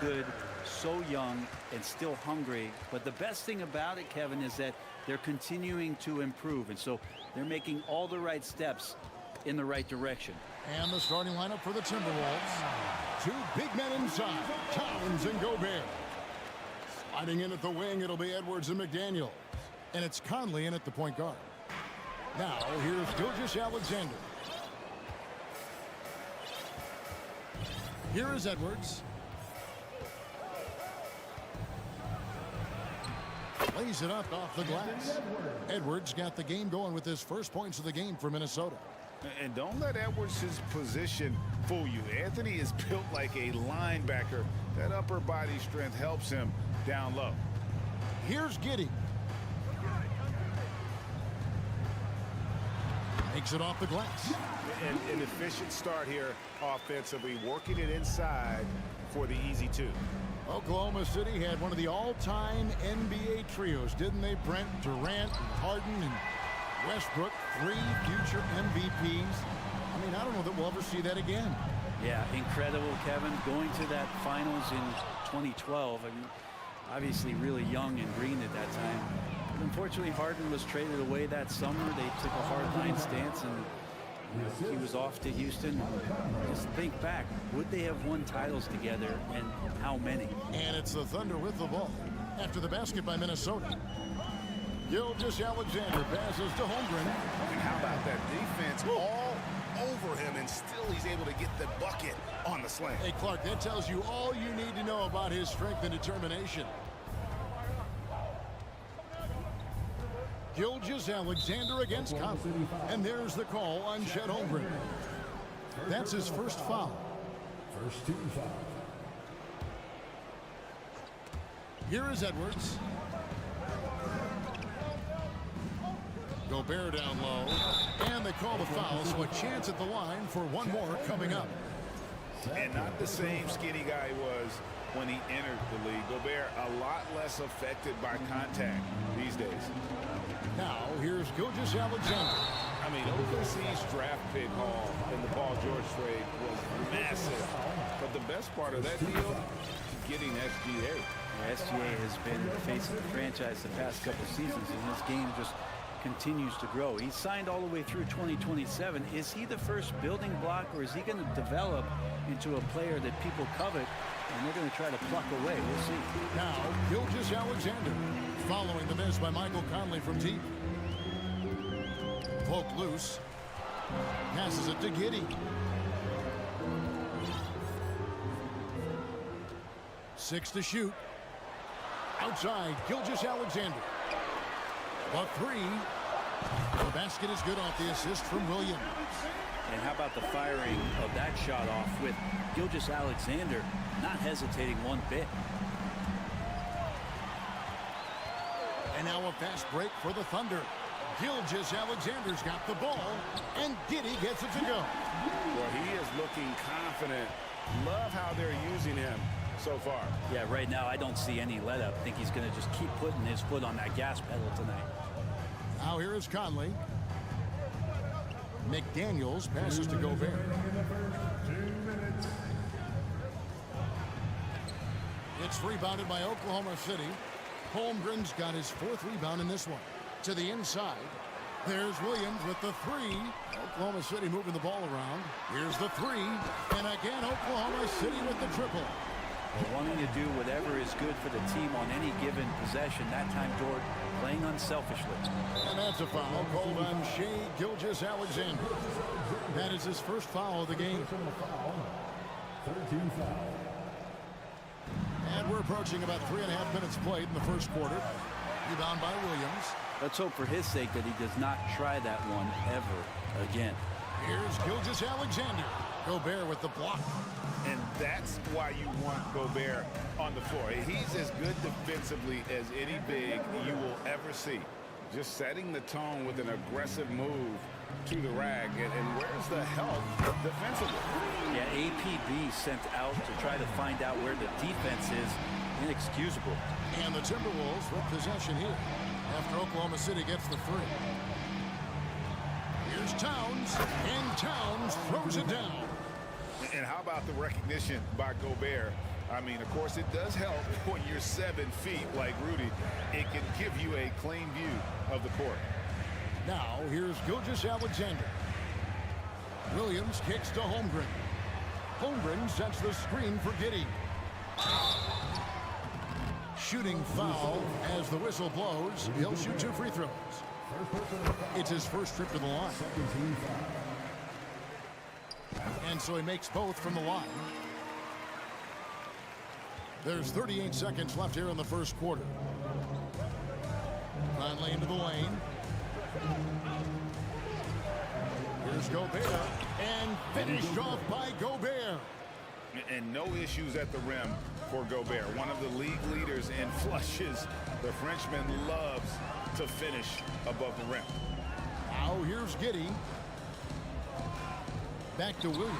good, so young, and still hungry. But the best thing about it, Kevin, is that they're continuing to improve. And so they're making all the right steps in the right direction. And the starting lineup for the Timberwolves. Two big men inside, Towns and Gobert. Sliding in at the wing, it'll be Edwards and McDaniel. And it's Conley in at the point guard. Now, here's Gilgeous-Alexander. Here is Edwards. Lays it up off the glass. Edwards got the game going with his first points of the game for Minnesota. And don't let Edwards' position fool you. Anthony is built like a linebacker. That upper body strength helps him down low. Here's Giddey. Makes it off the glass. An efficient start here offensively, working it inside for the easy two. Oklahoma City had one of the all-time NBA trios, didn't they, Brent? Durant, Harden, and Westbrook, 3 future MVPs. I mean, I don't know that we'll ever see that again. Yeah, incredible, Kevin. Going to that finals in 2012. I mean, obviously really young and green at that time. But unfortunately, Harden was traded away that summer. They took a hard-line stance, and he was off to Houston. Just think back, would they have won titles together, and how many? And it's the Thunder with the ball after the basket by Minnesota. Gilgeous-Alexander passes to Holmgren. And how about that defense all over him, and still he's able to get the bucket on the slam. Hey, Clark, that tells you all you need to know about his strength and determination. Gilgeous-Alexander against Conley. And there's the call on Chet Holmgren. That's his first foul. First team foul. Here is Edwards. Gobert down low. And they call the foul, so a chance at the line for one more coming up. And not the same skinny guy he was when he entered the league. Gobert a lot less affected by contact these days. Now, here's Gilgeous-Alexander. I mean, OKC's draft pick haul in the Paul George trade was massive. But the best part of that deal, getting SGA. SGA has been the face of the franchise the past couple seasons, and his game just continues to grow. He's signed all the way through 2027. Is he the first building block, or is he going to develop into a player that people covet, and they're going to try to pluck away? We'll see. Now, Gilgeous-Alexander following the miss by Michael Conley from deep. Poked loose. Passes it to Giddey. 6 to shoot. Outside, Gilgeous-Alexander. The 3. The basket is good off the assist from Williams. And how about the firing of that shot off with Gilgeous-Alexander not hesitating one bit. And now a fast break for the Thunder. Gilgeous-Alexander's got the ball, and Giddey gets it to go. Well, he is looking confident. Love how they're using him so far. Yeah, right now I don't see any let up. I think he's going to just keep putting his foot on that gas pedal tonight. Now here is Conley. McDaniels passes to Gobert. It's rebounded by Oklahoma City. Holmgren's got his 4th rebound in this one. To the inside. There's Williams with the 3. Oklahoma City moving the ball around. Here's the 3. And again, Oklahoma City with the triple. Wanting to do whatever is good for the team on any given possession. That time, George, playing unselfishly. And that's a foul called on Shai Gilgeous-Alexander. That is his first foul of the game. 13 foul. And we're approaching about 3.5 minutes played in the first quarter. Rebound by Williams. Let's hope for his sake that he does not try that one ever again. Here's Gilgeous-Alexander. Gobert with the block. And that's why you want Gobert on the floor. He's as good defensively as any big you will ever see. Just setting the tone with an aggressive move to the rack. And where's the help defensively? Yeah, APB sent out to try to find out where the defense is. Inexcusable. And the Timberwolves with possession here after Oklahoma City gets the 3. Here's Towns, and Towns throws it down. And how about the recognition by Gobert? I mean, of course, it does help when you're 7 feet like Rudy. It can give you a clean view of the court. Now, here's Gilgeous-Alexander. Williams kicks to Holmgren. Holmgren sets the screen for Giddey. Shooting foul as the whistle blows. He'll shoot 2 free throws. It's his first trip to the line. And so he makes both from the line. There's 38 seconds left here in the first quarter. Conley into the lane. Here's Gobert. And finished off by Gobert. And no issues at the rim for Gobert. One of the league leaders in flushes. The Frenchman loves to finish above the rim. Now here's Giddey. Back to Williams.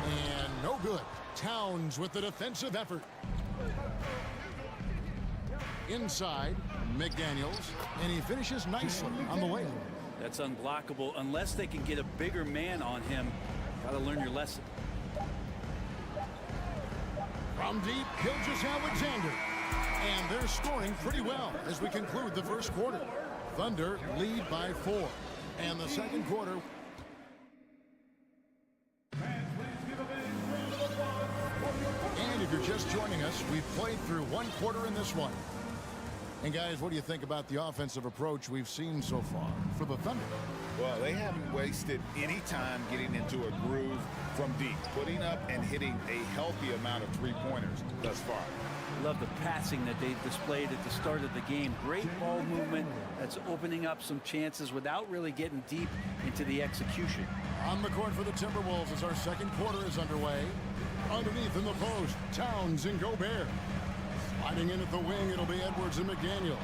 And no good. Towns with the defensive effort. Inside, McDaniels. And he finishes nicely on the lane. That's unblockable unless they can get a bigger man on him. Got to learn your lesson. From deep, Gilgeous-Alexander. And they're scoring pretty well as we conclude the first quarter. Thunder lead by 4. And the second quarter. And if you're just joining us, we've played through 1 quarter in this one. And guys, what do you think about the offensive approach we've seen so far for the Thunder? Well, they haven't wasted any time getting into a groove from deep, putting up and hitting a healthy amount of three-pointers thus far. Love the passing that they displayed at the start of the game. Great ball movement that's opening up some chances without really getting deep into the execution. On the court for the Timberwolves as our second quarter is underway. Underneath in the post, Towns and Gobert. Sliding in at the wing, it'll be Edwards and McDaniel.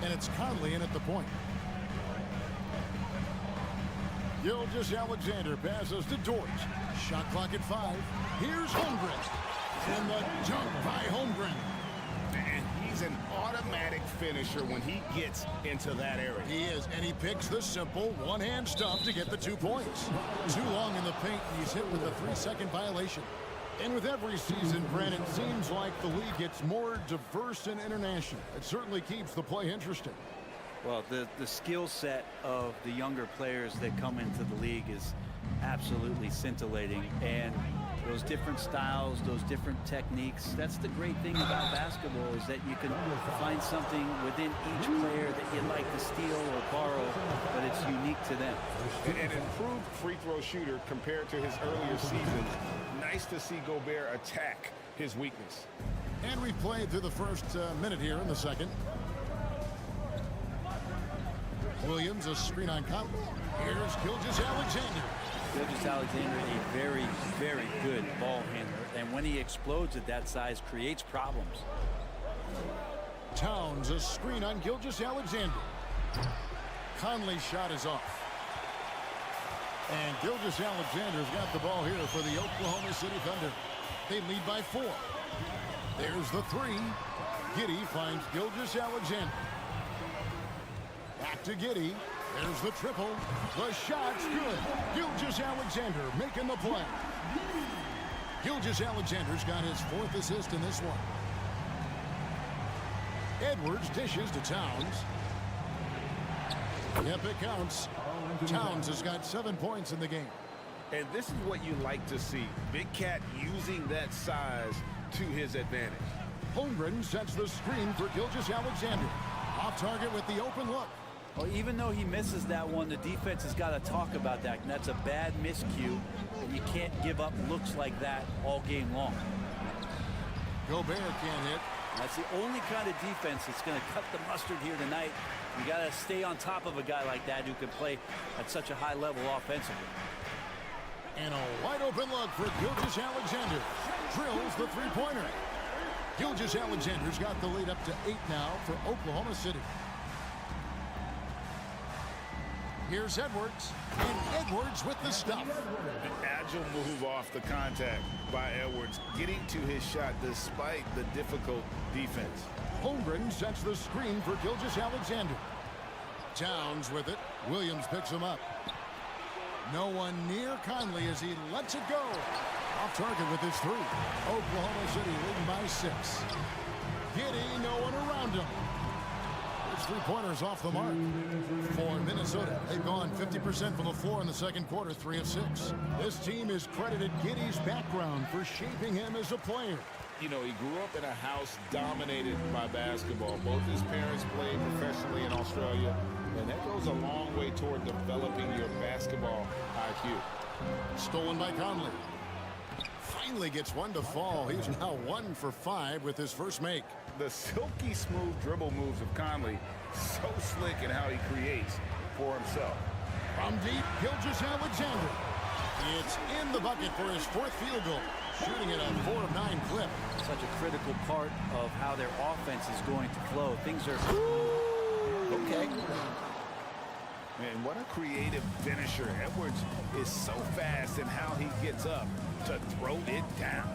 And it's Conley in at the point. Gilgeous-Alexander passes to Dort. Shot clock at 5. Here's Holmgren. And the dunk by Holmgren. And he's an automatic finisher when he gets into that area. He is, and he picks the simple one-hand stuff to get the 2 points. Too long in the paint, he's hit with a 3-second violation. And with every season, Brent, it seems like the league gets more diverse and international. It certainly keeps the play interesting. Well, the skill set of the younger players that come into the league is absolutely scintillating. And those different styles, those different techniques, that's the great thing about basketball is that you can find something within each player that you'd like to steal or borrow, but it's unique to them. An improved free throw shooter compared to his earlier seasons. Nice to see Gobert attack his weakness. And we've played through the first minute here in the second. Williams, a screen on Conley. Here's Gilgeous-Alexander. Gilgeous-Alexander, a very, very good ball handler. And when he explodes at that size, creates problems. Towns, a screen on Gilgeous-Alexander. Conley's shot is off. And Gilgeous-Alexander's got the ball here for the Oklahoma City Thunder. They lead by 4. There's the 3. Giddey finds Gilgeous-Alexander. Back to Giddey. There's the triple. The shot's good. Gilgeous-Alexander making the play. Gilgeous-Alexander's got his 4th assist in this one. Edwards dishes to Towns. Yep, it counts. Towns has got 7 points in the game. And this is what you like to see. Big Cat using that size to his advantage. Holmgren sets the screen for Gilgeous-Alexander. Off target with the open look. Well, even though he misses that one, the defense has got to talk about that. And that's a bad miscue. And you can't give up looks like that all game long. Gobert can't hit. That's the only kind of defense that's going to cut the mustard here tonight. You got to stay on top of a guy like that who can play at such a high level offensively. And a wide open look for Gilgeous-Alexander. Drills the three-pointer. Gilgeous-Alexander's got the lead up to 8 now for Oklahoma City. Here's Edwards. And Edwards with the stuff. An agile move off the contact by Edwards, getting to his shot despite the difficult defense. Holmgren sets the screen for Gilgeous-Alexander. Towns with it. Williams picks him up. No one near Conley as he lets it go. Off target with his three. Oklahoma City leading by 6. Giddy, no one around him. His three-pointers off the mark. For Minnesota, they've gone 50% from the floor in the second quarter, 3 of 6. This team has credited Giddy's background for shaping him as a player. You know, he grew up in a house dominated by basketball. Both his parents played professionally in Australia, and that goes a long way toward developing your basketball IQ. Stolen by Conley. Finally gets one to fall. He's now 1 for 5 with his first make. The silky smooth dribble moves of Conley, so slick in how he creates for himself. From deep, Gilgeous-Alexander. It's in the bucket for his 4th field goal. Shooting at a 4 of 9 clip. Such a critical part of how their offense is going to flow. Things are okay. Man, what a creative finisher. Edwards is so fast in how he gets up to throw it down.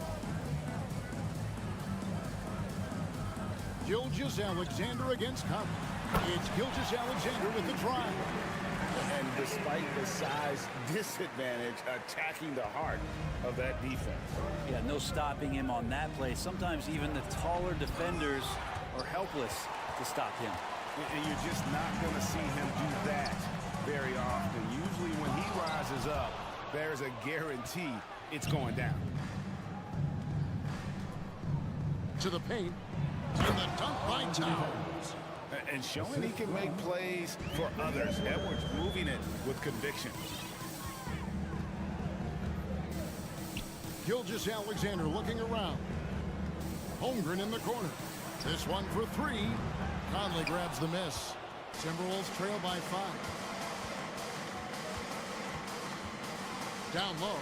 Gilgeous-Alexander against Conley. It's Gilgeous-Alexander with the drive. And despite the size disadvantage, attacking the heart of that defense. Yeah, no stopping him on that play. Sometimes even the taller defenders are helpless to stop him. And you're just not going to see him do that very often. Usually when he rises up, there's a guarantee it's going down. To the paint. In the dunk by Towns. And showing he can make plays for others. Edwards moving it with conviction. Gilgeous-Alexander looking around. Holmgren in the corner. This one for 3. Conley grabs the miss. Timberwolves trail by 5. Down low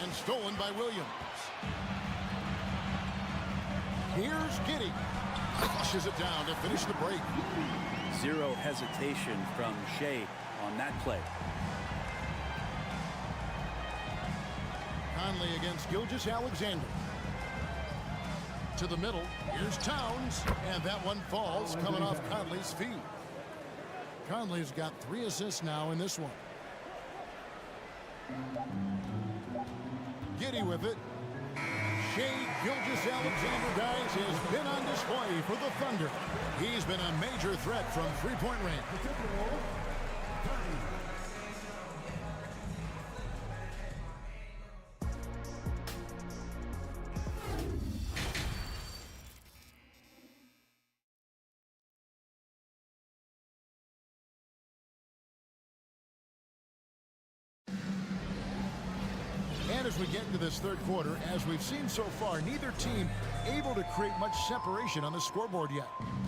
and stolen by Williams. Here's Giddy. Flushes it down to finish the break. Zero hesitation from Shea on that play. Conley against Gilgeous-Alexander. To the middle. Here's Towns. And that one falls coming off Conley's feet. Conley's got 3 assists now in this one. Giddy with it. Shea Gilgeous-Alexander, guys, has been on display for the Thunder. He's been a major threat from three-point range. And as we get into this third quarter, as we've seen so far, neither team able to create much separation on the scoreboard yet.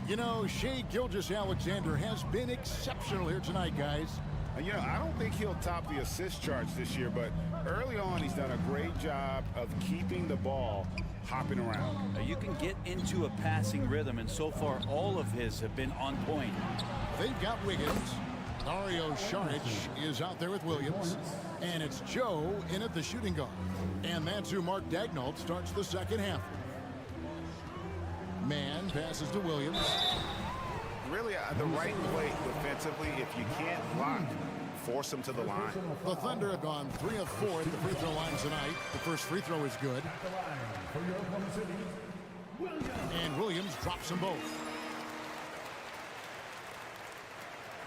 You know, Shea Gilgeous-Alexander has been exceptional here tonight, guys. You know, I don't think he'll top the assist charts this year, but early on he's done a great job of keeping the ball hopping around. Now, you can get into a passing rhythm, and so far all of his have been on point. They've got Wiggins. Dario Saric is out there with Williams. And it's Joe in at the shooting guard. And that's who Mark Daignault starts the second half. Man passes to Williams. Really, the right play defensively. If you can't block, force him to the line. The Thunder have gone 3 of 4 at the free throw line tonight. The first free throw is good. And Williams drops them both.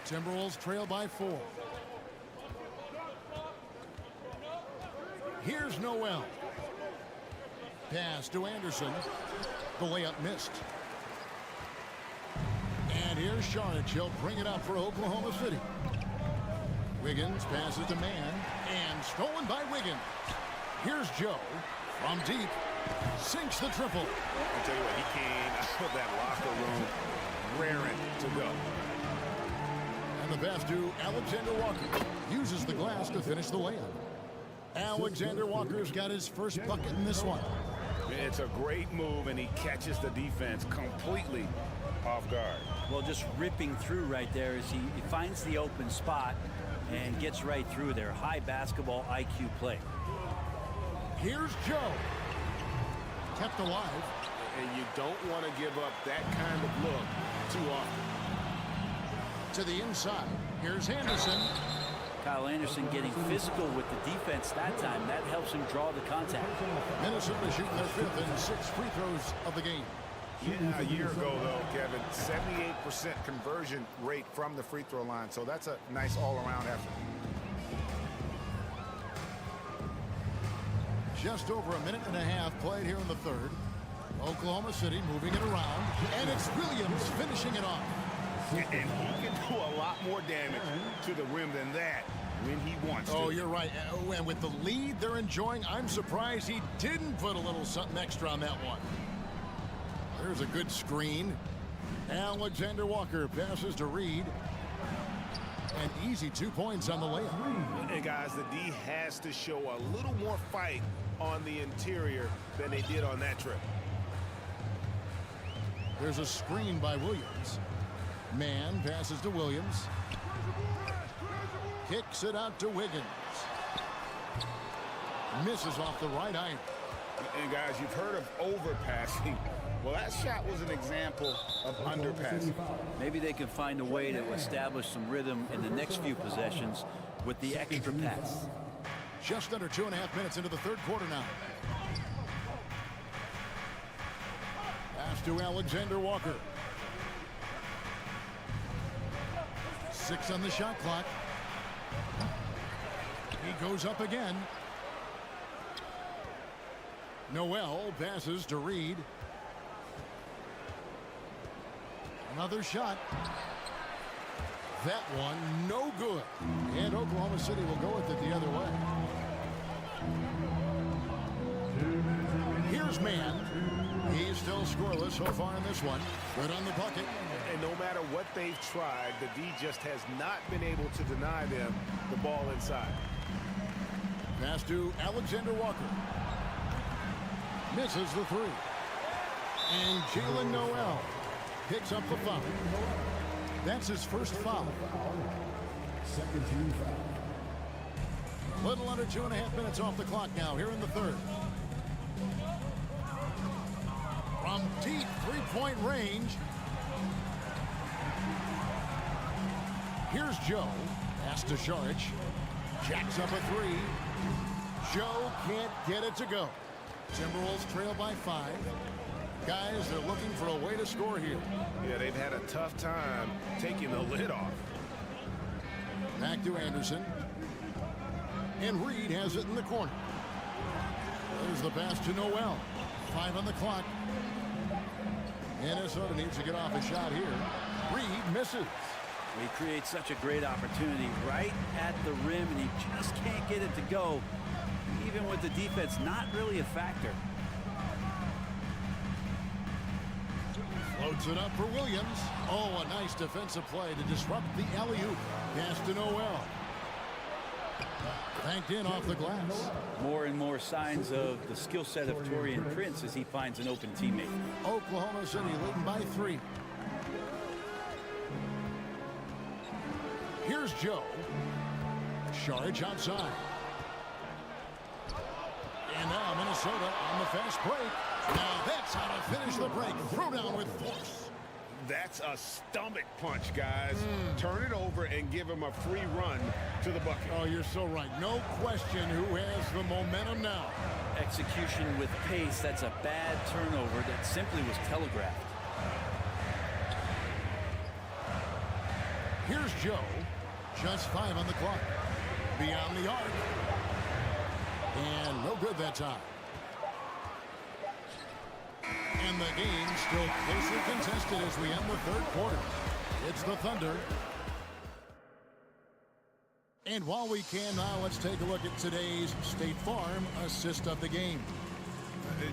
Timberwolves trail by 4. Here's Noel. Pass to Anderson. The layup missed. And here's Saric. He'll bring it up for Oklahoma City. Wiggins passes to Man. And stolen by Wiggins. Here's Joe. From deep. Sinks the triple. I'll tell you what, he came out of that locker room raring to go. And the pass to Alexander Walker. Uses the glass to finish the layup. Alexander Walker's got his first bucket in this one. It's a great move, and he catches the defense completely off guard. Well, just ripping through right there as he finds the open spot and gets right through there. High basketball IQ play. Here's Joe. Kept alive. And you don't want to give up that kind of look too often. To the inside. Here's Henderson. Kyle Anderson getting physical with the defense that time. That helps him draw the contact. Minnesota shooting their 5th and 6th free throws of the game. Yeah, a year ago, though, Kevin, 78% conversion rate from the free throw line. So that's a nice all-around effort. Just over a minute and a half played here in the third. Oklahoma City moving it around. And it's Williams finishing it off. And he can do a lot more damage to the rim than that when he wants to. Oh, you're right. And with the lead they're enjoying, I'm surprised he didn't put a little something extra on that one. There's a good screen. Alexander Walker passes to Reed. An easy 2 points on the layup. Hey, guys, the D has to show a little more fight on the interior than they did on that trip. There's a screen by Williams. Man passes to Williams. Kicks it out to Wiggins. Misses off the right iron. And, guys, you've heard of overpassing. Well, that shot was an example of underpassing. Maybe they can find a way to establish some rhythm in the next few possessions with the extra pass. Just under 2.5 minutes into the third quarter now. Pass to Alexander Walker. 6 on the shot clock. He goes up again. Noel passes to Reed. Another shot. That one no good. And Oklahoma City will go with it the other way. Here's Man. He's still scoreless so far in this one. Good on the bucket. And no matter what they've tried, the D just has not been able to deny them the ball inside. Pass to Alexander Walker. Misses the three. And Jalen Noel picks up the foul. That's his first foul. Second team foul. Little under 2.5 minutes off the clock now here in the third. From deep three-point range. Here's Joe. Pass to Sharch. Jacks up a three. Joe can't get it to go. Timberwolves trail by 5. Guys, they're looking for a way to score here. Yeah, they've had a tough time taking the lid off. Back to Anderson. And Reed has it in the corner. There's the pass to Noel. 5 on the clock. Minnesota needs to get off a shot here. Reed misses. He creates such a great opportunity right at the rim, and he just can't get it to go. Even with the defense not really a factor. Floats it up for Williams. Oh, a nice defensive play to disrupt the alley-oop. Pass to Noel. Banked in off the glass. More and more signs of the skill set of Taurean Prince as he finds an open teammate. Oklahoma City leading by 3. Here's Joe. Charge outside. And now Minnesota on the fast break. Now that's how to finish the break. Throw down with force. That's a stomach punch, guys. Turn it over and give him a free run to the bucket. Oh, you're so right. No question who has the momentum now. Execution with pace. That's a bad turnover that simply was telegraphed. Here's Joe. Just 5 on the clock. Beyond the arc. And no good that time. And the game still closely contested as we end the third quarter. It's the Thunder. And while we can now, let's take a look at today's State Farm assist of the game.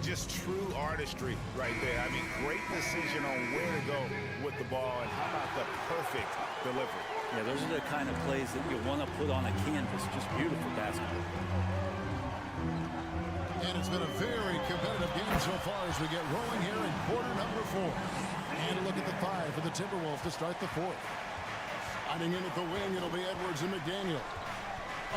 Just true artistry right there. I mean, great decision on where to go with the ball, and how about the perfect delivery. Yeah, those are the kind of plays that you want to put on a canvas. Just beautiful basketball. And it's been a very competitive game so far as we get rolling here in quarter number 4. And a look at the 5 for the Timberwolves to start the 4th. Sliding in at the wing, it'll be Edwards and McDaniel.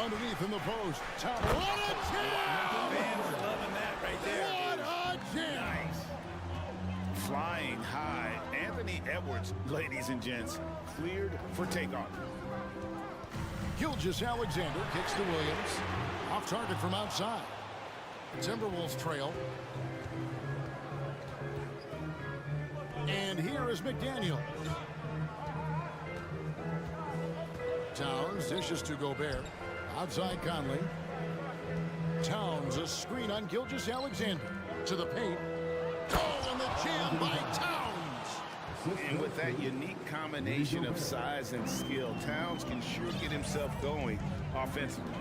Underneath in the post. Top. What a jam! Fans are loving that right there. What a jam! Nice. Flying high. Anthony Edwards, ladies and gents, cleared for takeoff. Gilgeous-Alexander kicks to Williams. Off target from outside. Timberwolves trail. And here is McDaniel. Towns dishes to Gobert. Outside Conley. Towns, a screen on Gilgeous-Alexander. To the paint. Oh, and the jam by Towns. And with that unique combination of size and skill, Towns can sure get himself going offensively.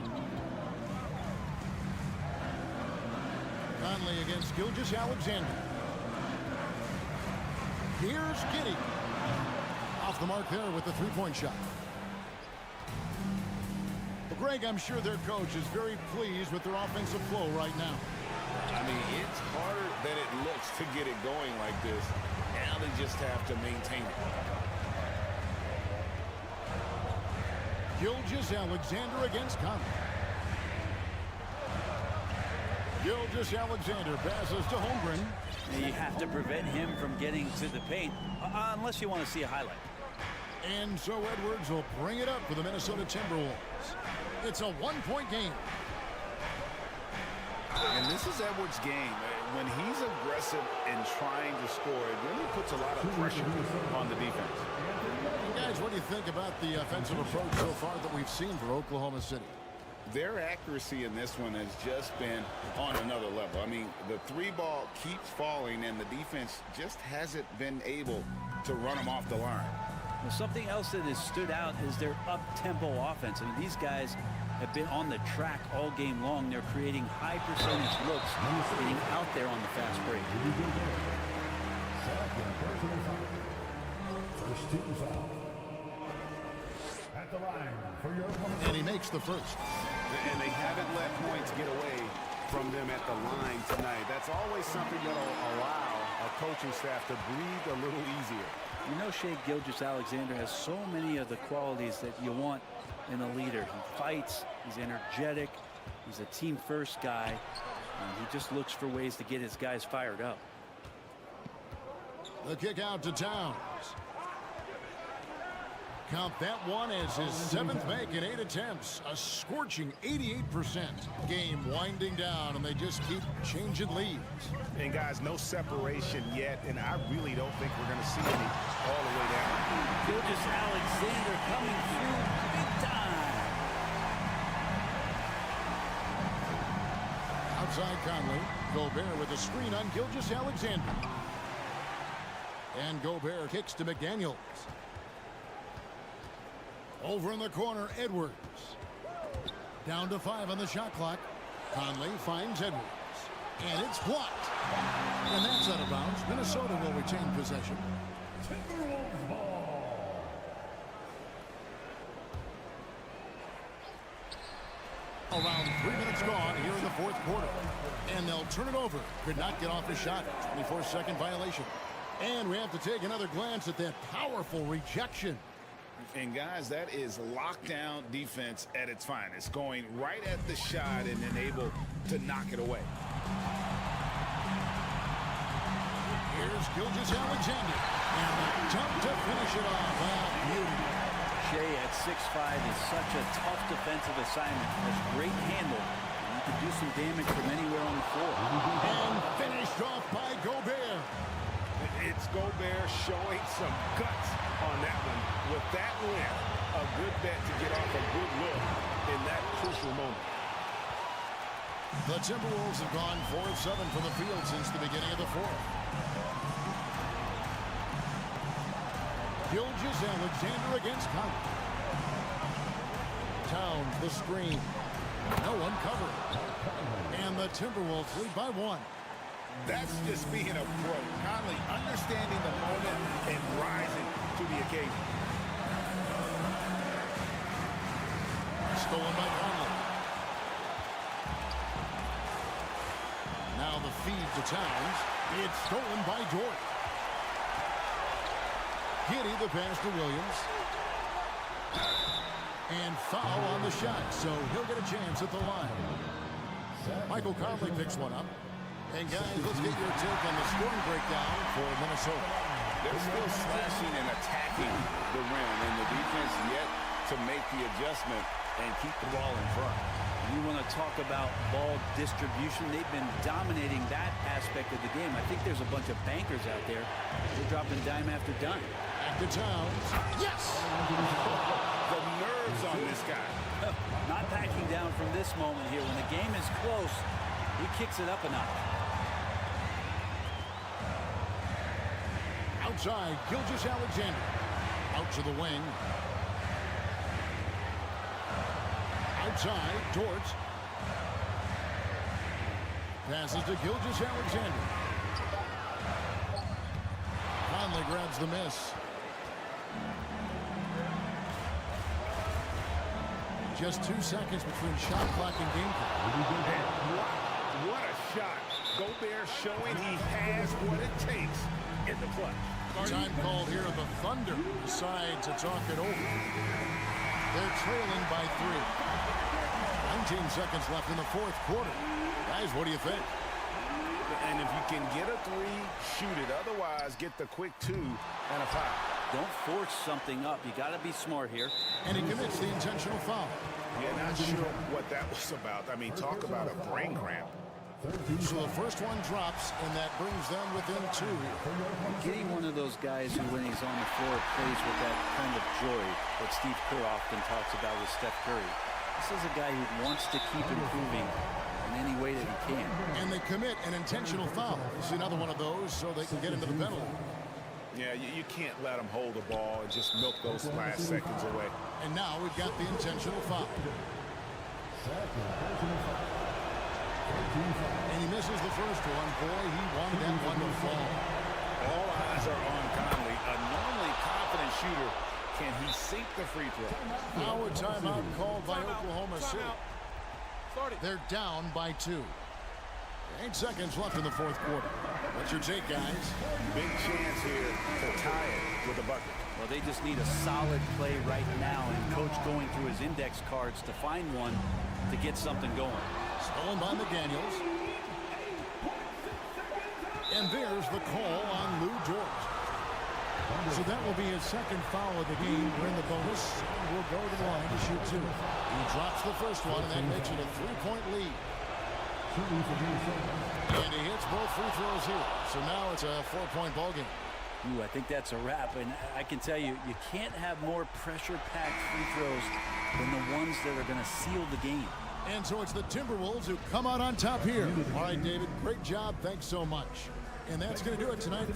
Conley against Gilgeous-Alexander. Here's Giddey. Off the mark there with the three-point shot. Well, Greg, I'm sure their coach is very pleased with their offensive flow right now. I mean, it's harder than it looks to get it going like this. Now they just have to maintain it. Gilgeous-Alexander against Conley. Gilgeous-Alexander passes to Holmgren. You have to prevent him from getting to the paint, unless you want to see a highlight. And so Edwards will bring it up for the Minnesota Timberwolves. It's a one-point game. And this is Edwards' game. When he's aggressive and trying to score, it really puts a lot of pressure on the defense. And guys, what do you think about the offensive approach so far that we've seen for Oklahoma City? Their accuracy in this one has just been on another level. I mean, the three ball keeps falling, and the defense just hasn't been able to run them off the line. Well, something else that has stood out is their up-tempo offense. I mean, these guys have been on the track all game long. They're creating high percentage looks, getting out there on the fast break. First team foul. At the line for your opponent. And he makes the first. And they haven't let points get away from them at the line tonight. That's always something that will allow a coaching staff to breathe a little easier. You know, Shea Gilgeous-Alexander has so many of the qualities that you want in a leader. He fights, he's energetic, he's a team-first guy, and he just looks for ways to get his guys fired up. The kick out to Towns. Count that one as his seventh make in 8 attempts. A scorching 88%. Game winding down, and they just keep changing leads. And guys, no separation yet, and I really don't think we're going to see any all the way down. Gilgeous-Alexander coming through big time. Outside Conley. Gobert with a screen on Gilgeous-Alexander. And Gobert kicks to McDaniels. Over in the corner, Edwards. Down to 5 on the shot clock. Conley finds Edwards. And it's blocked. And that's out of bounds. Minnesota will retain possession. Timberwolves ball. Around 3 minutes gone here in the fourth quarter. And they'll turn it over. Could not get off the shot. 24-second violation. And we have to take another glance at that powerful rejection. And guys, that is lockdown defense at its finest. Going right at the shot and then able to knock it away. Here's Gilgeous-Alexander. And the dunk to finish it off. Wow, beauty. Shea at 6'5" is such a tough defensive assignment. Has great handle. And he can do some damage from anywhere on the floor. And finished off by Gobert. It's Gobert showing some guts on that one. With that win, a good bet to get off a good look in that crucial moment. The Timberwolves have gone 4 of 7 from the field since the beginning of the fourth. Gilgeous-Alexander against Conley. Towns the screen. No one covered. And the Timberwolves lead by 1. That's just being a pro. Conley understanding the moment and rising to the occasion. Stolen by Conley. Now the feed to Towns. It's stolen by Dort. Giddey the pass to Williams. And foul on the shot, so he'll get a chance at the line. Michael Conley picks one up. And guys, let's get your take on the scoring breakdown for Minnesota. They're still slashing and attacking the rim, and the defense yet to make the adjustment and keep the ball in front. You want to talk about ball distribution. They've been dominating that aspect of the game. I think there's a bunch of bankers out there. They're dropping dime after dime. Back to Towns. Yes! The nerves on this guy. Not backing down from this moment here. When the game is close, he kicks it up a notch. Outside, Gilgeous-Alexander. Out to the wing. Outside, Dort. Passes to Gilgeous-Alexander. Conley grabs the miss. Just 2 seconds between shot clock and game clock. What a shot. Gobert showing he has what it takes in the clutch. Time called here. The Thunder decide to talk it over. They're trailing by 3. 19 seconds left in the fourth quarter. Guys, what do you think? And if you can get a 3, shoot it. Otherwise, get the quick 2 and a foul. Don't force something up. You got to be smart here. And he commits the intentional foul. Yeah, not sure what that was about. I mean, talk about a brain cramp. So the first one drops, and that brings them within 2. Getting one of those guys who, when he's on the floor, plays with that kind of joy that Steve Kerr often talks about with Steph Curry. This is a guy who wants to keep improving in any way that he can. And they commit an intentional foul. This is another one of those so they can get into the penalty. Yeah, you can't let them hold the ball and just milk those last seconds away. And now we've got the intentional foul. And he misses the first one. Boy, he wanted that one to fall. All eyes are on Conley, a normally confident shooter. Can he sink the free throw? Now a timeout called by Oklahoma City. They're down by 2. 8 seconds left in the fourth quarter. What's your take, guys? Big chance here to tie it with a bucket. Well, they just need a solid play right now, and Coach going through his index cards to find one to get something going. Stolen by McDaniels. And there's the call on Lou Dort. So that will be his second foul of the game. We're in the bonus. And we'll go to the line to shoot 2. He drops the first one, and that makes it a 3-point lead. And he hits both free throws here. So now it's a 4-point ball game. Ooh, I think that's a wrap. And I can tell you, you can't have more pressure-packed free throws than the ones that are going to seal the game. And so it's the Timberwolves who come out on top here. All right, David, great job. Thanks so much. And that's going to do it tonight.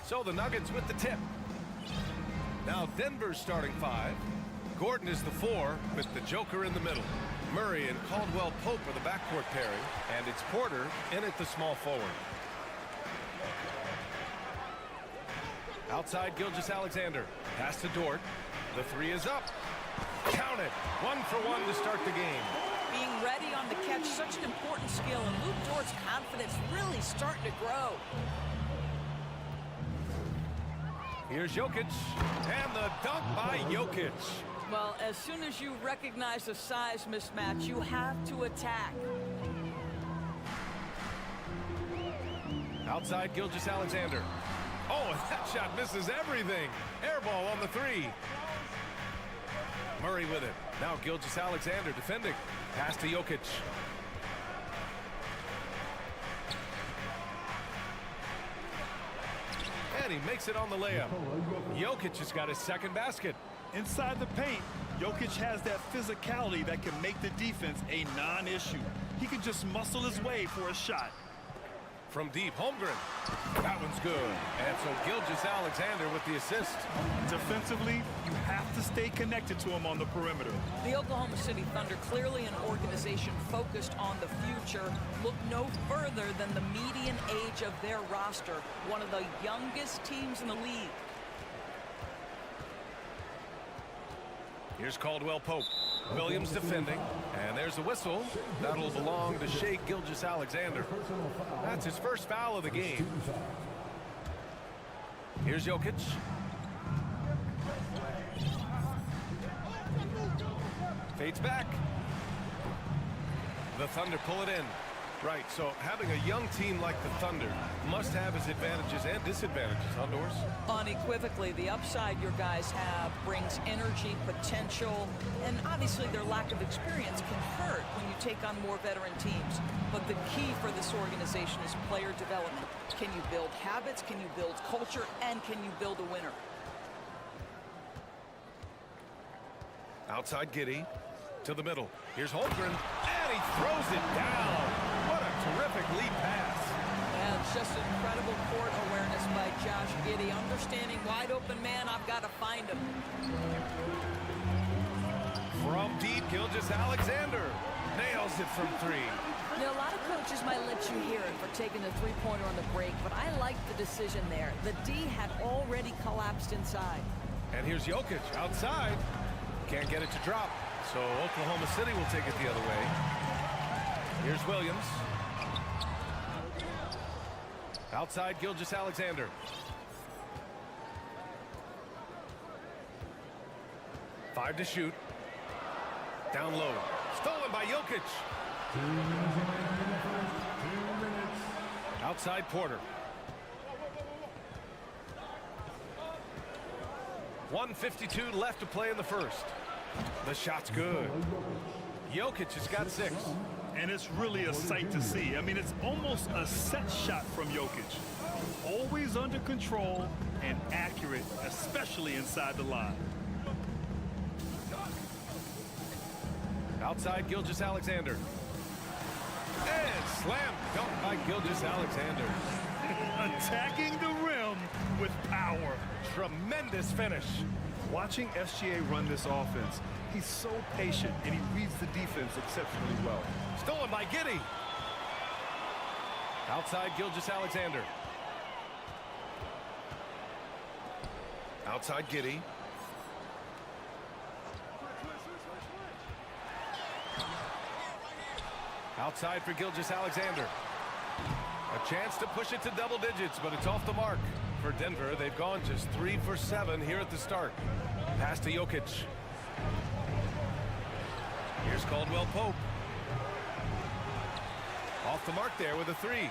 So the Nuggets with the tip. Now Denver's starting 5. Gordon is the 4 with the Joker in the middle. Murray and Caldwell-Pope are the backcourt pairing, and it's Porter in at the small forward. Outside Gilgeous-Alexander. Pass to Dort. The 3 is up. Count it. 1 for 1 to start the game. Being ready on the catch, such an important skill, and Luke Dort's confidence really starting to grow. Here's Jokic, and the dunk by Jokic. Well, as soon as you recognize a size mismatch, you have to attack. Outside Gilgeous-Alexander. Oh, and that shot misses everything. Air ball on the 3. Murray with it. Now Gilgeous-Alexander defending. Pass to Jokic. And he makes it on the layup. Jokic has got his second basket. Inside the paint, Jokic has that physicality that can make the defense a non-issue. He can just muscle his way for a shot. From deep, Holmgren. That one's good. And so Gilgeous-Alexander with the assist. Defensively, you have to stay connected to him on the perimeter. The Oklahoma City Thunder, clearly an organization focused on the future, look no further than the median age of their roster, one of the youngest teams in the league. Here's Caldwell-Pope. Williams defending, and there's a whistle. That'll belong to Shai Gilgeous-Alexander. That's his first foul of the game. Here's Jokic. Fades back. The Thunder pull it in. Right, so having a young team like the Thunder must have its advantages and disadvantages, huh, Doris? Unequivocally, the upside your guys have brings energy, potential, and obviously their lack of experience can hurt when you take on more veteran teams. But the key for this organization is player development. Can you build habits? Can you build culture? And can you build a winner? Outside Giddey to the middle. Here's Holmgren, and he throws it down. What a terrific lead pass. Yeah, it's just incredible court awareness by Josh Giddey. Understanding wide open man, I've got to find him. From deep, Gilgeous-Alexander nails it from 3. Now, a lot of coaches might let you hear it for taking the three-pointer on the break, but I like the decision there. The D had already collapsed inside. And here's Jokic outside. Can't get it to drop. So Oklahoma City will take it the other way. Here's Williams. Outside Gilgeous-Alexander. Five to shoot. Down low. Stolen by Jokic. 2 minutes remaining in the first. 2 minutes. Outside Porter. 1:52 left to play in the first. The shot's good. Jokic has got 6. And it's really a sight to see. I mean, it's almost a set shot from Jokic. Always under control and accurate, especially inside the line. Outside Gilgeous-Alexander. And slam dunk by Gilgeous-Alexander. Attacking the rim with power. Tremendous finish. Watching SGA run this offense, he's so patient and he reads the defense exceptionally well. Stolen by Giddey. Outside Gilgeous-Alexander. Outside Giddey. Outside for Gilgeous-Alexander. A chance to push it to double digits, but it's off the mark. For Denver, they've gone just 3 for 7 here at the start. Pass to Jokic. Here's Caldwell-Pope. Off the mark there with a 3.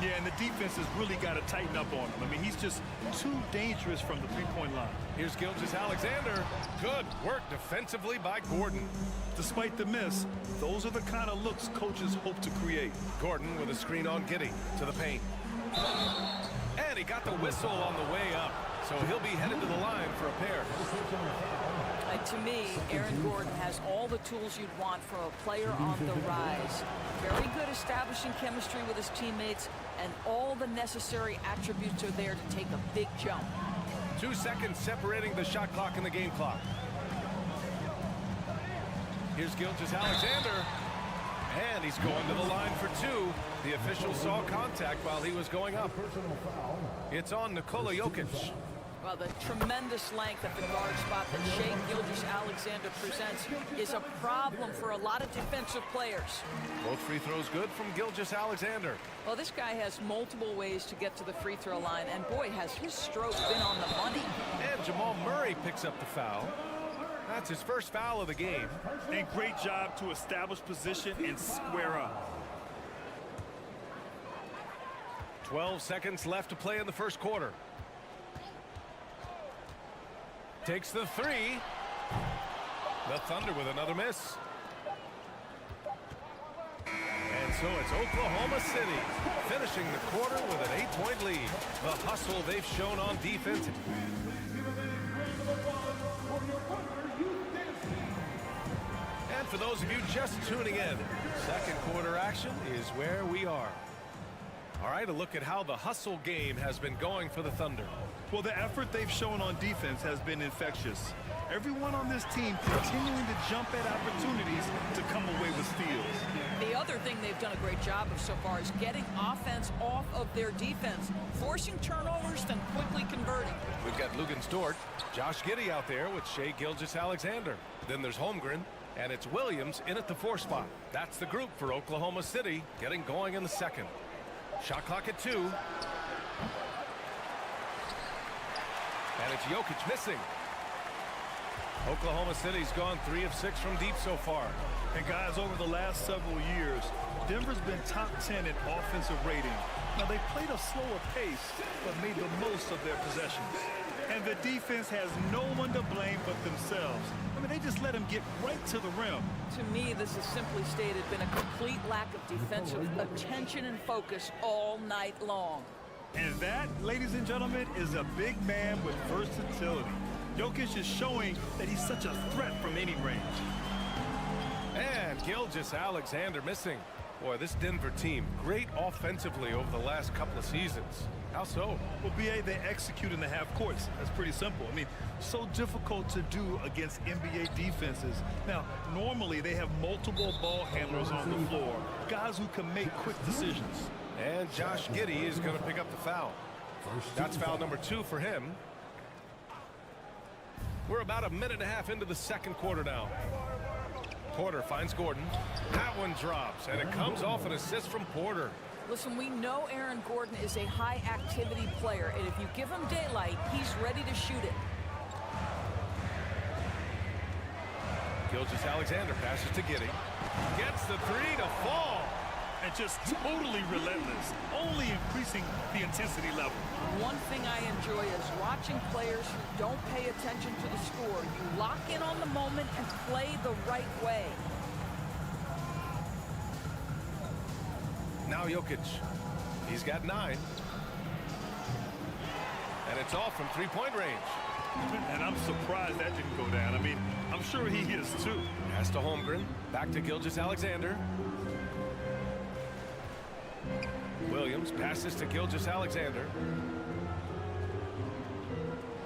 Yeah, and the defense has really got to tighten up on him. I mean, he's just too dangerous from the three-point line. Here's Gilgeous-Alexander. Good work defensively by Gordon. Despite the miss, those are the kind of looks coaches hope to create. Gordon with a screen on Giddey to the paint. And he got the whistle on the way up. So he'll be headed to the line for a pair. To me, Aaron Gordon has all the tools you'd want from a player on the rise. Very good establishing chemistry with his teammates, and all the necessary attributes are there to take a big jump. 2 seconds separating the shot clock and the game clock. Here's Gilgeous-Alexander. And he's going to the line for 2. The official saw contact while he was going up. It's on Nikola Jokic. Well, the tremendous length at the guard spot that Shai Gilgeous-Alexander presents is a problem for a lot of defensive players. Both free throws good from Gilgeous-Alexander. Well, this guy has multiple ways to get to the free throw line, and boy, has his stroke been on the money. And Jamal Murray picks up the foul. That's his first foul of the game. And great job to establish position and square up. 12 seconds left to play in the first quarter. Takes the 3. The Thunder with another miss. And so it's Oklahoma City finishing the quarter with an 8-point lead. The hustle they've shown on defense. And for those of you just tuning in, second quarter action is where we are. All right, a look at how the hustle game has been going for the Thunder. Well, the effort they've shown on defense has been infectious. Everyone on this team continuing to jump at opportunities to come away with steals. The other thing they've done a great job of so far is getting offense off of their defense, forcing turnovers, then quickly converting. We've got Luguentz Dort, Josh Giddey out there with Shai Gilgeous-Alexander. Then there's Holmgren, and it's Williams in at the 4 spot. That's the group for Oklahoma City, getting going in the second. Shot clock at 2. And it's Jokic missing. Oklahoma City's gone 3 of 6 from deep so far. And guys, over the last several years, Denver's been top 10 in offensive rating. Now, they played a slower pace, but made the most of their possessions. And the defense has no one to blame but themselves. I mean, they just let them get right to the rim. To me, this is simply stated been a complete lack of defensive attention and focus all night long. And that, ladies and gentlemen, is a big man with versatility. Jokic is showing that he's such a threat from any range. And Gilgeous-Alexander missing. Boy, this Denver team, great offensively over the last couple of seasons. How so? Well, B.A., they execute in the half courts. That's pretty simple. I mean, so difficult to do against NBA defenses. Now, normally they have multiple ball handlers on the floor, guys who can make quick decisions. And Josh Giddey is going to pick up the foul. That's foul number 2 for him. We're about a minute and a half into the second quarter now. Porter finds Gordon. That one drops, and it comes off an assist from Porter. Listen, we know Aaron Gordon is a high-activity player, and if you give him daylight, he's ready to shoot it. Gilgeous-Alexander passes to Giddey. Gets the 3 to fall. And just totally relentless, only increasing the intensity level. One thing I enjoy is watching players who don't pay attention to the score. You lock in on the moment and play the right way. Now Jokic. He's got 9. And it's off from 3-point range. And I'm surprised that didn't go down. I mean, I'm sure he is too. Pass to Holmgren. Back to Gilgeous-Alexander. Williams passes to Gilgeous-Alexander.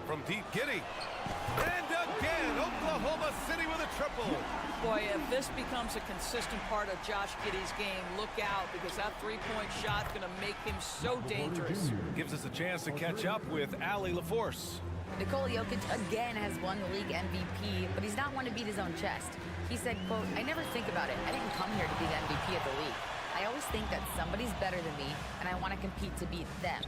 From deep, Giddey. And again, Oklahoma City with a triple. Boy, if this becomes a consistent part of Josh Giddey's game, look out, because that three-point shot's going to make him so dangerous. Gives us a chance to catch up with Allie LaForce. Nikola Jokic again has won the league MVP, but he's not one to beat his own chest. He said, quote, "I never think about it. I didn't come here to be the MVP of the league. I always think that somebody's better than me, and I want to compete to beat them.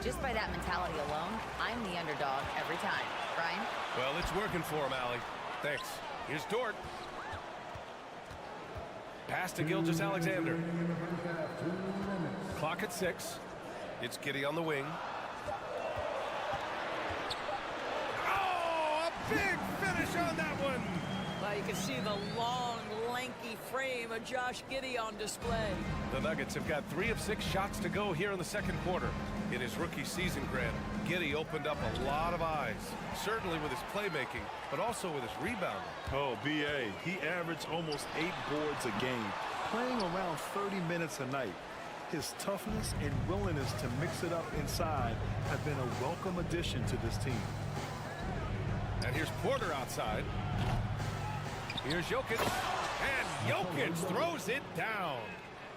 Just by that mentality alone, I'm the underdog every time." Brian? Well, it's working for him, Allie. Thanks. Here's Dort. Pass to Gilgeous-Alexander. Clock at 6. It's Giddey on the wing. Oh, a big finish on that one. Well, you can see the long, lanky frame of Josh Giddey on display. The Nuggets have got 3 of 6 shots to go here in the second quarter. In his rookie season, Grant, Giddey opened up a lot of eyes, certainly with his playmaking, but also with his rebounding. Oh, B.A., he averaged almost 8 boards a game, playing around 30 minutes a night. His toughness and willingness to mix it up inside have been a welcome addition to this team. And here's Porter outside. Here's Jokic. And Jokic throws it down.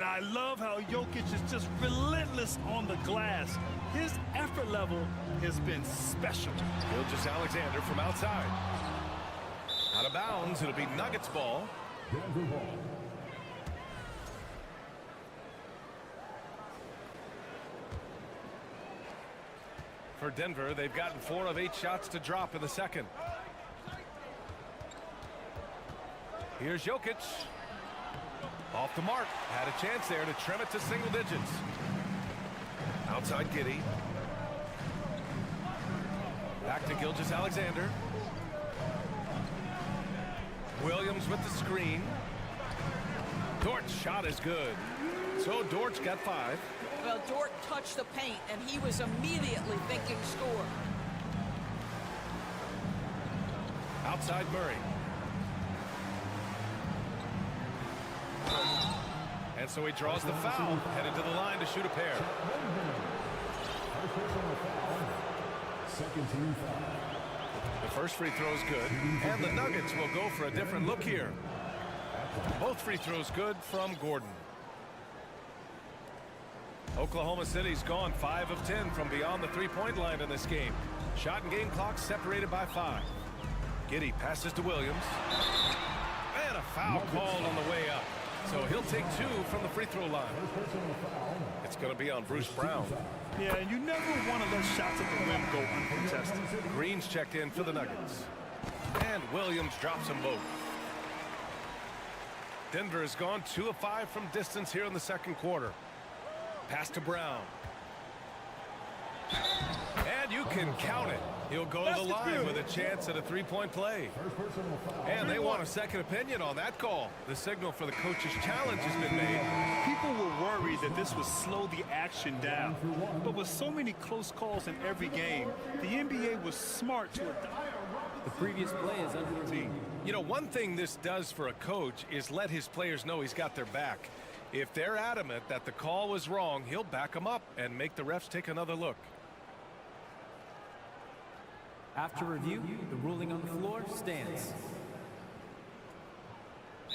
I love how Jokic is just relentless on the glass. His effort level has been special. Gilgeous-Alexander from outside. Out of bounds, it'll be Nuggets ball. Denver ball. For Denver, they've gotten 4 of 8 shots to drop in the second. Here's Jokic. Off the mark. Had a chance there to trim it to single digits. Outside Giddey. Back to Gilgeous-Alexander. Williams with the screen. Dort's shot is good. So Dort's got 5. Well, Dort touched the paint, and he was immediately thinking score. Outside Murray. And so he draws the foul, headed to the line to shoot a pair. Second team foul. The first free throw is good, and the Nuggets will go for a different look here. Both free throws good from Gordon. Oklahoma City's gone 5 of 10 from beyond the three-point line in this game. Shot and game clock separated by 5. Giddey passes to Williams. And a foul called on the way up. So he'll take 2 from the free throw line. It's going to be on Bruce Brown. Yeah, and you never want to let shots at the rim go uncontested. Green's checked in for the Nuggets. And Williams drops them both. Denver has gone 2 of 5 from distance here in the second quarter. Pass to Brown. And you can count it. He'll go to the line with a chance at a three-point play. And they want a second opinion on that call. The signal for the coach's challenge has been made. People were worried that this would slow the action down. But with so many close calls in every game, the NBA was smart to adopt. The previous play is under review. You know, one thing this does for a coach is let his players know he's got their back. If they're adamant that the call was wrong, he'll back them up and make the refs take another look. After review, the ruling on the floor stands.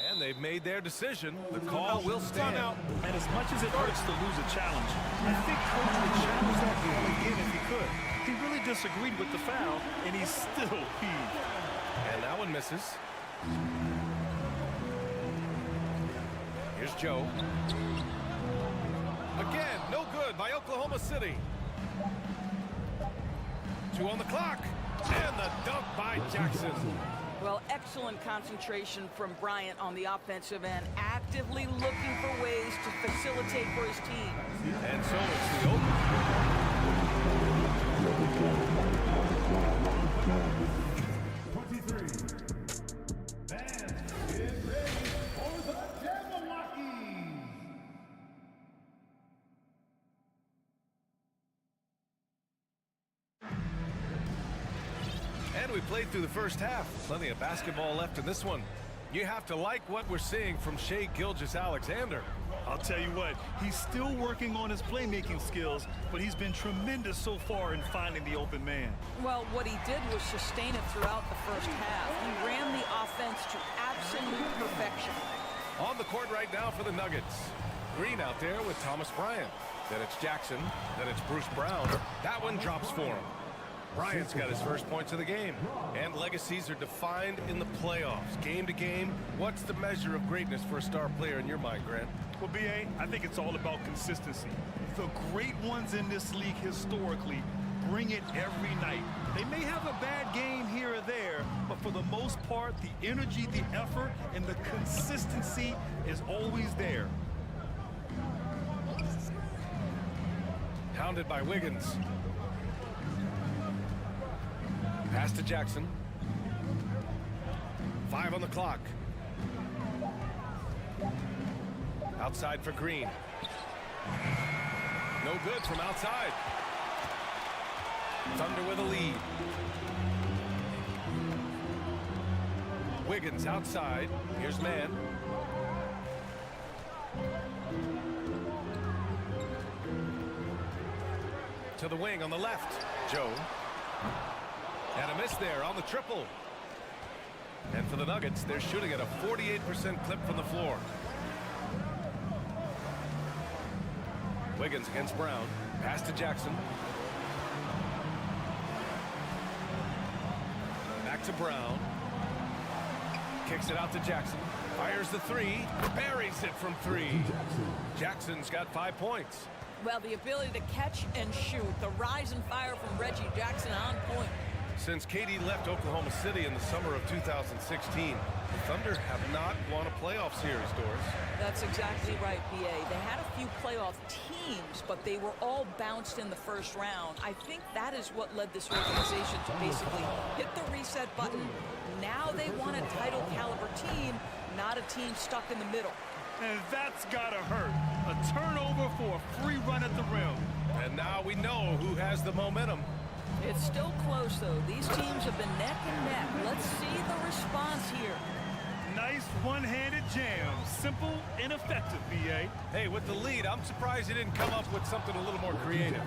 And they've made their decision. The call will stand. And as much as it hurts to lose a challenge, I think Coach would challenge that call again if he could. He really disagreed with the foul, and he's still heaved. And that one misses. Here's Joe. Again, no good by Oklahoma City. 2 on the clock. And the dunk by Jackson. Well, excellent concentration from Bryant on the offensive end, actively looking for ways to facilitate for his team. And so it's the open. 23. And is ready for the Jabberwockies. And we played through the first half. Plenty of basketball left in this one. You have to like what we're seeing from Shai Gilgeous-Alexander. I'll tell you what, he's still working on his playmaking skills, but he's been tremendous so far in finding the open man. Well, what he did was sustain it throughout the first half. He ran the offense to absolute perfection. On the court right now for the Nuggets. Green out there with Thomas Bryant. Then it's Jackson. Then it's Bruce Brown. That one drops for him. Bryant's got his first points of the game. And legacies are defined in the playoffs. Game to game, what's the measure of greatness for a star player in your mind, Grant? Well, B.A., I think it's all about consistency. The great ones in this league historically bring it every night. They may have a bad game here or there, but for the most part, the energy, the effort, and the consistency is always there. Hounded by Wiggins. Pass to Jackson. 5 on the clock. Outside for Green. No good from outside. Thunder with a lead. Wiggins outside. Here's man. To the wing on the left. Joe. And a miss there on the triple. And for the Nuggets, they're shooting at a 48% clip from the floor. Wiggins against Brown. Pass to Jackson. Back to Brown. Kicks it out to Jackson. Fires the three. Buries it from three. Jackson's got 5 points. Well, the ability to catch and shoot. The rise and fire from Reggie Jackson on point. Since KD left Oklahoma City in the summer of 2016, the Thunder have not won a playoff series, Doris. That's exactly right, BA. They had a few playoff teams, but they were all bounced in the first round. I think that is what led this organization to basically hit the reset button. Now they want a title caliber team, not a team stuck in the middle. And that's gotta hurt. A turnover for a free run at the rim. And now we know who has the momentum. It's still close, though. These teams have been neck and neck. Let's see the response here. Nice one-handed jam. Simple and effective, BA. Hey, with the lead, I'm surprised he didn't come up with something a little more creative.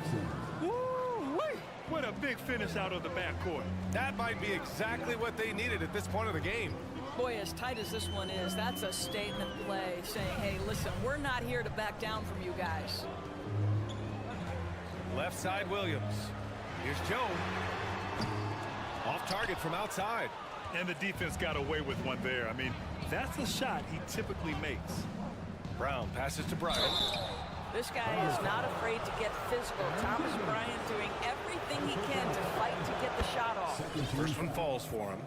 Woo-wee! What a big finish out of the backcourt. That might be exactly what they needed at this point of the game. Boy, as tight as this one is, that's a statement play saying, hey, listen, we're not here to back down from you guys. Left side, Williams. Here's Joe. Off target from outside. And the defense got away with one there. I mean, that's a shot he typically makes. Brown passes to Bryant. This guy is not afraid to get physical. Thomas Bryant doing everything he can to fight to get the shot off. First one falls for him.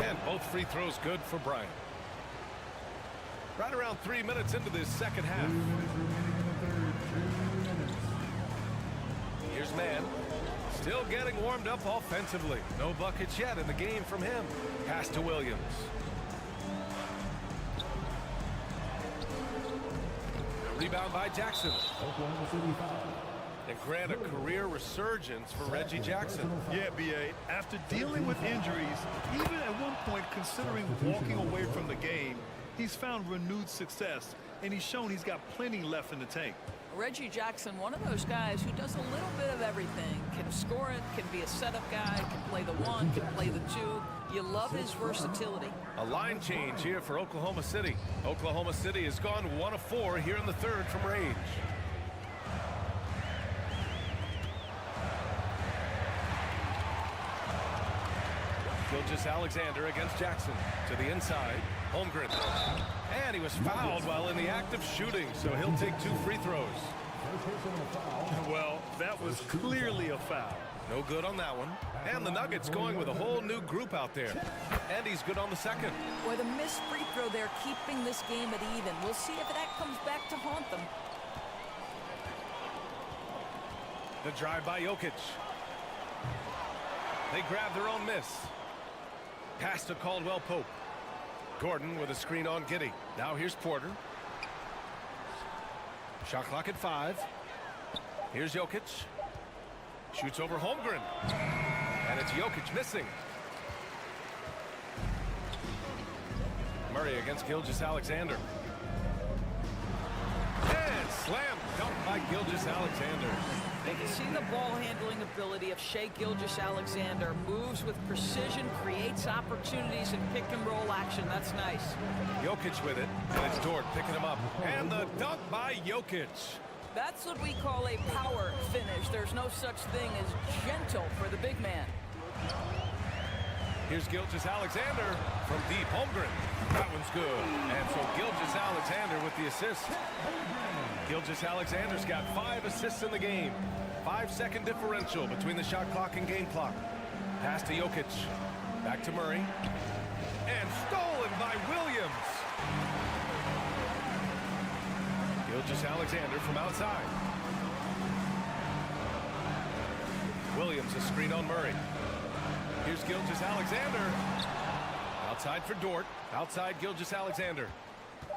And both free throws good for Bryant. Right around 3 minutes into this second half. Here's man. Still getting warmed up offensively. No buckets yet in the game from him. Pass to Williams. Rebound by Jackson. And grant a career resurgence for Reggie Jackson. Yeah, BA. After dealing with injuries, even at one point considering walking away from the game, he's found renewed success, and he's shown he's got plenty left in the tank. Reggie Jackson, one of those guys who does a little bit of everything. Can score it, can be a setup guy, can play the one, can play the two. You love his versatility. A line change here for Oklahoma City. Oklahoma City has gone 1 of 4 here in the third from range. Gilgeous-Alexander against Jackson. To the inside. Holmgren. And he was fouled while in the act of shooting, so he'll take 2 free throws. Well, that was clearly a foul. No good on that one. And the Nuggets going with a whole new group out there. And he's good on the second. Boy, the missed free throw there keeping this game at even. We'll see if that comes back to haunt them. The drive by Jokic. They grab their own miss. Pass to Caldwell Pope. Gordon with a screen on Giddey. Now here's Porter. Shot clock at 5. Here's Jokic. Shoots over Holmgren. And it's Jokic missing. Murray against Gilgeous-Alexander. And slam dunk by Gilgeous-Alexander. They can see the ball handling ability of Shai Gilgeous-Alexander. Moves with precision, creates opportunities in pick and roll action. That's nice. Jokic with it, and it's Dort picking him up. And the dunk by Jokic. That's what we call a power finish. There's no such thing as gentle for the big man. Here's Gilgeous-Alexander from deep. Holmgren. That one's good. And so Gilgeous-Alexander with the assist. Gilgeous-Alexander's got 5 assists in the game. 5-second differential between the shot clock and game clock. Pass to Jokic. Back to Murray. And stolen by Williams. Gilgeous-Alexander from outside. Williams a screen on Murray. Here's Gilgeous-Alexander. Outside for Dort. Outside Gilgeous-Alexander.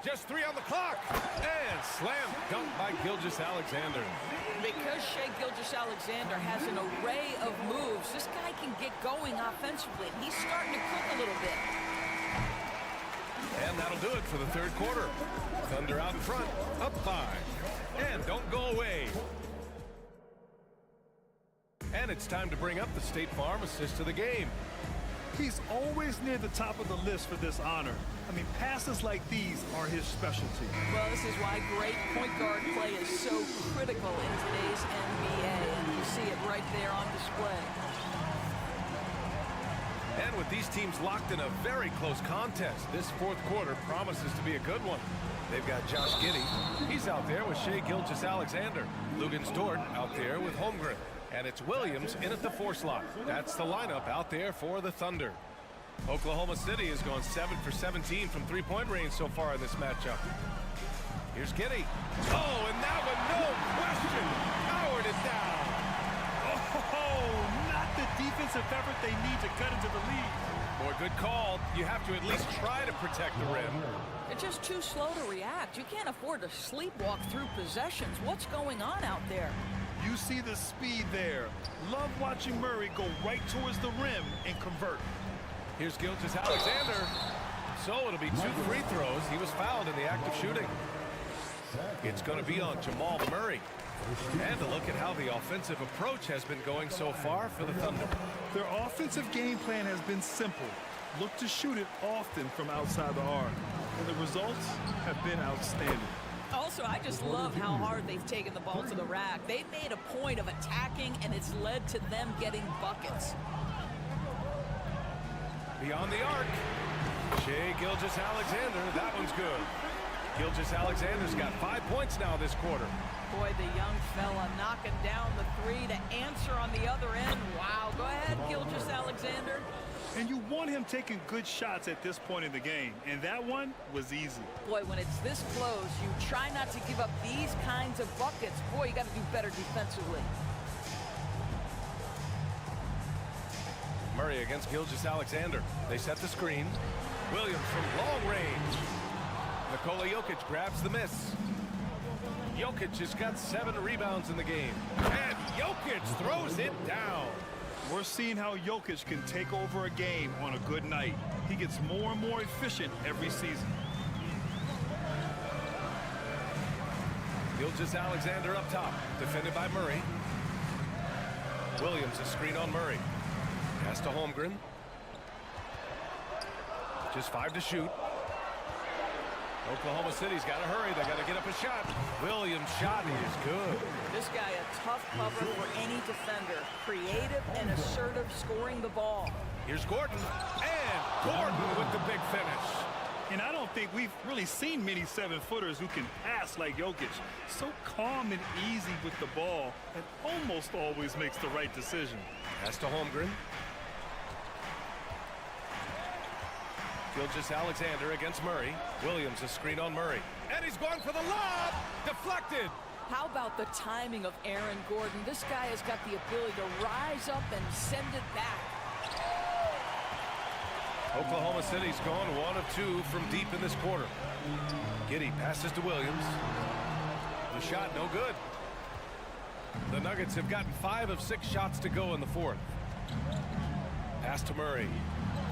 Just 3 on the clock. And slam dunk by Gilgeous-Alexander. Because Shai Gilgeous-Alexander has an array of moves, this guy can get going offensively. He's starting to cook a little bit. And that'll do it for the third quarter. Thunder out in front, up 5. And don't go away. And it's time to bring up the State Farm assist of the game. He's always near the top of the list for this honor. I mean, passes like these are his specialty. Well, this is why great point guard play is so critical in today's NBA, and you see it right there on display. And with these teams locked in a very close contest, this fourth quarter promises to be a good one. They've got Josh Giddey. He's out there with Shai Gilgeous-Alexander. Lugens Dort out there with Holmgren. And it's Williams in at the 4 slot. That's the lineup out there for the Thunder. Oklahoma City has gone 7 for 17 from three-point range so far in this matchup. Here's Giddey. Oh, and that one, no question, powered it down. Oh, not the defensive effort they need to cut into the lead. Boy, good call. You have to at least try to protect the rim. They're just too slow to react. You can't afford to sleepwalk through possessions. What's going on out there? You see the speed there. Love watching Murray go right towards the rim and convert. Here's Gilgeous-Alexander. So it'll be 2 free throws. He was fouled in the act of shooting. It's going to be on Jamal Murray. And to look at how the offensive approach has been going so far for the Thunder. Their offensive game plan has been simple. Look to shoot it often from outside the arc. And the results have been outstanding. Also, I just love how hard they've taken the ball to the rack. They've made a point of attacking, and it's led to them getting buckets. Beyond the arc, Shai Gilgeous-Alexander, that one's good. Gilgeous-Alexander's got 5 points now this quarter. Boy, the young fella knocking down the 3 to answer on the other end. Wow, go ahead, Gilgeous-Alexander. And you want him taking good shots at this point in the game, and that one was easy. Boy, when it's this close, you try not to give up these kinds of buckets. Boy, you got to do better defensively. Murray against Gilgeous-Alexander. They set the screen. Williams from long range. Nikola Jokic grabs the miss. Jokic has got 7 rebounds in the game. And Jokic throws it down. We're seeing how Jokic can take over a game on a good night. He gets more and more efficient every season. Gilgeous-Alexander up top, defended by Murray. Williams a screen on Murray. Pass to Holmgren. Just 5 to shoot. Oklahoma City's got to hurry. They got to get up a shot. Williams' shot is good. This guy a tough cover for any defender. Creative and assertive scoring the ball. Here's Gordon. And Gordon with the big finish. And I don't think we've really seen many 7-footers who can pass like Jokic. So calm and easy with the ball and almost always makes the right decision. Pass to Holmgren. Gilgeous-Alexander against Murray. Williams a screen on Murray. And he's going for the lob. Deflected. How about the timing of Aaron Gordon? This guy has got the ability to rise up and send it back. Oklahoma City's gone 1 of 2 from deep in this quarter. Giddey passes to Williams. The shot no good. The Nuggets have gotten 5 of 6 shots to go in the fourth. Pass to Murray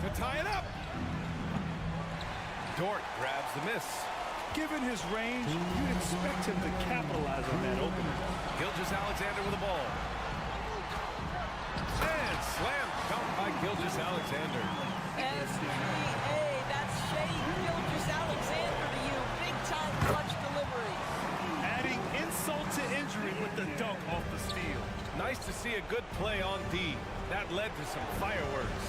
to tie it up. Dort grabs the miss. Given his range, you'd expect him to capitalize on that opening. Gilgeous-Alexander with the ball. And slam dunk by Gilgeous-Alexander. SGA, that's Shai Gilgeous-Alexander to you. Big-time clutch delivery. Adding insult to injury with the dunk off the steal. Nice to see a good play on D. That led to some fireworks.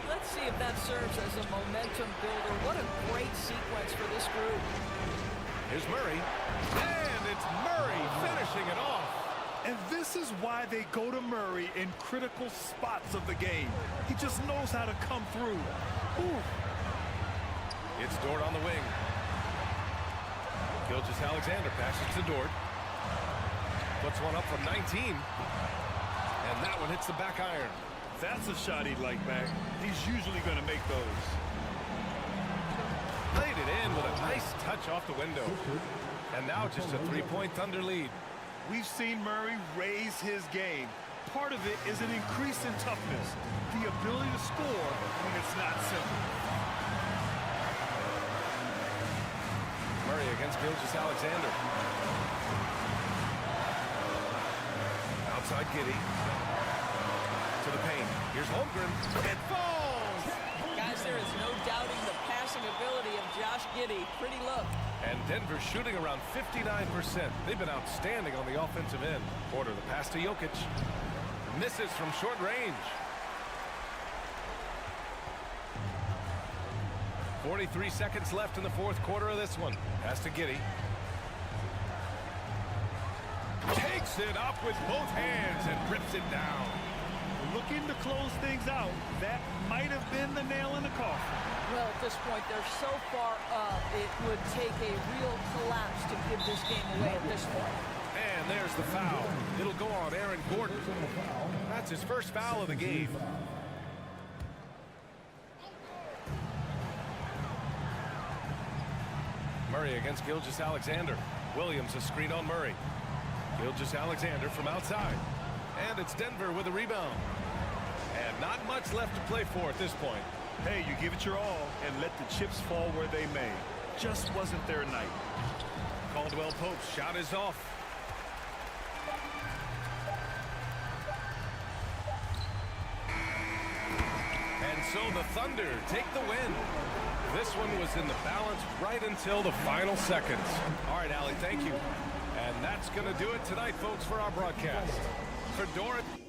Let's see if that serves as a momentum builder. What a great sequence for this group. Here's Murray. And it's Murray finishing it off. And this is why they go to Murray in critical spots of the game. He just knows how to come through. Ooh. It's Dort on the wing. Gilgeous-Alexander passes to Dort. Puts one up from 19. And that one hits the back iron. That's a shot he'd like back. He's usually going to make those. Played it in with a nice touch off the window. And now just a 3-point Thunder lead. We've seen Murray raise his game. Part of it is an increase in toughness, the ability to score when it's not simple. Murray against Gilgeous-Alexander. Outside Giddey. To the paint. Here's Holmgren. It falls! Guys, there is no doubting the passing ability of Josh Giddey. Pretty look. And Denver shooting around 59%. They've been outstanding on the offensive end. Porter, the pass to Jokic. Misses from short range. 43 seconds left in the fourth quarter of this one. Pass to Giddey. Takes it up with both hands and rips it down. Looking to close things out. That might have been the nail in the coffin. Well, at this point, they're so far up, it would take a real collapse to give this game away at this point. And there's the foul. It'll go on Aaron Gordon. That's his first foul of the game. Murray against Gilgeous-Alexander. Williams a screen on Murray. Gilgeous-Alexander from outside. And it's Denver with a rebound. And not much left to play for at this point. Hey, you give it your all and let the chips fall where they may. Just wasn't their night. Caldwell Pope's shot is off. And so the Thunder take the win. This one was in the balance right until the final seconds. All right, Allie, thank you. And that's going to do it tonight, folks, for our broadcast. For Dorothy.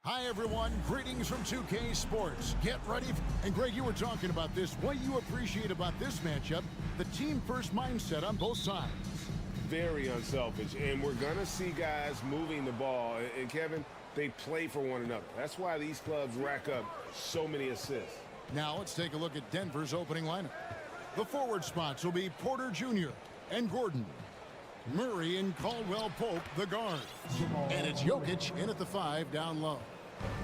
Hi, everyone. Greetings from 2K Sports. Get ready. And, Greg, you were talking about this. What you appreciate about this matchup, the team-first mindset on both sides. Very unselfish. And we're going to see guys moving the ball. And, Kevin, they play for one another. That's why these clubs rack up so many assists. Now let's take a look at Denver's opening lineup. The forward spots will be Porter Jr. and Gordon. Murray and Caldwell Pope, the guards. And it's Jokic in at the 5 down low.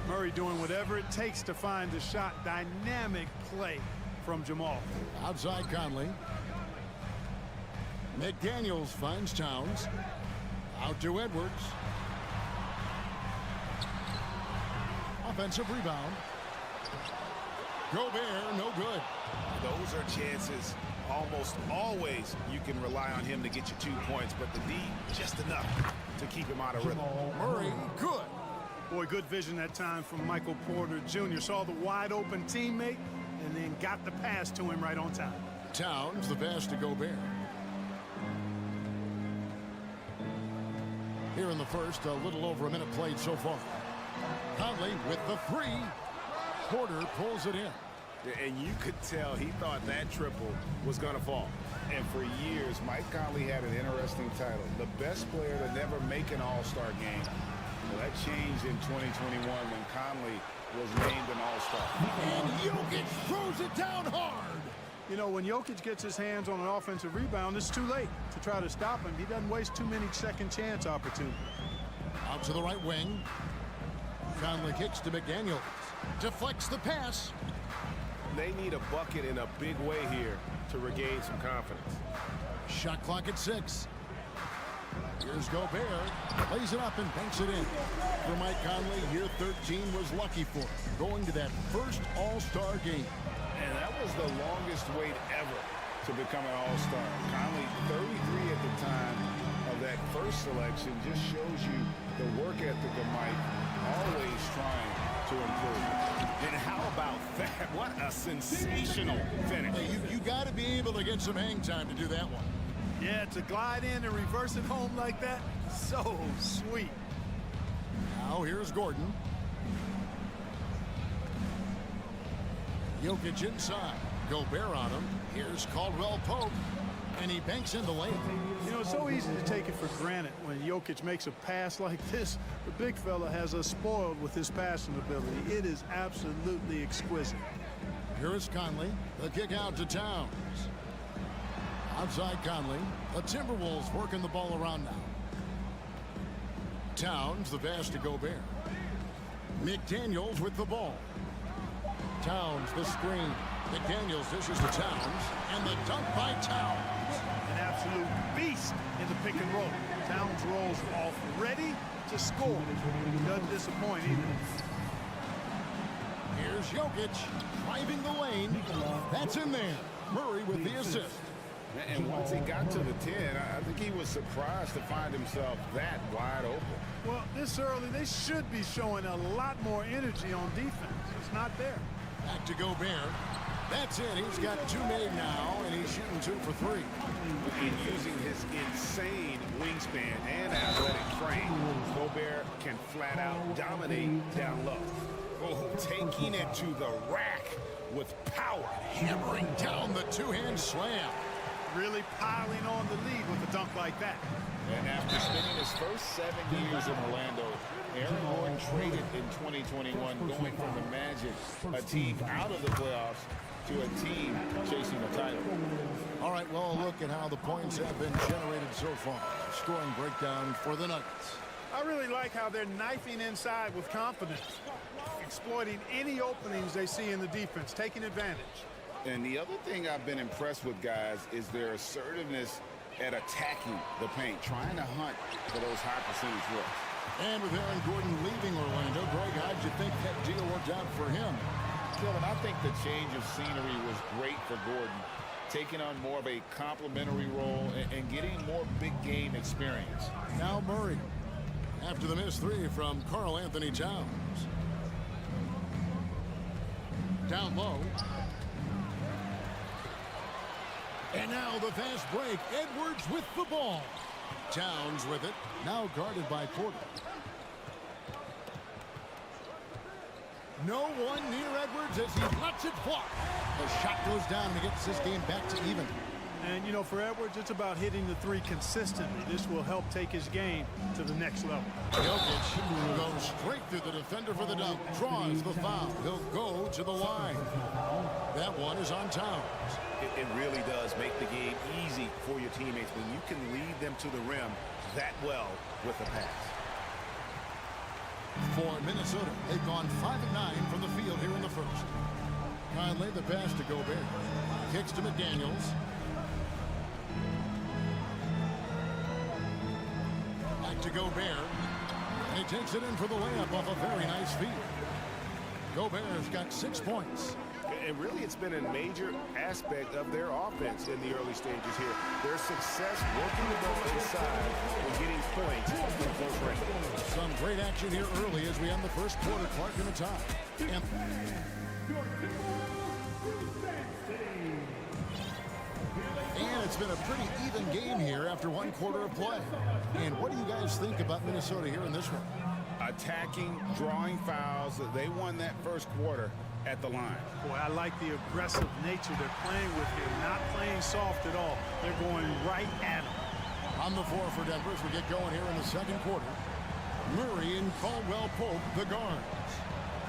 Murray doing whatever it takes to find the shot. Dynamic play from Jamal. Outside Conley. McDaniels finds Towns. Out to Edwards. Offensive rebound. Gobert, no good. Those are chances. Almost always you can rely on him to get you 2 points, but the D, just enough to keep him out of rhythm. Murray, good. Boy, good vision that time from Michael Porter Jr. Saw the wide open teammate and then got the pass to him right on time. Towns, the pass to Gobert. Here in the first, a little over a minute played so far. Conley with the 3. Porter pulls it in. And you could tell he thought that triple was going to fall. And for years, Mike Conley had an interesting title. The best player to never make an all-star game. Well, that changed in 2021 when Conley was named an all-star. And Jokic throws it down hard. You know, when Jokic gets his hands on an offensive rebound, it's too late to try to stop him. He doesn't waste too many second chance opportunities. Out to the right wing. Conley kicks to McDaniels. Deflects the pass. They need a bucket in a big way here to regain some confidence. Shot clock at 6. Here's Gobert. Lays it up and banks it in. For Mike Conley, year 13 was lucky for him, going to that first All-Star game. And that was the longest wait ever to become an all-star. Conley, 33 at the time of that first selection, just shows you the work ethic of Mike, always trying to improve. And how about that? What a sensational finish. Hey, you got to be able to get some hang time to do that one. Yeah, to glide in and reverse it home like that, so sweet. Now here's Gordon. Jokic inside. Gobert on him. Here's Caldwell Pope. And he banks in the lane. You know, it's so easy to take it for granted when Jokic makes a pass like this. The big fella has us spoiled with his passing ability. It is absolutely exquisite. Here is Conley. The kick out to Towns. Outside Conley. The Timberwolves working the ball around now. Towns, the pass to Gobert. McDaniels with the ball. Towns, the screen. McDaniels dishes to Towns. And the dunk by Towns. An absolute beast in the pick and roll. Towns rolls off ready to score. Doesn't disappoint either. Here's Jokic driving the lane. That's in there. Murray with the assist. And once he got to the 10, I think he was surprised to find himself that wide open. Well, this early, they should be showing a lot more energy on defense. It's not there. Back to Gobert. That's it. He's got 2 made now, and he's shooting 2 for 3. And using his insane wingspan and athletic frame, Gobert can flat out dominate down low. Oh, taking it to the rack with power. Hammering down the 2-hand slam. Really piling on the lead with a dunk like that. And after spending his first 7 years in Orlando, Aaron Gordon traded in 2021, going from the Magic, a team out of the playoffs, to a team chasing a title. All right, well, look at how the points have been generated so far. Scoring breakdown for the Nuggets. I really like how they're knifing inside with confidence, exploiting any openings they see in the defense, taking advantage. And the other thing I've been impressed with, guys, is their assertiveness at attacking the paint, trying to hunt for those high percentage looks. And with Aaron Gordon leaving Orlando, Greg, how'd you think that deal worked out for him? Kevin, I think the change of scenery was great for Gordon, taking on more of a complimentary role and getting more big game experience. Now Murray, after the missed 3 from Karl Anthony Towns. Down low. And now the fast break. Edwards with the ball. Towns with it. Now guarded by Porter. No one near Edwards as he lets it fly. The shot goes down and he gets this game back to even. And, you know, for Edwards, it's about hitting the three consistently. This will help take his game to the next level. Jokic goes straight through the defender for the dunk, draws the foul. He'll go to the line. That one is on Towns. It really does make the game easy for your teammates when you can lead them to the rim that well with a pass. For Minnesota, they've gone 5 of 9 from the field here in the first. Conley, the pass to Gobert. Kicks to McDaniels. Back to Gobert. And he takes it in for the layup off a very nice feed. Gobert's got 6 points. And really, it's been a major aspect of their offense in the early stages here. Their success working the ball inside and getting points from close range. Some great action here early as we end the first quarter. Clark in the top. And it's been a pretty even game here after 1 quarter of play. And what do you guys think about Minnesota here in this one? Attacking, drawing fouls. They won that first quarter at the line. Boy, I like the aggressive nature they're playing with here. Not playing soft at all. They're going right at him. On the floor for Denver as we get going here in the second quarter. Murray and Caldwell Pope, the guards.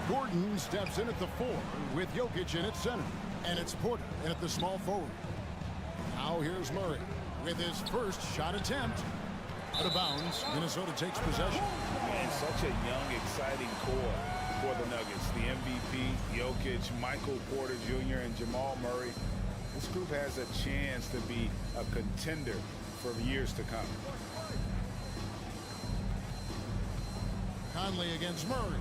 Gordon steps in at the 4 with Jokic in at center. And it's Porter in at the small forward. Now here's Murray with his first shot attempt. Out of bounds, Minnesota takes possession. Man, such a young, exciting core for the Nuggets. The MVP, Jokic, Michael Porter Jr., and Jamal Murray. This group has a chance to be a contender for years to come. Conley against Murray.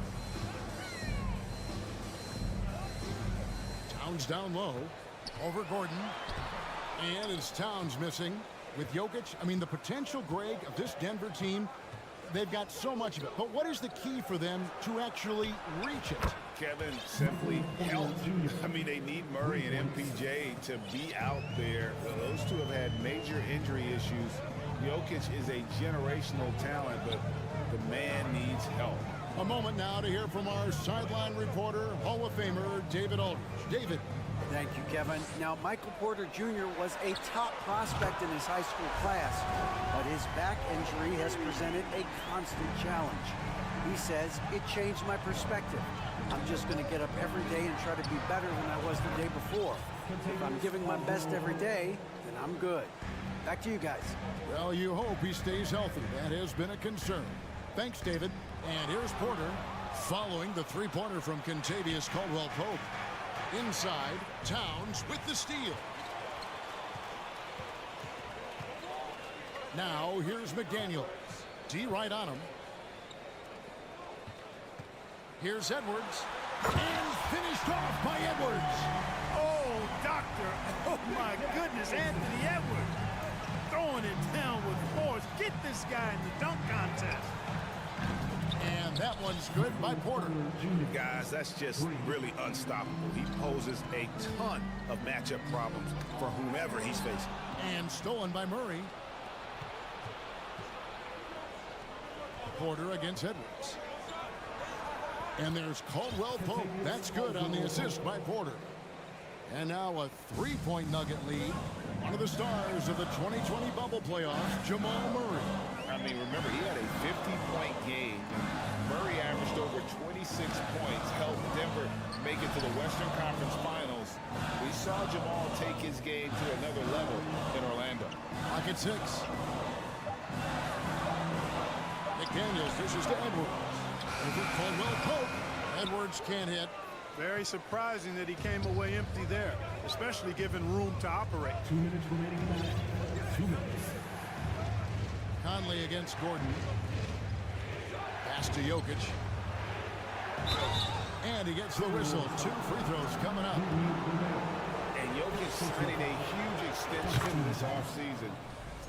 Towns down low. Over Gordon. And it's Towns missing with Jokic. I mean, the potential, Greg, of this Denver team, they've got so much of it. But what is the key for them to actually reach it? Kevin, simply health. I mean, they need Murray and MPJ to be out there. Those two have had major injury issues. Jokic is a generational talent, but the man needs help. A moment now to hear from our sideline reporter, Hall of Famer David Aldridge. David. Thank you, Kevin. Now, Michael Porter Jr. was a top prospect in his high school class, but his back injury has presented a constant challenge. He says, it changed my perspective. I'm just going to get up every day and try to be better than I was the day before. If I'm giving my best every day, then I'm good. Back to you guys. Well, you hope he stays healthy. That has been a concern. Thanks, David. And here's Porter following the three-pointer from Kentavious Caldwell-Pope. Inside, Towns with the steal. Now, here's McDaniels. D right on him. Here's Edwards. And finished off by Edwards. Oh, doctor. Oh, my goodness, Anthony Edwards. Throwing it down with force. Get this guy in the dunk contest. And that one's good by Porter. Guys, that's just really unstoppable. He poses a ton of matchup problems for whomever he's facing. And stolen by Murray. Porter against Edwards. And there's Caldwell-Pope. That's good on the assist by Porter. And now a three-point Nugget lead. One of the stars of the 2020 bubble playoffs, Jamal Murray. I mean, remember, he had a 50-point game. Murray averaged over 26 points, helped Denver make it to the Western Conference Finals. We saw Jamal take his game to another level in Orlando. Lock at 6. McDaniels dishes to Edwards. Over Caldwell-Pope. Edwards can't hit. Very surprising that he came away empty there, especially given room to operate. 2 minutes remaining in the match. 2 minutes. Conley against Gordon. Pass to Jokic. And he gets the whistle. 2 free throws coming up. And Jokic signing a huge extension this offseason.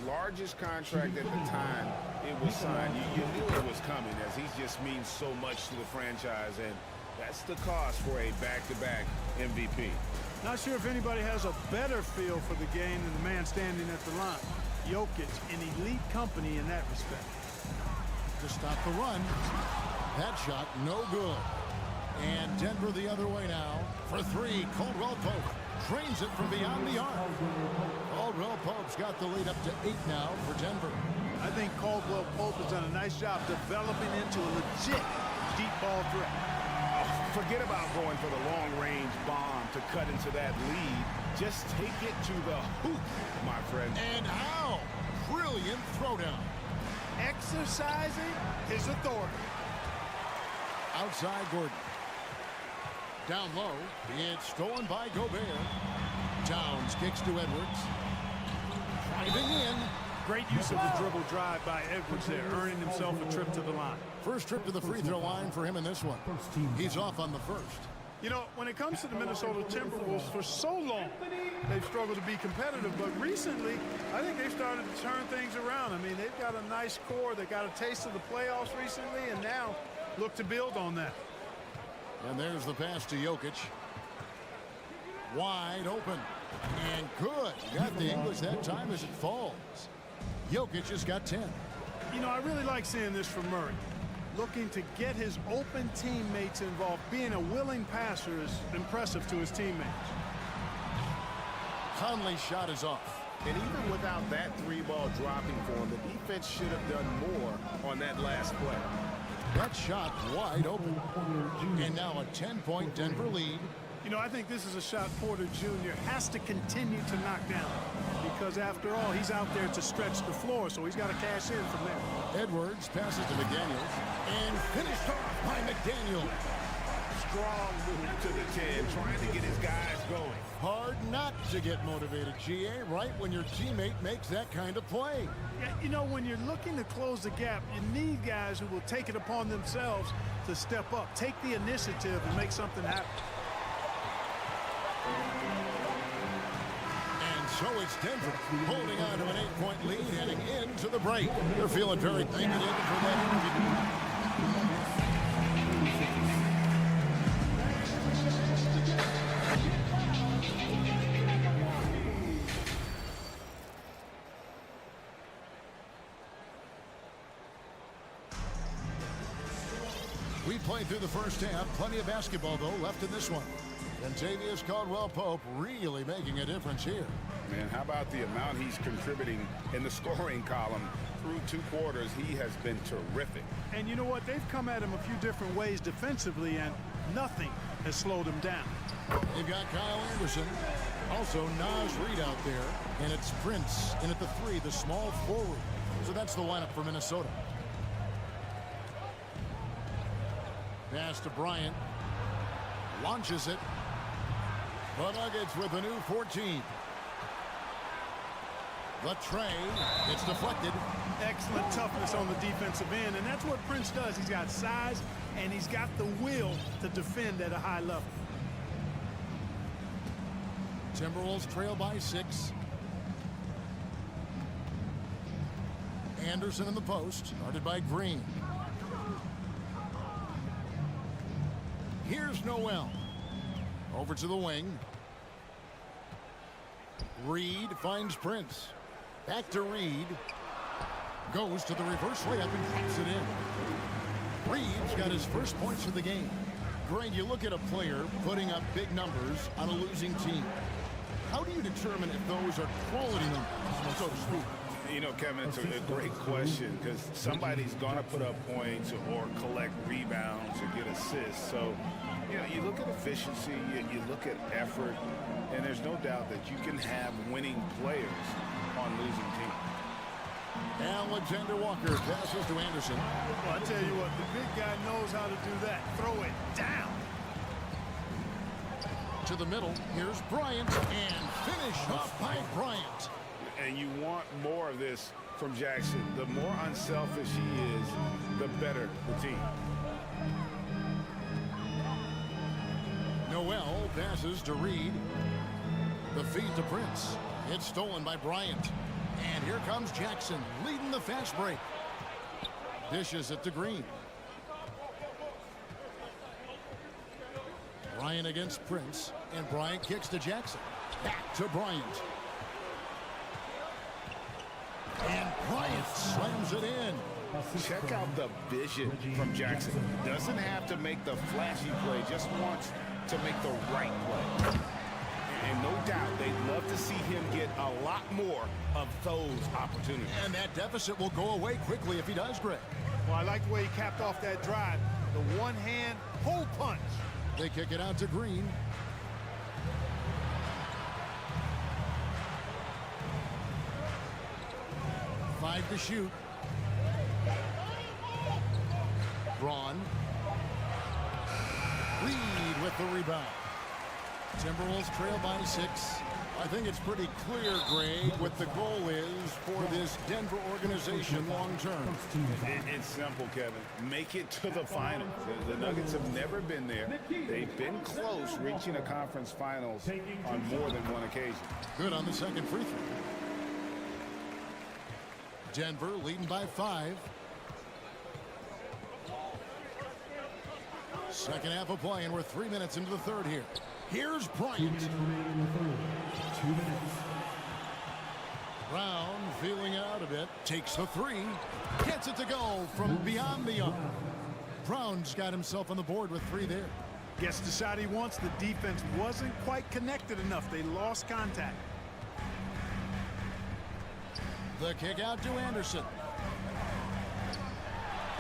Largest contract at the time it was signed. You knew it was coming, as he just means so much to the franchise, and that's the cost for a back-to-back MVP. Not sure if anybody has a better feel for the game than the man standing at the line. Jokic, an elite company in that respect. To stop the run. That shot, no good. And Denver the other way now. For three, Caldwell Pope drains it from beyond the arc. Caldwell Pope's got the lead up to 8 now for Denver. I think Caldwell Pope has done a nice job developing into a legit deep ball threat. Forget about going for the long-range bomb to cut into that lead. Just take it to the hoop, my friend. And how? Brilliant throwdown. Exercising his authority. Outside Gordon. Down low. It's stolen by Gobert. Towns kicks to Edwards. Driving in. Great use of the dribble drive by Edwards there, earning himself a trip to the line. First trip to the free throw line for him in this one. He's off on the first. You know, when it comes to the Minnesota Timberwolves, for so long, they've struggled to be competitive. But recently, I think they've started to turn things around. I mean, they've got a nice core. They got a taste of the playoffs recently, and now look to build on that. And there's the pass to Jokic. Wide open. And good. Got the English that time as it falls. Jokic has got 10. You know, I really like seeing this from Murray. Looking to get his open teammates involved. Being a willing passer is impressive to his teammates. Conley's shot is off. And even without that three-ball dropping for him, the defense should have done more on that last play. That shot wide open. And now a 10-point Denver lead. You know, I think this is a shot Porter Jr. has to continue to knock down. Because after all, he's out there to stretch the floor, so he's got to cash in from there. Edwards passes to McDaniels. And finished off by McDaniels. Strong move to the 10, trying to get his guys going. Hard not to get motivated, GA, right when your teammate makes that kind of play. Yeah, you know, when you're looking to close the gap, you need guys who will take it upon themselves to step up, take the initiative, and make something happen. And so it's Denver holding on to an 8-point lead heading into the break. They're feeling very thank you for that interview. We played through the first half. Plenty of basketball, though, left in this one. Kentavious Caldwell-Pope really making a difference here. Man, how about the amount he's contributing in the scoring column through 2 quarters? He has been terrific. And you know what? They've come at him a few different ways defensively, and nothing has slowed him down. They've got Kyle Anderson. Also, Naz Reid out there. And it's Prince in at the 3, the small forward. So that's the lineup for Minnesota. Pass to Bryant. Launches it. The Nuggets with a new 14. The tray. It's deflected. Excellent toughness on the defensive end, and that's what Prince does. He's got size, and he's got the will to defend at a high level. Timberwolves trail by 6. Anderson in the post, guarded by Green. Here's Noel. Over to the wing. Reed finds Prince. Back to Reed. Goes to the reverse layup and drops it in. Reed's got his first points of the game. Greg, you look at a player putting up big numbers on a losing team. How do you determine if those are quality numbers, so to speak? You know, Kevin, it's a great question because somebody's going to put up points or collect rebounds or get assists. So, you know, you look at efficiency, you look at effort, and there's no doubt that you can have winning players on losing teams. Alexander Walker passes to Anderson. Well, I tell you what, the big guy knows how to do that. Throw it down. To the middle, here's Bryant, and finish off by Bryant. And you want more of this from Jackson. The more unselfish he is, the better the team. Noel passes to Reed. The feed to Prince. It's stolen by Bryant. And here comes Jackson, leading the fast break. Dishes it to Green. Bryant against Prince. And Bryant kicks to Jackson. Back to Bryant. And Bryant slams it in. Check out the vision from Jackson. Doesn't have to make the flashy play, just wants to make the right play. And no doubt, they'd love to see him get a lot more of those opportunities. And that deficit will go away quickly if he does, Greg. Well, I like the way he capped off that drive. The one-hand hole punch. They kick it out to Green. Five to shoot. Braun. Reed with the rebound. Timberwolves trail by 6. I think it's pretty clear, Greg, what the goal is for this Denver organization long term. It's simple, Kevin. Make it to the finals. The Nuggets have never been there. They've been close reaching a conference finals on more than one occasion. Good on the second free throw. Denver leading by 5. Second half of play, and we're 3 minutes into the third here. Here's Bryant. 2 minutes. Brown feeling out a bit. Takes the 3. Gets it to go from beyond the arc. Brown's got himself on the board with 3 there. Gets the shot he wants. The defense wasn't quite connected enough. They lost contact. The kick out to Anderson.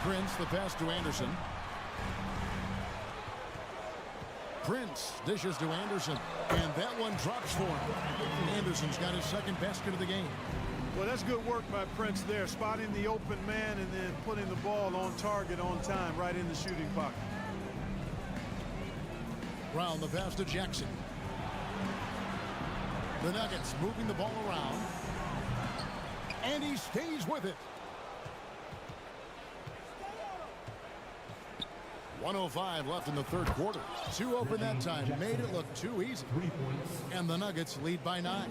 Prince, the pass to Anderson. Prince dishes to Anderson, and that one drops for him. Anderson's got his second basket of the game. Well, that's good work by Prince there, spotting the open man and then putting the ball on target on time, right in the shooting pocket. Brown, the pass to Jackson. The Nuggets moving the ball around, and he stays with it. 1:05 left in the third quarter. 2 open that time. Made it look too easy. And the Nuggets lead by 9.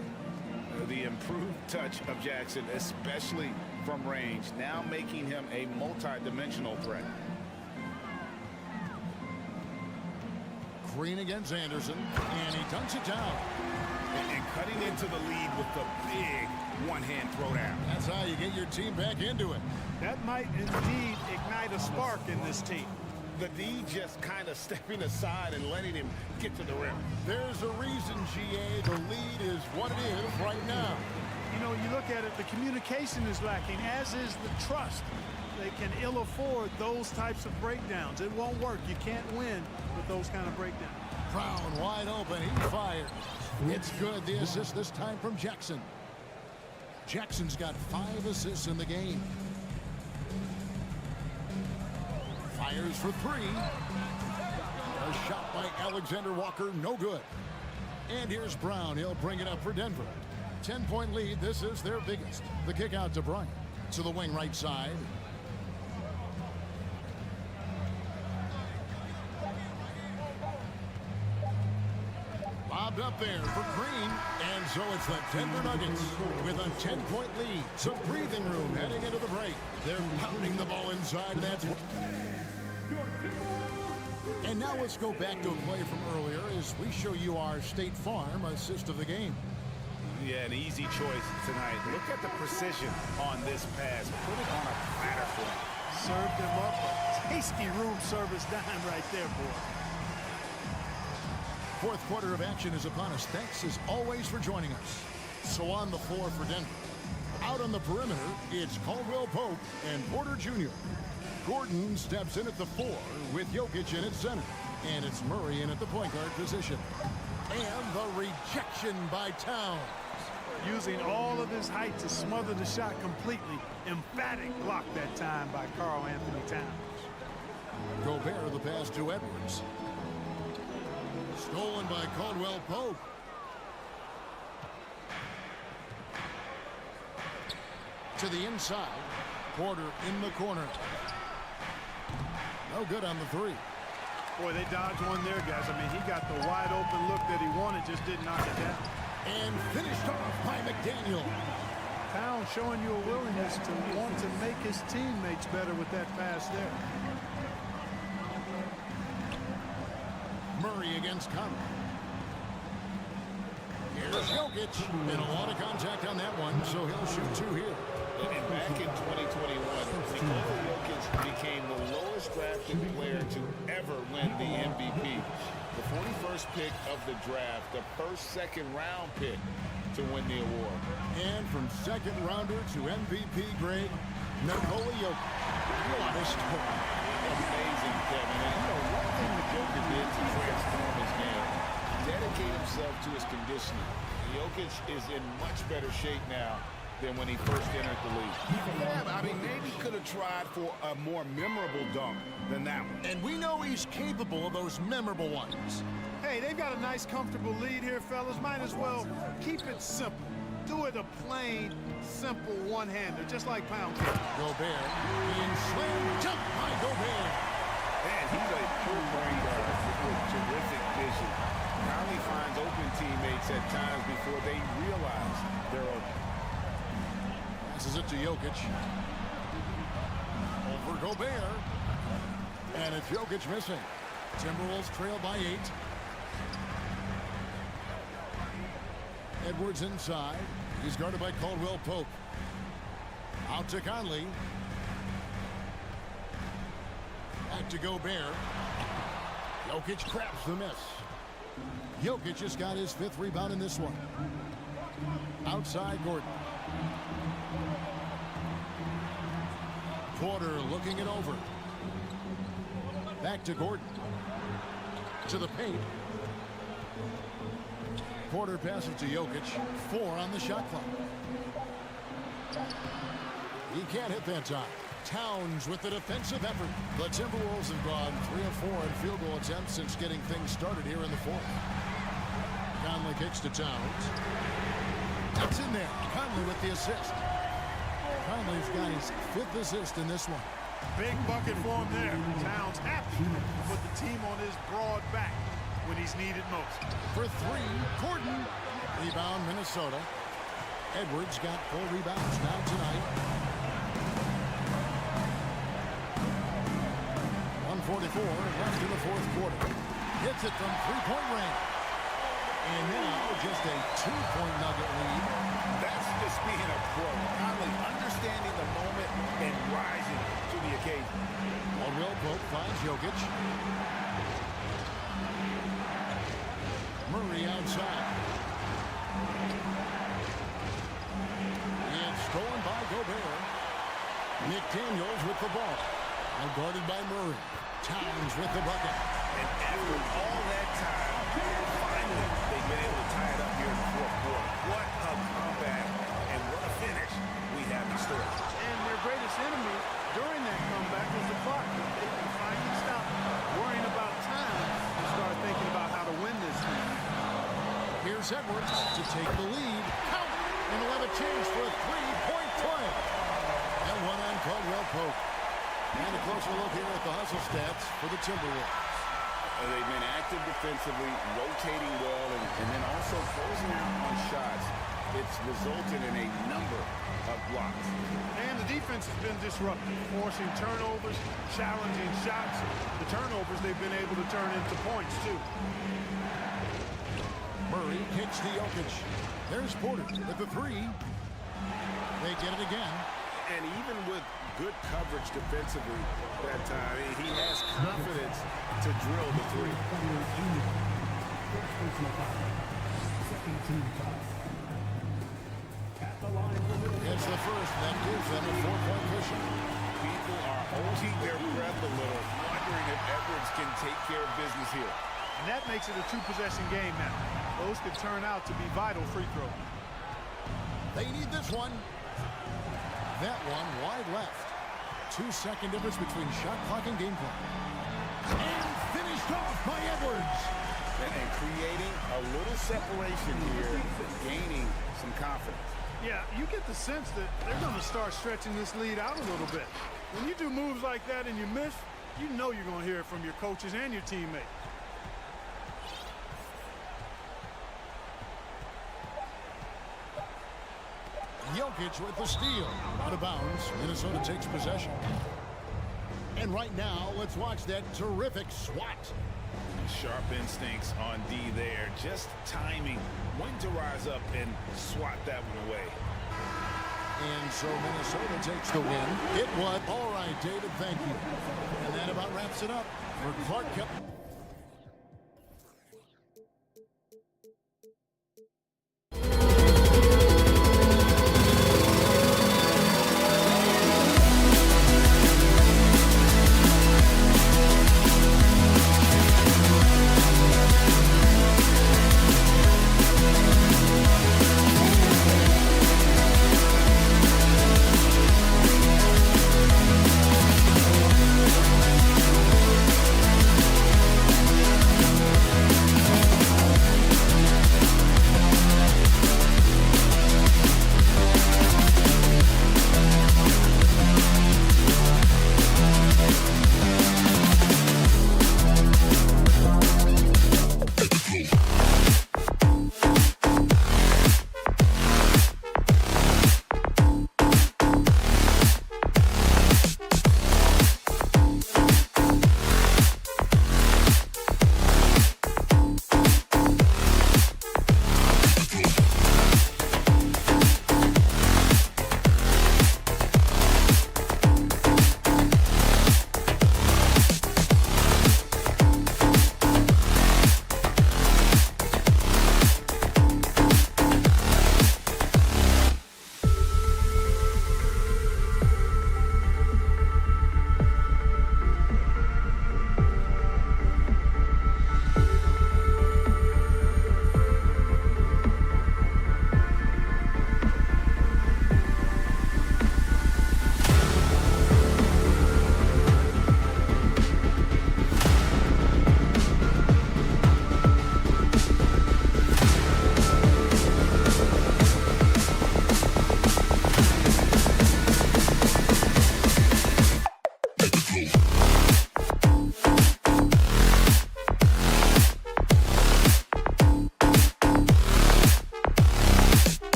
The improved touch of Jackson, especially from range, now making him a multi-dimensional threat. Green against Anderson, and he dunks it down. And cutting into the lead with the big one-hand throwdown. That's how you get your team back into it. That might indeed ignite a spark in this team. The D just kind of stepping aside and letting him get to the rim. There's a reason, GA, the lead is what it is right now. You know, you look at it, the communication is lacking, as is the trust. They can ill afford those types of breakdowns. It won't work. You can't win with those kind of breakdowns. Brown wide open. He fires. It's good. The assist this time from Jackson. Jackson's got 5 assists in the game. Fires for 3. A shot by Alexander Walker, no good. And here's Brown. He'll bring it up for Denver. 10-point lead. This is their biggest. The kick out to Bryant. To the wing right side. Lobbed up there for Green. And so it's the Denver Nuggets with a 10-point lead. Some breathing room heading into the break. They're pounding the ball inside. That's what. And now let's go back to a play from earlier as we show you our State Farm assist of the game. Yeah, an easy choice tonight. Look at the precision on this pass. Put it on a platter for him. Served him up a tasty room service dime right there, boy. Fourth quarter of action is upon us. Thanks as always for joining us. So on the floor for Denver. Out on the perimeter, it's Caldwell Pope and Porter Jr. Gordon steps in at the 4 with Jokic in at center. And it's Murray in at the point guard position. And the rejection by Towns. Using all of his height to smother the shot completely. Emphatic block that time by Karl Anthony Towns. Gobert the pass to Edwards. Stolen by Caldwell Pope. To the inside. Porter in the corner. No good on the 3. Boy, they dodged one there, guys. I mean, he got the wide open look that he wanted, just didn't knock it down. And finished off by McDaniel. Towns showing you a willingness to want to make his teammates better with that pass there. Murray against Conley. Here's Jokic. And a lot of contact on that one, so he'll shoot 2 here. And back in 2021, Nikola Jokic became the lowest drafted player to ever win the MVP. The 41st pick of the draft, the first second-round pick to win the award. And from second rounder to MVP grade, Nikola Jokic. What a story. Amazing, Kevin. And you know, one thing that Jokic did to transform his game, dedicate himself to his conditioning. Jokic is in much better shape now than when he first entered the league. Yeah, I mean, maybe could have tried for a more memorable dunk than that one. And we know he's capable of those memorable ones. Hey, they've got a nice, comfortable lead here, fellas. Might as well keep it simple. Do it a plain, simple one-hander, just like pound cake. Gobert being slammed, jump by Gobert. Man, he's a pure point guard with terrific vision. Conley finds open teammates at times before they realize they're open. Passes it to Jokic. Over Gobert. And it's Jokic missing. Timberwolves trail by 8. Edwards inside. He's guarded by Caldwell Pope. Out to Conley. Back to Gobert. Jokic crabs the miss. Jokic just got his 5th rebound in this one. Outside Gordon. Porter looking it over. Back to Gordon. To the paint. Porter passes to Jokic. 4 on the shot clock. He can't hit that time. Towns with the defensive effort. The Timberwolves have gone 3 of 4 in field goal attempts since getting things started here in the 4th. Conley kicks to Towns. That's in there. Conley with the assist. Conley's got his 5th assist in this one. Big bucket for him there. Towns happy to put the team on his broad back when he's needed most. For 3, Gordon. Rebound, Minnesota. Edwards got 4 rebounds now tonight. 1:44 left in the 4th quarter. Hits it from 3-point range. And now just a 2-point Nugget lead. That's just being a pro. Conley understanding the moment and rising to the occasion. Caldwell Pope finds Jokic. Murray outside. And stolen by Gobert. McDaniels with the ball. And guarded by Murray. Towns with the bucket. And after all that time, finally they've been able to tie it up here in the 4th quarter. What a comeback and what a finish we have in store. And their greatest enemy during that comeback was the clock. They can finally stop worrying about time and start thinking about how to win this game. Here's Edwards to take the lead. Count! And he'll have a chance for a 3-point play. And one on Caldwell Pope. And a closer look here at the hustle stats for the Timberwolves. They've been active defensively, rotating well, and then also closing out on shots. It's resulted in a number of blocks. And the defense has been disruptive, forcing turnovers, challenging shots. The turnovers they've been able to turn into points, too. Murray kicks to Jokic. There's Porter with the 3. They get it again. And even with good coverage defensively that time, he has confidence to drill the 3. It's the first that gives them a 4-point cushion. People are holding their breath a little, wondering if Edwards can take care of business here. And that makes it a 2-possession game now. Those could turn out to be vital free throws. They need this one. That one wide left. 2-second difference between shot clock and game clock. And finished off by Edwards. And creating a little separation here, gaining some confidence. Yeah, you get the sense that they're going to start stretching this lead out a little bit. When you do moves like that and you miss, you know you're going to hear it from your coaches and your teammates. Jokic with the steal. Out of bounds. Minnesota takes possession. And right now, let's watch that terrific swat. Sharp instincts on D there. Just timing when to rise up and swat that one away. And so Minnesota takes the win. It was. All right, David, thank you. And that about wraps it up for Clark Cup.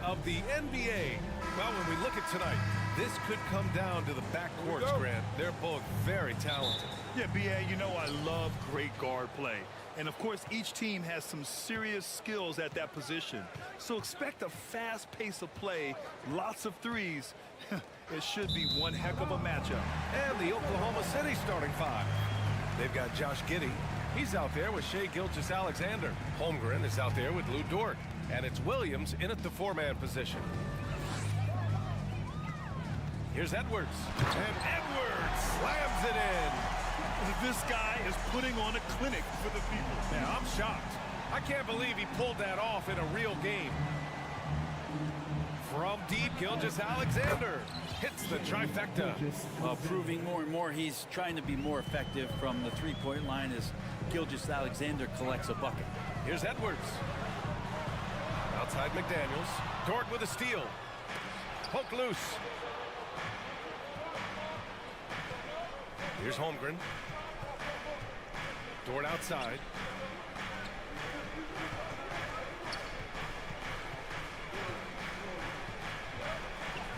of the NBA. Well, when we look at tonight, this could come down to the backcourts, Grant. They're both very talented. Yeah, B.A., you know I love great guard play. And, of course, each team has some serious skills at that position. So expect a fast pace of play, lots of threes. It should be one heck of a matchup. And the Oklahoma City starting five. They've got Josh Giddey. He's out there with Shai Gilgeous-Alexander. Holmgren is out there with Lou Dort. And it's Williams in at the four-man position. Here's Edwards. And Edwards slams it in. This guy is putting on a clinic for the people. Now, I'm shocked. I can't believe he pulled that off in a real game. From deep, Gilgeous-Alexander hits the trifecta. Proving more and more he's trying to be more effective from the three-point line as Gilgeous-Alexander collects a bucket. Here's Edwards. Outside McDaniels. Dort with a steal. Poke loose. Here's Holmgren. Dort outside.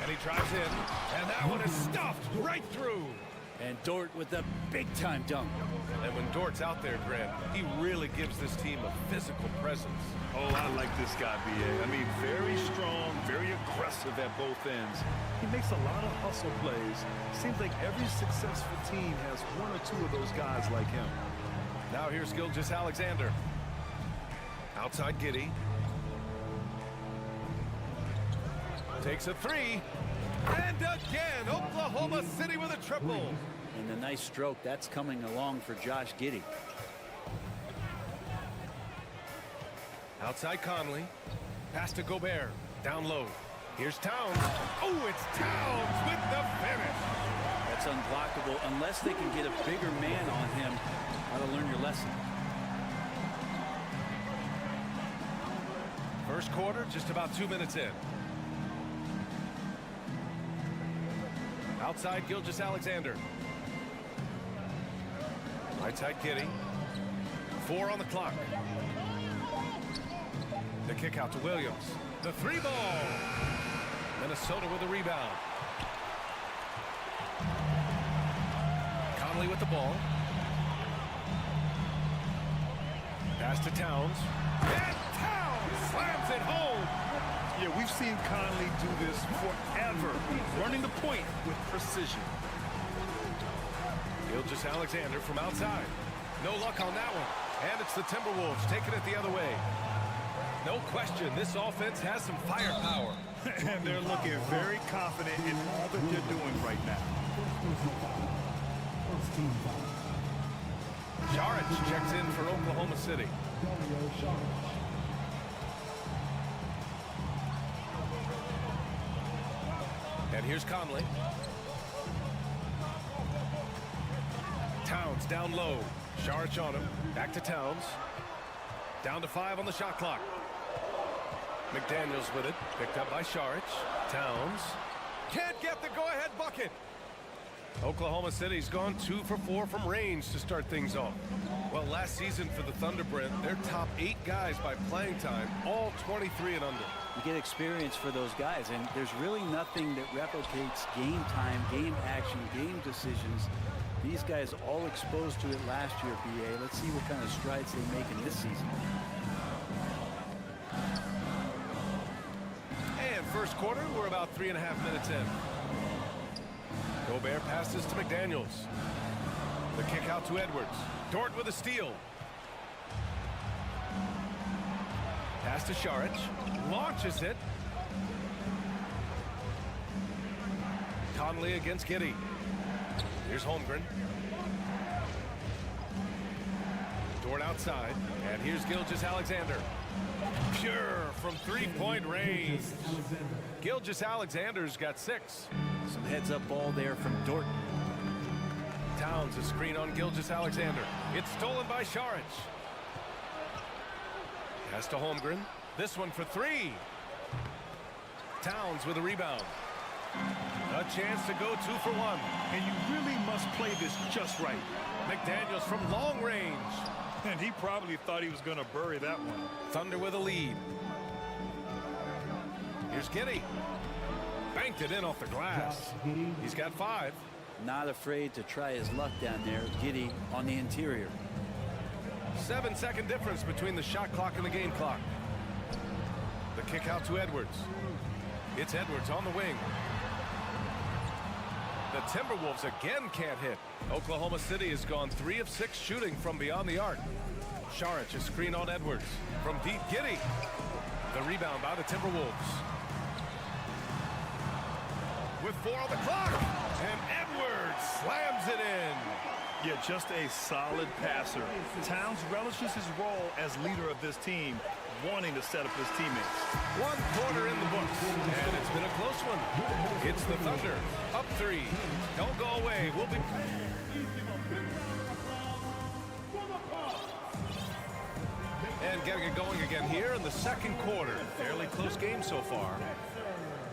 And he drives in. And that one is stuffed right through. And Dort with a big-time dunk. And when Dort's out there, Grant, he really gives this team a physical presence. Oh, I like this guy, B.A. I mean, very strong, very aggressive at both ends. He makes a lot of hustle plays. Seems like every successful team has one or two of those guys like him. Now here's Gilgeous-Alexander. Outside Giddey. Takes a three. And again, Oklahoma City with a triple. And a nice stroke. That's coming along for Josh Giddey. Outside Conley. Pass to Gobert. Down low. Here's Towns. Oh, it's Towns with the finish. That's unblockable unless they can get a bigger man on him. How to learn your lesson. First quarter, just about 2 minutes in. Outside Gilgeous-Alexander. Right side Giddey. 4 on the clock. The kick out to Williams. The three ball. Minnesota with a rebound. Conley with the ball. Pass to Towns. And Towns slams it home. Yeah, we've seen Conley do this forever, running the point with precision. Gilgeous-Alexander from outside. No luck on that one. And it's the Timberwolves taking it the other way. No question, this offense has some firepower. And they're looking very confident in all that they're doing right now. Saric checks in for Oklahoma City. And here's Conley. Towns down low. Saric on him. Back to Towns. Down to 5 on the shot clock. McDaniels with it. Picked up by Saric. Towns. Can't get the go-ahead bucket. Oklahoma City's gone 2 for 4 from range to start things off. Well, last season for the Thunder, Brent, their top 8 guys by playing time, all 23 and under. You get experience for those guys, and there's really nothing that replicates game time, game action, game decisions. These guys all exposed to it last year, BA. Let's see what kind of strides they make in this season. And first quarter, we're about 3.5 minutes in. Gobert passes to McDaniels. The kick out to Edwards. Dort with a steal. Pass to Saric. Launches it. Conley against Giddey. Here's Holmgren. Dort outside. And here's Gilgeous-Alexander. Pure from three-point range. Gilgeous-Alexander's got 6. Some heads-up ball there from Dort. Towns a screen on Gilgeous-Alexander. It's stolen by Saric. Pass to Holmgren. This one for 3. Towns with a rebound. A chance to go 2 for 1. And you really must play this just right. McDaniels from long range. And he probably thought he was going to bury that one. Thunder with a lead. Here's Giddy. Banked it in off the glass. He's got 5. Not afraid to try his luck down there. Giddy on the interior. 7-second difference between the shot clock and the game clock. The kick out to Edwards. It's Edwards on the wing. The Timberwolves again can't hit. Oklahoma City has gone 3 of 6 shooting from beyond the arc. Saric a screen on Edwards. From deep, Giddy. The rebound by the Timberwolves. With 4 on the clock. And Edwards slams it in. Yeah, just a solid passer. Towns relishes his role as leader of this team, wanting to set up his teammates. 1 quarter in the books, and it's been a close one. It's the Thunder, up 3. Don't go away. We'll be... And getting it going again here in the second quarter. Fairly close game so far.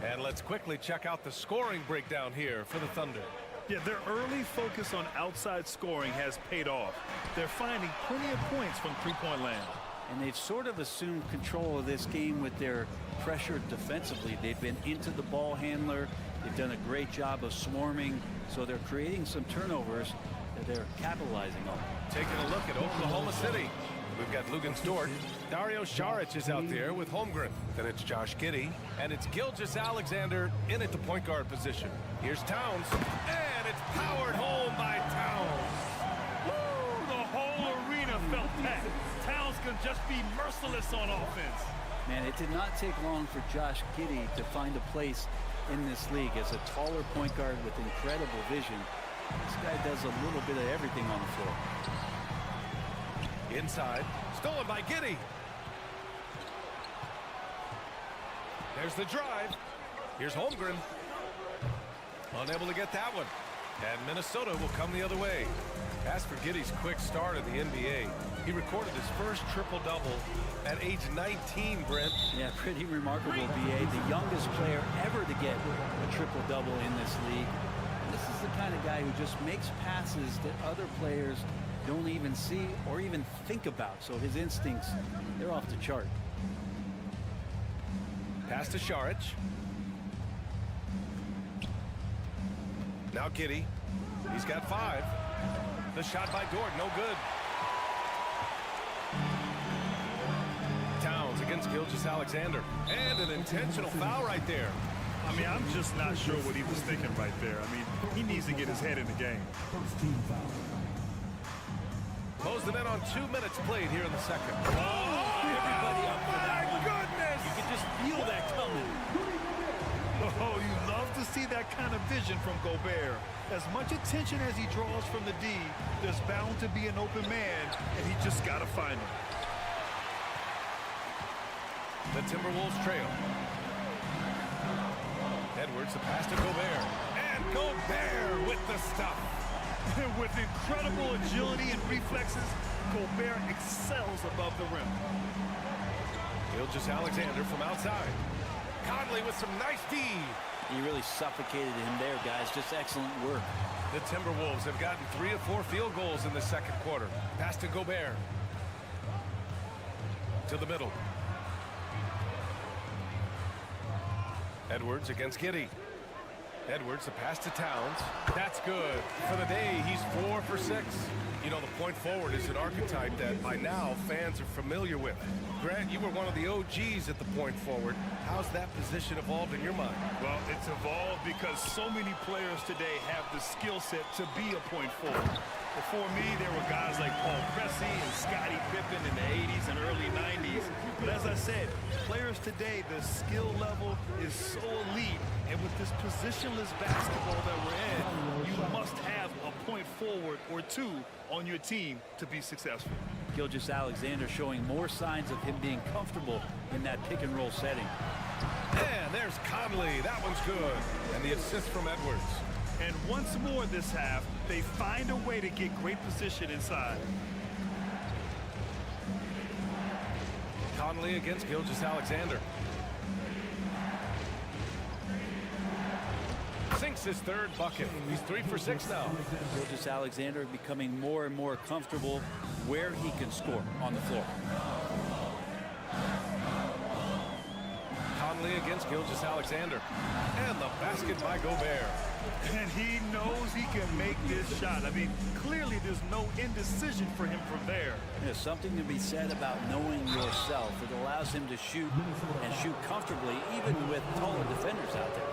And let's quickly check out the scoring breakdown here for the Thunder. Yeah, their early focus on outside scoring has paid off. They're finding plenty of points from three-point land. And they've sort of assumed control of this game with their pressure defensively. They've been into the ball handler. They've done a great job of swarming. So they're creating some turnovers that they're capitalizing on. Taking a look at Oklahoma City. We've got Lugan Stort. Dario Saric is out there with Holmgren. Then it's Josh Giddey. And it's Gilgeous-Alexander in at the point guard position. Here's Towns. And it's powered home by Towns. Woo! The whole arena felt that. Towns can just be merciless on offense. Man, it did not take long for Josh Giddey to find a place in this league as a taller point guard with incredible vision. This guy does a little bit of everything on the floor. Inside, stolen by Giddey. There's the drive. Here's Holmgren. Unable to get that one. And Minnesota will come the other way. As for Giddey's quick start in the NBA, he recorded his first triple-double at age 19, Brent. Yeah, pretty remarkable, BA. The youngest player ever to get a triple-double in this league. This is the kind of guy who just makes passes that other players don't even see or even think about. So his instincts, they're off the chart. Pass to Saric. Now Giddey. He's got 5. The shot by Dort, no good. Towns against Gilgeous-Alexander. And an intentional foul right there. I mean, I'm just not sure what he was thinking right there. I mean, he needs to get his head in the game. Close it in on 2 minutes played here in the second. Everybody up for that one. Goodness! You can just feel that coming. Oh, you love to see that kind of vision from Gobert. As much attention as he draws from the D, there's bound to be an open man, and he just got to find him. The Timberwolves trail. Edwards, the pass to Gobert. And Gobert with the stuff. With incredible agility and reflexes, Gobert excels above the rim. Gilgeous-Alexander from outside. Conley with some nice D. He really suffocated him there, guys. Just excellent work. The Timberwolves have gotten 3 of 4 field goals in the second quarter. Pass to Gobert. To the middle. Edwards against Giddey. Edwards, the pass to Towns. That's good. For the day, he's 4 for 6. You know, the point forward is an archetype that by now fans are familiar with. Grant, you were one of the OGs at the point forward. How's that position evolved in your mind? Well, it's evolved because so many players today have the skill set to be a point forward. Before me, there were guys like Paul Pressey and Scottie Pippen in the 80s and early 90s. But as I said, players today, the skill level is so elite. And with this positionless basketball that we're in, you must have a point forward or 2 on your team to be successful. Gilgeous-Alexander showing more signs of him being comfortable in that pick-and-roll setting. And there's Conley. That one's good. And the assist from Edwards. And once more this half, they find a way to get great position inside. Conley against Gilgeous-Alexander. Sinks his 3rd bucket. He's 3 for 6 now. Gilgeous-Alexander becoming more and more comfortable where he can score on the floor. Conley quietly against Gilgeous-Alexander. And the basket by Gobert. And he knows he can make this shot. I mean, clearly there's no indecision for him from there. There's something to be said about knowing yourself. It allows him to shoot and shoot comfortably, even with taller defenders out there.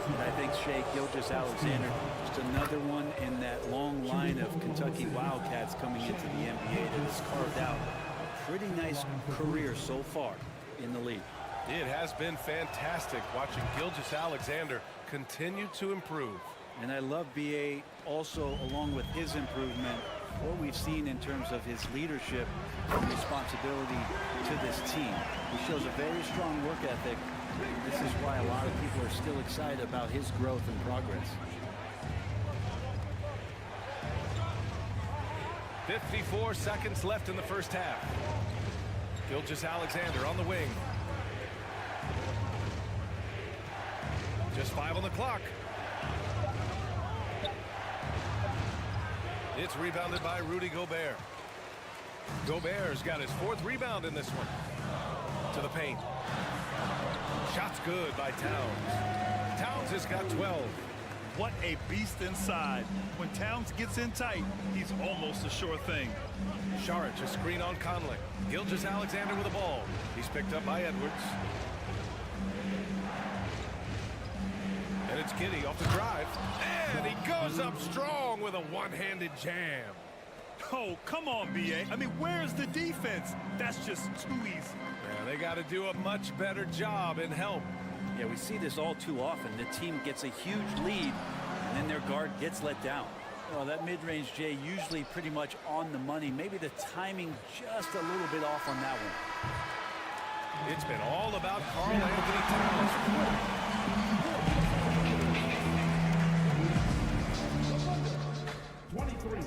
And I think Shea Gilgeous-Alexander, just another one in that long line of Kentucky Wildcats coming into the NBA that has carved out a pretty nice career so far in the league. It has been fantastic watching Gilgeous-Alexander continue to improve. And I love BA also, along with his improvement, what we've seen in terms of his leadership and responsibility to this team. He shows a very strong work ethic. This is why a lot of people are still excited about his growth and progress. 54 seconds left in the first half. Gilgeous-Alexander on the wing. Just 5 on the clock. It's rebounded by Rudy Gobert. Gobert's got his 4th rebound in this one. To the paint. Shot's good by Towns. Towns has got 12. What a beast inside. When Towns gets in tight, he's almost a sure thing. Saric, a screen on Conley. Gilgeous-Alexander with the ball. He's picked up by Edwards. And it's Giddey off the drive. And he goes up strong with a one-handed jam. Oh, come on, BA. I mean, where's the defense? That's just too easy. Yeah, they got to do a much better job in help. Yeah, we see this all too often. The team gets a huge lead, and then their guard gets let down. Well, that mid-range Jay usually pretty much on the money. Maybe the timing just a little bit off on that one. It's been all about Karl Anthony Towns. 23.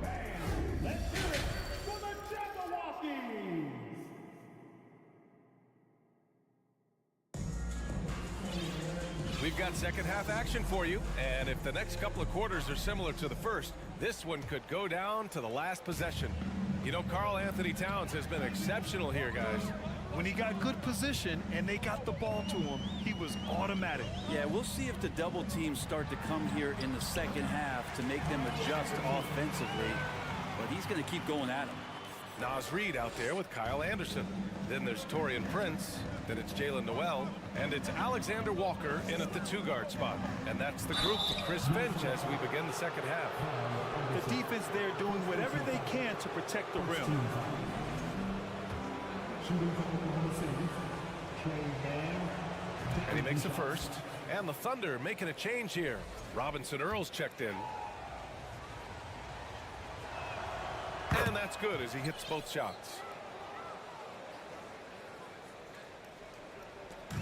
Fans, let's hear it for the Jabberwockies. We've got second half action for you, and if the next couple of quarters are similar to the first, this one could go down to the last possession. You know, Karl Anthony Towns has been exceptional here, guys. When he got good position and they got the ball to him, he was automatic. Yeah, we'll see if the double teams start to come here in the second half to make them adjust offensively, but he's going to keep going at him. Naz Reid out there with Kyle Anderson. Then there's Torian Prince. Then it's Jalen Noel. And it's Alexander Walker in at the 2-guard spot. And that's the group for Chris Finch as we begin the second half. The defense there doing whatever they can to protect the rim. And he makes a first. And the Thunder making a change here. Robinson Earls checked in. And that's good as he hits both shots.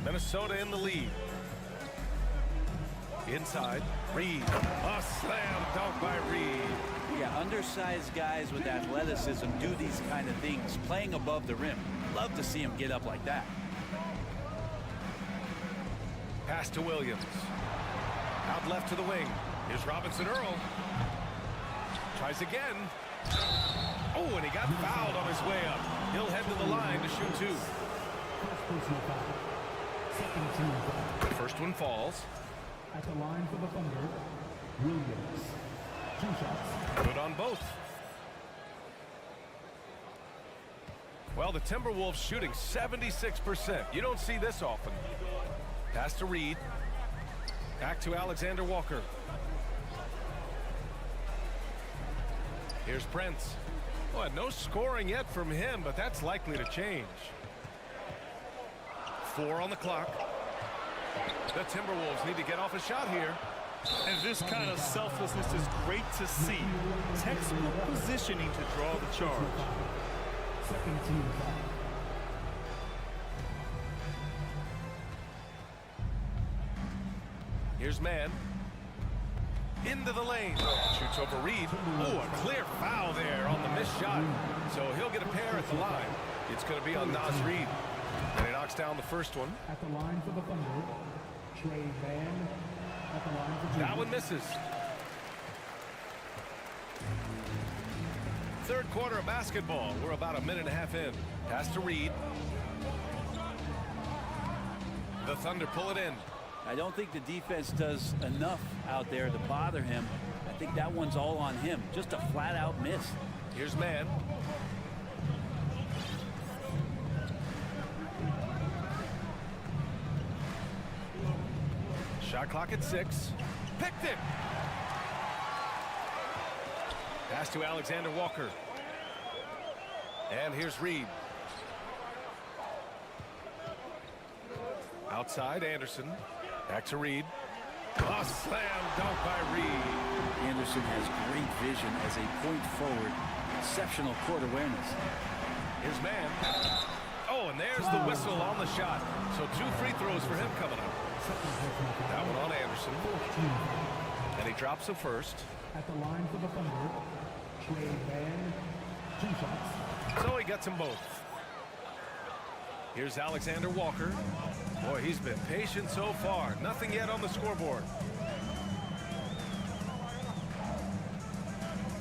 Minnesota in the lead. Inside, Reid. A slam dunk by Reid. Yeah, undersized guys with athleticism do these kind of things, playing above the rim. Love to see him get up like that. Pass to Williams. Out left to the wing. Here's Robinson Earl. Tries again. Oh, and he got fouled on his way up. He'll head to the line to shoot 2. The first one falls. At the line for the Thunder, Williams. 2 shots. Good on both. Well, the Timberwolves shooting 76%. You don't see this often. Pass to Reid. Back to Alexander Walker. Here's Prince. Well, no scoring yet from him, but that's likely to change. 4 on the clock. The Timberwolves need to get off a shot here. And this kind of selflessness is great to see. Textbook positioning to draw the charge. Second team foul. Here's Mann. Into the lane. Shoots over Reid. Oh, a clear foul there on the missed shot. So he'll get a pair at the line. It's going to be on Naz Reid. And he knocks down the first one. At the line for the Thunder, Trey Van. At the line for that one misses. Third quarter of basketball. We're about a minute and a half in. Pass to Reid. The Thunder pull it in. I don't think the defense does enough out there to bother him. I think that one's all on him. Just a flat-out miss. Here's man. Shot clock at 6. Picked it. Pass to Alexander Walker. And here's Reed. Outside, Anderson. Back to Reed. A slam dunk by Reed. Anderson has great vision as a point forward. Exceptional court awareness. Here's man. Oh, and there's the whistle on the shot. So 2 free throws for him coming up. That one on Anderson. And he drops the first. At the line for the Thunder, Trey Mann, 2 shots. So he gets them both. Here's Alexander Walker. Boy, he's been patient so far. Nothing yet on the scoreboard.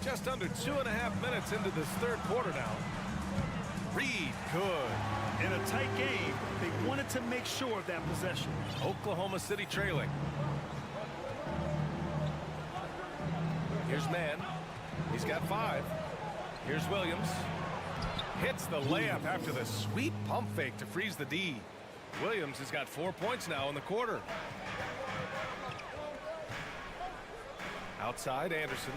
Just under 2.5 minutes into this third quarter now. Reed, good. In a tight game, they wanted to make sure of that possession. Oklahoma City trailing. Here's Mann. He's got 5. Here's Williams. Hits the layup after the sweet pump fake to freeze the D. Williams has got 4 points now in the quarter. Outside, Anderson.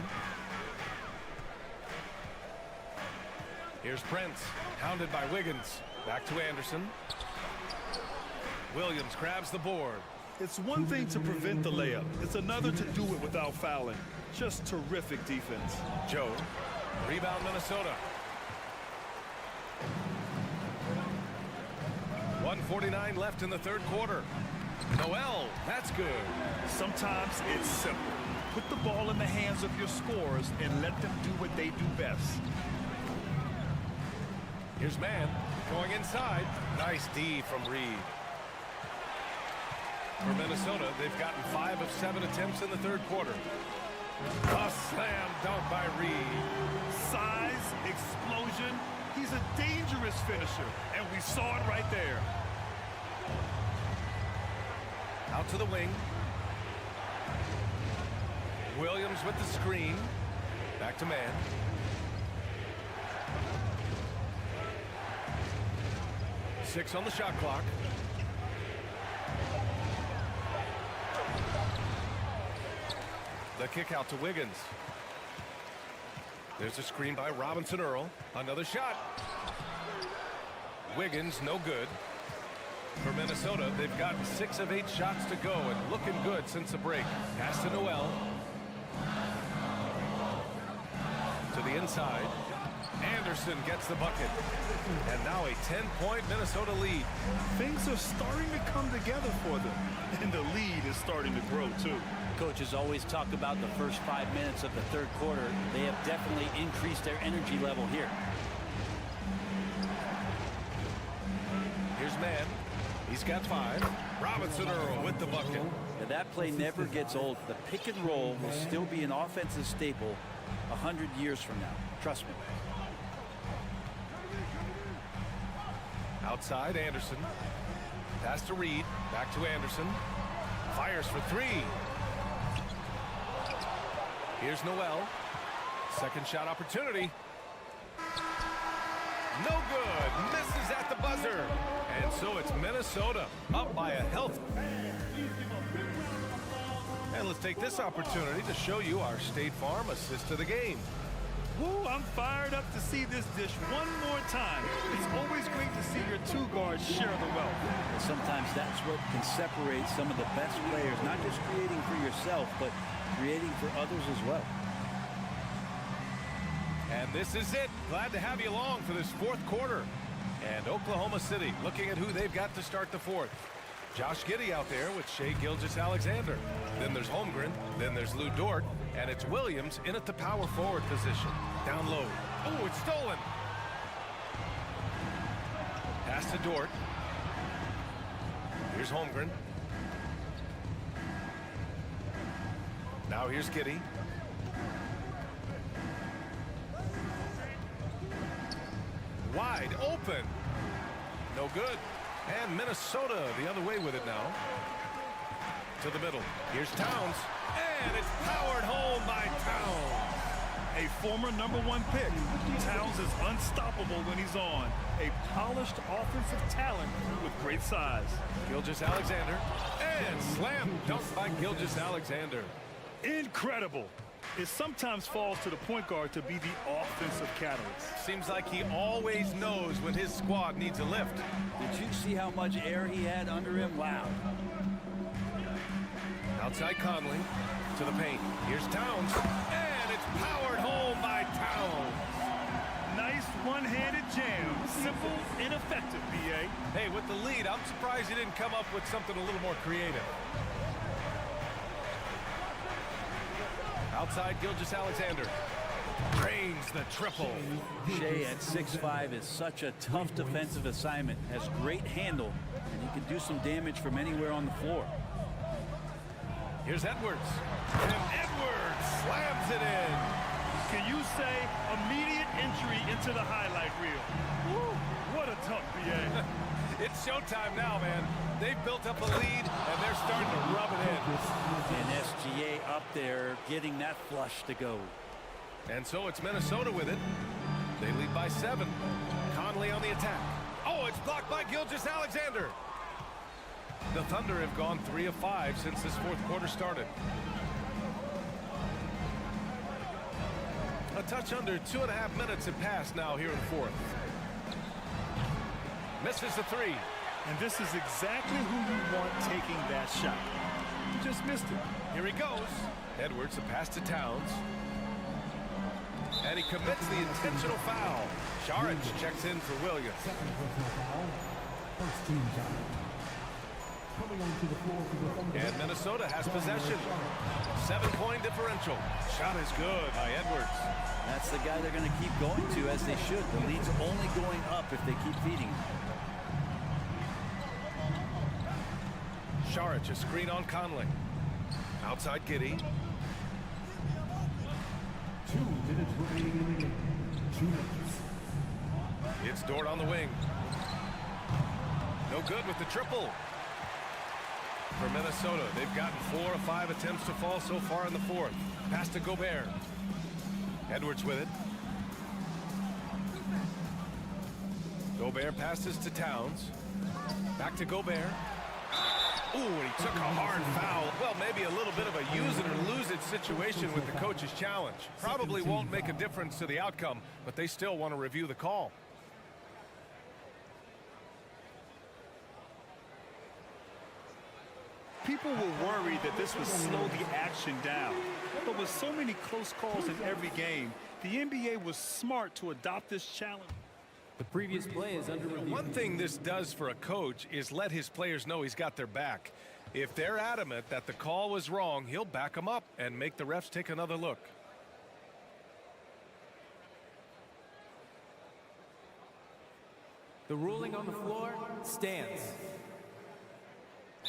Here's Prince, hounded by Wiggins. Back to Anderson. Williams grabs the board. It's one thing to prevent the layup. It's another to do it without fouling. Just terrific defense. Joe. Rebound, Minnesota. 1:49 left in the third quarter. Noel, that's good. Sometimes it's simple. Put the ball in the hands of your scorers and let them do what they do best. Here's Mann going inside. Nice D from Reed. For Minnesota, they've gotten 5 of 7 attempts in the third quarter. A slam dunk by Reed. Size, explosion. He's a dangerous finisher, and we saw it right there. Out to the wing. Williams with the screen. Back to Mann. Six on the shot clock. The kick out to Wiggins. There's a screen by Robinson Earl. Another shot. Wiggins, no good. For Minnesota, they've gotten 6 of 8 shots to go and looking good since the break. Pass to Noel. To the inside. Anderson gets the bucket. And now a 10-point Minnesota lead. Things are starting to come together for them. And the lead is starting to grow, too. Coaches always talk about the first 5 minutes of the third quarter. They have definitely increased their energy level here. Here's Mann. He's got 5. Robinson Earl with the bucket. Now that play never gets old. The pick and roll will still be an offensive staple 100 years from now. Trust me. Outside, Anderson. Pass to Reed. Back to Anderson. Fires for 3. Here's Noel. Second shot opportunity. No good. Misses at the buzzer. And so it's Minnesota up by a healthy. And let's take this opportunity to show you our State Farm assist to the game. Woo, I'm fired up to see this dish one more time. It's always great to see your 2 guards share the wealth. Sometimes that's what can separate some of the best players, not just creating for yourself, but creating for others as well. And this is it. Glad to have you along for this fourth quarter. And Oklahoma City looking at who they've got to start the fourth. Josh Giddey out there with Shai Gilgeous-Alexander. Then there's Holmgren. Then there's Lou Dort. And it's Williams in at the power forward position. Down low. Oh, it's stolen. Pass to Dort. Here's Holmgren. Now here's Giddey. Wide open. No good. And Minnesota the other way with it now. To the middle. Here's Towns. And it's powered home by Towns. A former #1 pick. Towns is unstoppable when he's on. A polished offensive talent with great size. Gilgeous-Alexander. And slam dunk by Gilgeous-Alexander. Incredible. It sometimes falls to the point guard to be the offensive catalyst. Seems like he always knows when his squad needs a lift. Did you see how much air he had under him? Wow. Outside Conley to the paint. Here's Towns. And it's powered home by Towns. Nice one-handed jam. Simple and effective, B.A. Hey, with the lead, I'm surprised he didn't come up with something a little more creative. Outside Gilgeous-Alexander. Drains the triple. Shea at 6'5" is such a tough defensive assignment. Has great handle, and he can do some damage from anywhere on the floor. Here's Edwards. And Edwards slams it in. Can you say immediate entry into the highlight reel? Woo, what a dunk, B.A. It's showtime now, man. They've built up a lead, and they're starting to rub it in. And SGA up there getting that flush to go. And so it's Minnesota with it. They lead by 7. Conley on the attack. Oh, it's blocked by Gilgeous-Alexander. The Thunder have gone 3 of 5 since this fourth quarter started. A touch under 2.5 minutes have passed now here in the fourth. Misses the 3. And this is exactly who you want taking that shot. He just missed it. Here he goes. Edwards, a pass to Towns. And he commits the intentional foul. Sharhan checks in for Williams. First team foul. Coming onto the floor for the Thunder. And Minnesota has possession. 7-point differential. Shot is good by Edwards. That's the guy they're going to keep going to, as they should. The lead's only going up if they keep feeding him. Sharhan, a screen on Conley. Outside Giddey. 2 minutes remaining in the game. 2 minutes. It's Dort on the wing. No good with the triple. For Minnesota, they've gotten 4 of 5 attempts to fall so far in the fourth. Pass to Gobert. Edwards with it. Gobert passes to Towns. Back to Gobert. Ooh, and he took a hard foul. Well, maybe a little bit of a use it or lose it situation with the coach's challenge. Probably won't make a difference to the outcome, but they still want to review the call. People were worried that this would slow the action down. But with so many close calls in every game, the NBA was smart to adopt this challenge. The previous play is under review. One thing this does for a coach is let his players know he's got their back. If they're adamant that the call was wrong, he'll back them up and make the refs take another look. The ruling on the floor stands.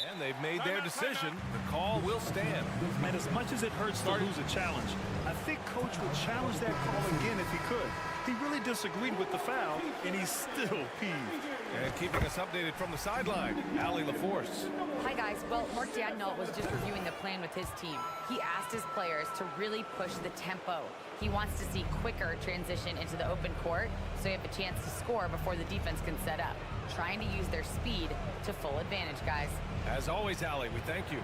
And they've made their decision. The call will stand. And as much as it hurts to lose a challenge, I think Coach would challenge that call again if he could. He really disagreed with the foul, and he's still peeved. And keeping us updated from the sideline, Allie LaForce. Hi, guys. Well, Mark Daigneault was just reviewing the plan with his team. He asked his players to really push the tempo. He wants to see quicker transition into the open court so you have a chance to score before the defense can set up. Trying to use their speed to full advantage, guys. As always, Allie, we thank you.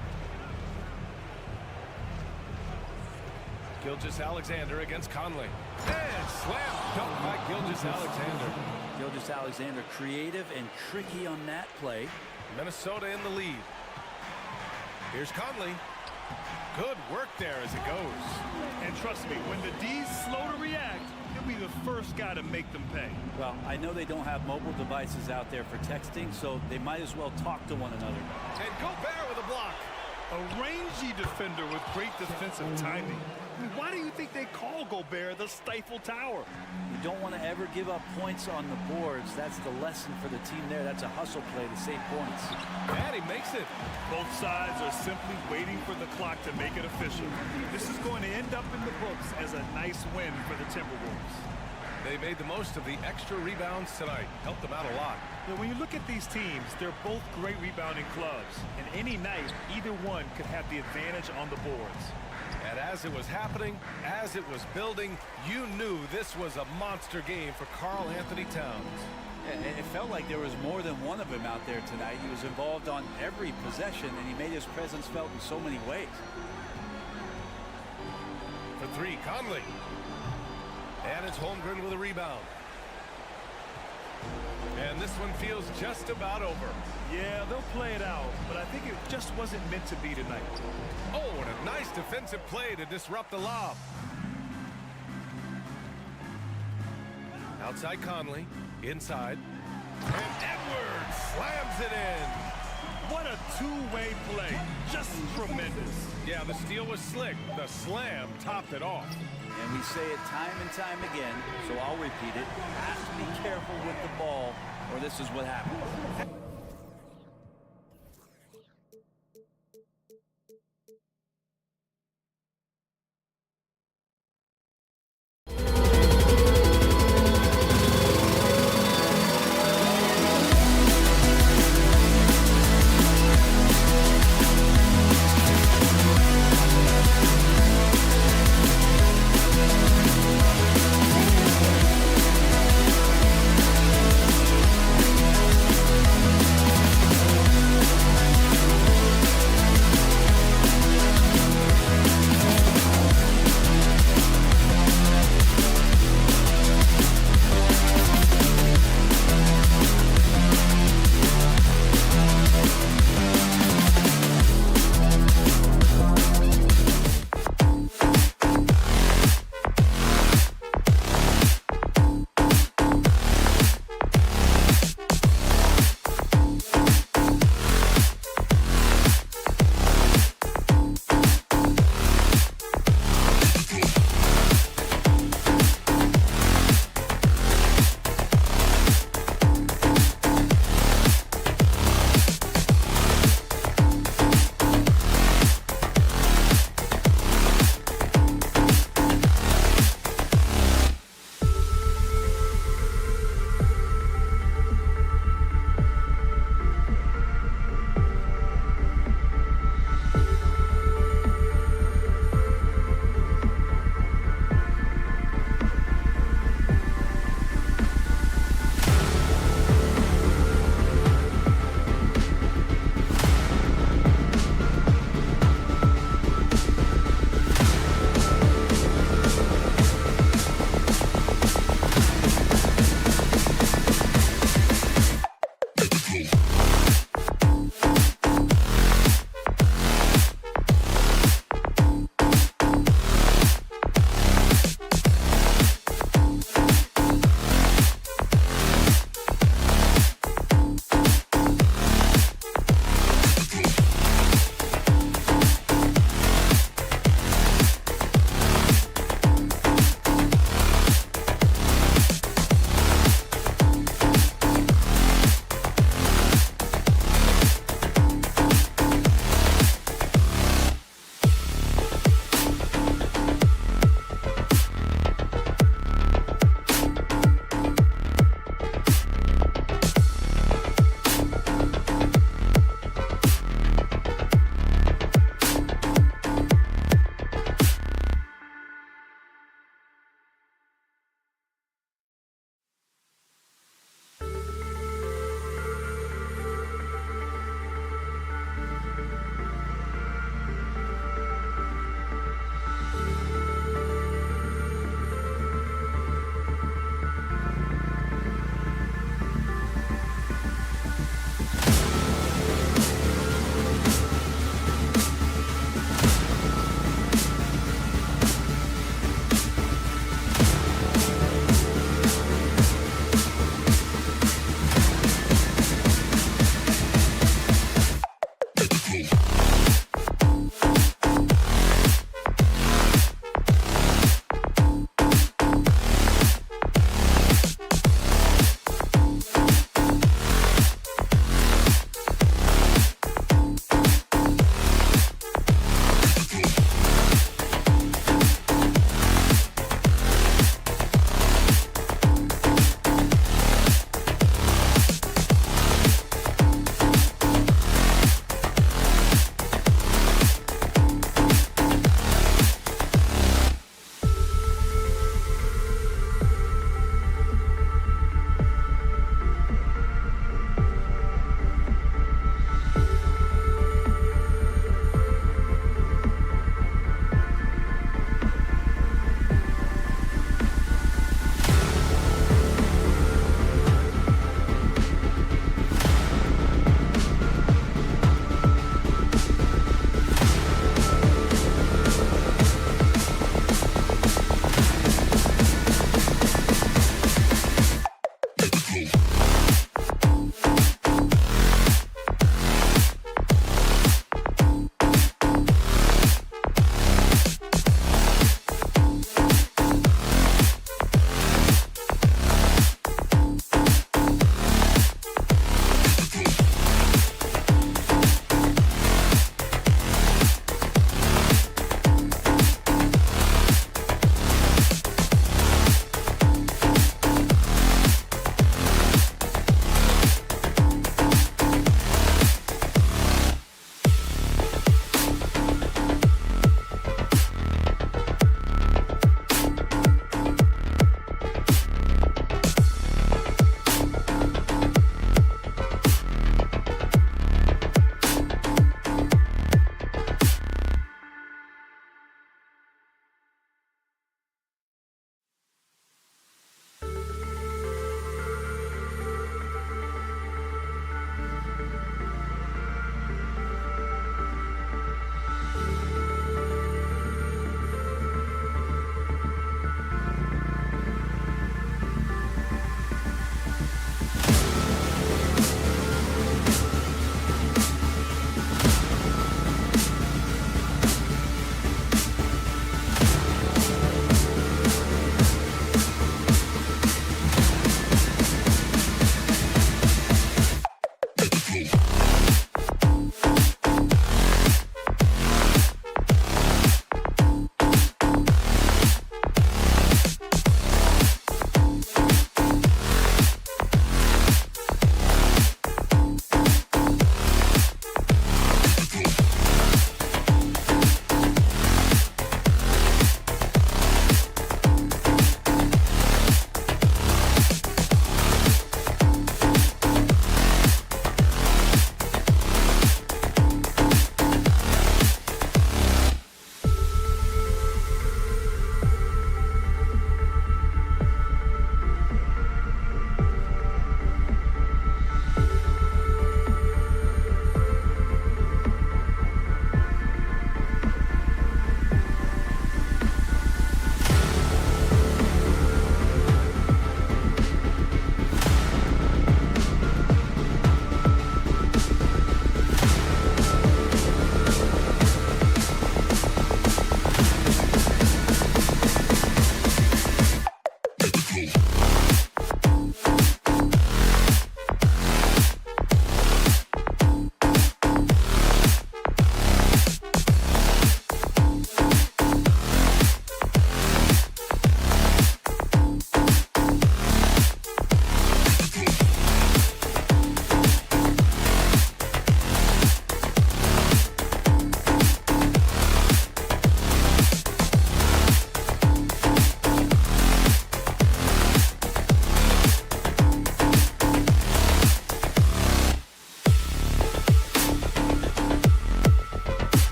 Gilgeous-Alexander against Conley. And slam dunk by Gilgeous-Alexander. Gilgeous-Alexander creative and tricky on that play. Minnesota in the lead. Here's Conley. Good work there as it goes. And trust me, when the D's slow to react, he'll be the first guy to make them pay. Well, I know they don't have mobile devices out there for texting, so they might as well talk to one another. And Gobert with a block. A rangy defender with great defensive timing. I mean, why do you think they call Gobert the Stifle Tower? You don't want to ever give up points on the boards. That's the lesson for the team there. That's a hustle play to save points. And he makes it. Both sides are simply waiting for the clock to make it official. This is going to end up in the books as a nice win for the Timberwolves. They made the most of the extra rebounds tonight. Helped them out a lot. Now, when you look at these teams, they're both great rebounding clubs. And any night, either one could have the advantage on the boards. And as it was happening, as it was building, you knew this was a monster game for Karl Anthony Towns. Yeah, it felt like there was more than one of him out there tonight. He was involved on every possession, and he made his presence felt in so many ways. For three, Conley. And it's Holmgren with a rebound. And this one feels just about over. Yeah, they'll play it out, but I think it just wasn't meant to be tonight. Oh, and a nice defensive play to disrupt the lob. Outside Conley, inside. And Edwards slams it in. What a two-way play. Just tremendous. Yeah, the steal was slick. The slam topped it off. And we say it time and time again, so I'll repeat it. Have to be careful with the ball, or this is what happens.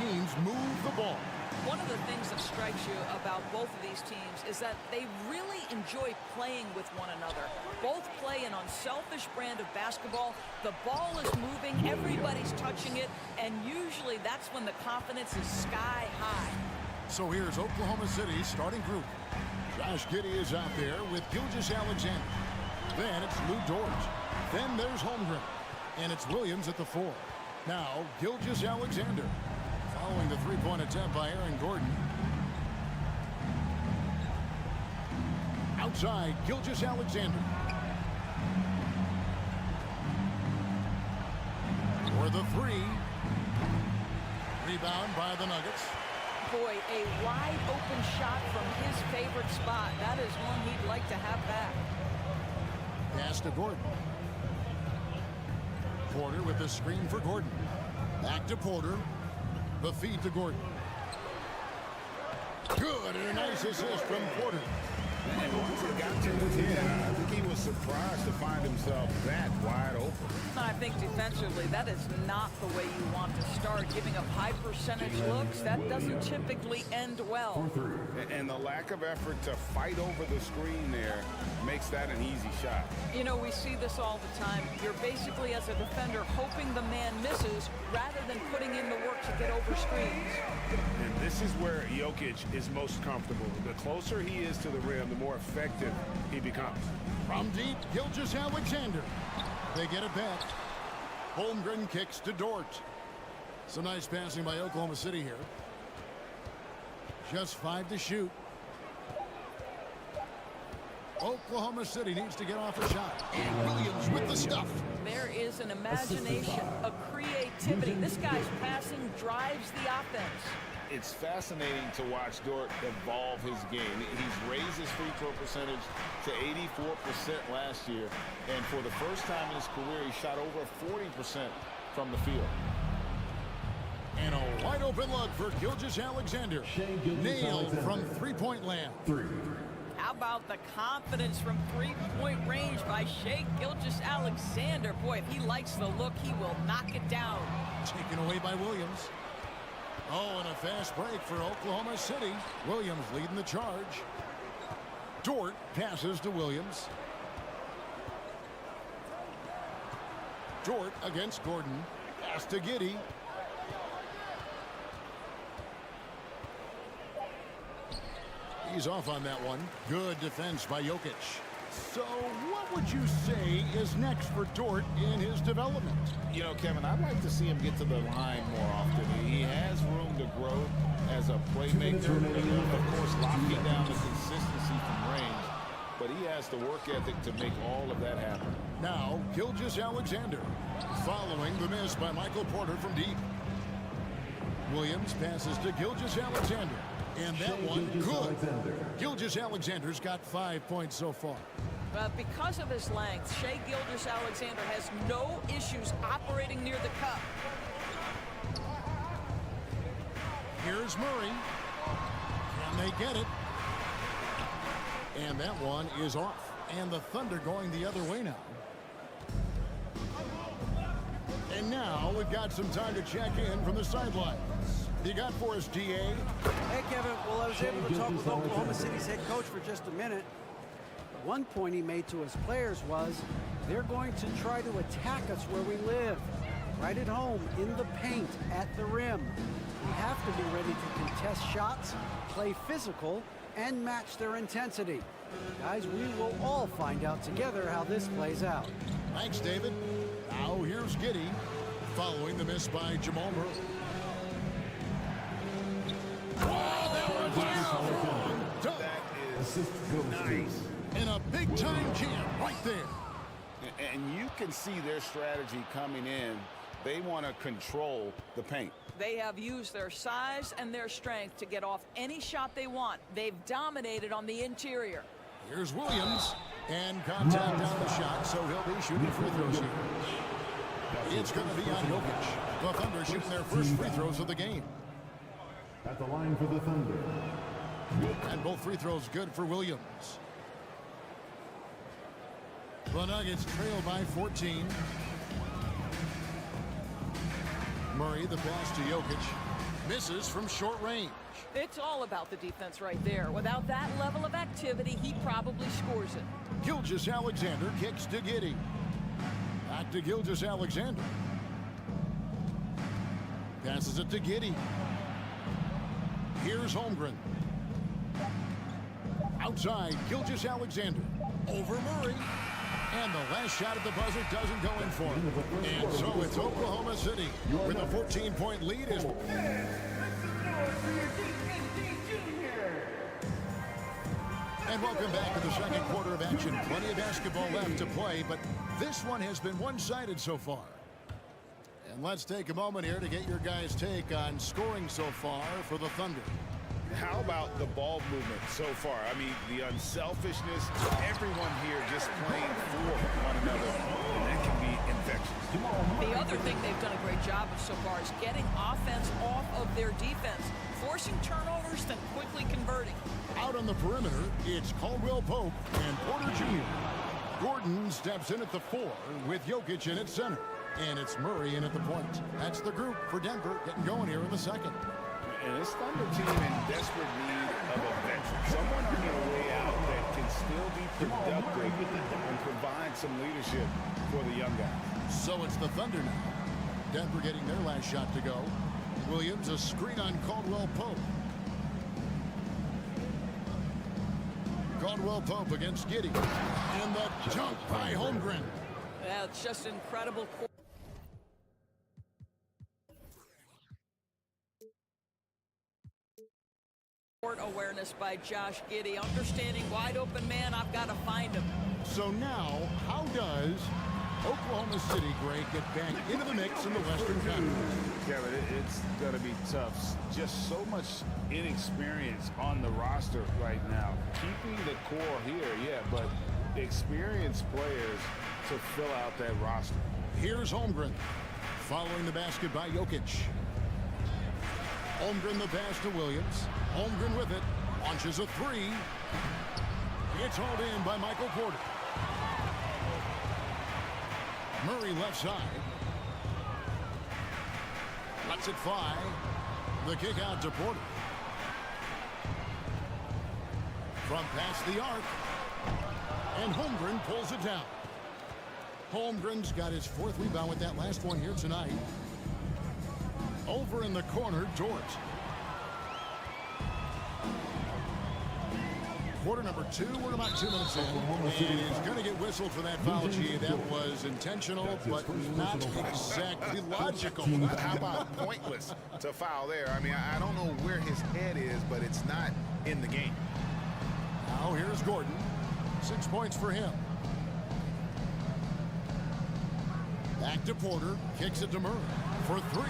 teams move the ball. One of the things that strikes you about both of these teams is that they really enjoy playing with one another. Both play an unselfish brand of basketball. The ball is moving, everybody's touching it, and usually that's when the confidence is sky high. So here's Oklahoma City's starting group. Josh Giddey is out there with Gilgeous-Alexander. Then it's Lou Dort. Then there's Holmgren. And it's Williams at the 4. Now, Gilgeous-Alexander. Following the three-point attempt by Aaron Gordon. Outside, Gilgeous-Alexander. For the 3. Rebound by the Nuggets. Boy, a wide open shot from his favorite spot. That is one he'd like to have back. Pass to Gordon. Porter with the screen for Gordon. Back to Porter. The feed to Gordon. Good, and a nice assist from Porter. And once it got to his head, I think he was surprised to find himself that wide open. I think defensively, that is not the way you want to start. Giving up high percentage looks, that doesn't typically end well. And the lack of effort to fight over the screen there makes that an easy shot. You know, we see this all the time. You're basically, as a defender, hoping the man misses rather than putting in the work to get over screens. And this is where Jokic is most comfortable. The closer he is to the rim, the more effective he becomes. From deep, Gilgeous-Alexander. They get it back. Holmgren kicks to Dort. Some nice passing by Oklahoma City here. Just 5 to shoot. Oklahoma City needs to get off a shot. And Williams with the stuff. There is an imagination, a creativity. This guy's passing drives the offense. It's fascinating to watch Dort evolve his game. He's raised his free throw percentage to 84% last year. And for the first time in his career, he shot over 40% from the field. And a wide open look for Gilgeous-Alexander. Nailed from three-point land. How about the confidence from three-point range by Shai Gilgeous-Alexander? Boy, if he likes the look, he will knock it down. Taken away by Williams. Oh, and a fast break for Oklahoma City. Williams leading the charge. Dort passes to Williams. Dort against Gordon. Pass to Giddey. He's off on that one. Good defense by Jokic. So what would you say is next for Dort in his development? You know, Kevin, I'd like to see him get to the line more often. He has room to grow as a playmaker. Of course, locking down the consistency from range. But he has the work ethic to make all of that happen. Now, Gilgeous-Alexander. Following the miss by Michael Porter from deep. Williams passes to Gilgeous-Alexander. And that one, good. Gilgeous-Alexander's got 5 points so far. Because of his length, Shai Gilgeous-Alexander has no issues operating near the cup. Here's Murray. Can they get it? And that one is off. And the Thunder going the other way now. And now we've got some time to check in from the sidelines. You got for us, DA? Hey, Kevin. Well, I was able to talk with Oklahoma City's head coach for just a minute. One point he made to his players was they're going to try to attack us where we live, right at home, in the paint, at the rim. We have to be ready to contest shots, play physical, and match their intensity. Guys, we will all find out together how this plays out. Thanks, David. Now here's Giddey, following the miss by Jamal Murray. That is nice. And a big-time jam right there. And you can see their strategy coming in. They want to control the paint. They have used their size and their strength to get off any shot they want. They've dominated on the interior. Here's Williams. And contact on the shot, so he'll be shooting free throws here. It's going to be on Jokic. The Thunder shooting their first free throws of the game. At the line for the Thunder. And both free throws good for Williams. The Nuggets trail by 14. Murray, the pass to Jokic. Misses from short range. It's all about the defense right there. Without that level of activity, he probably scores it. Gilgeous-Alexander kicks to Giddey. Back to Gilgeous-Alexander. Passes it to Giddey. Here's Holmgren. Outside, Gilgeous-Alexander. Over Murray. And the last shot at the buzzer doesn't go in for him. And so it's Oklahoma City with a 14-point lead. And welcome back to the second quarter of action. Plenty of basketball left to play, but this one has been one-sided so far. And let's take a moment here to get your guys' take on scoring so far for the Thunder. How about the ball movement so far? I mean, the unselfishness, everyone here just playing for one another, and that can be infectious. The other thing they've done a great job of so far is getting offense off of their defense, forcing turnovers, then quickly converting. Out on the perimeter, it's Caldwell Pope and Porter Jr. Gordon steps in at the 4 with Jokic in at center. And it's Murray in at the point. That's the group for Denver getting going here in the second. And this Thunder team in desperate need of a veteran. Someone on their way out that can still be productive and provide some leadership for the young guys. So it's the Thunder now. Denver getting their last shot to go. Williams, a screen on Caldwell Pope. Caldwell Pope against Giddey. And the dunk by Holmgren. Yeah, it's just incredible. Court awareness by Josh Giddey, understanding wide open man, I've got to find him. So now, how does Oklahoma City, Greg, get back into the mix in the Western Conference? Kevin, it's going to be tough. Just so much inexperience on the roster right now. Keeping the core here, yeah, but experienced players to fill out that roster. Here's Holmgren, following the basket by Jokic. Holmgren the pass to Williams. Holmgren with it, launches a 3. It's hauled in by Michael Porter. Murray left side. Lets it fly. The kick out to Porter. From past the arc. And Holmgren pulls it down. Holmgren's got his 4th rebound with that last one here tonight. Over in the corner, Dort. Quarter number 2, we're about 2 minutes in. And he's going to get whistled for that foul, G. That was intentional, but not exactly logical. How about pointless to foul there? I mean, I don't know where his head is, but it's not in the game. Now here's Gordon. 6 points for him. Back to Porter. Kicks it to Murray for 3.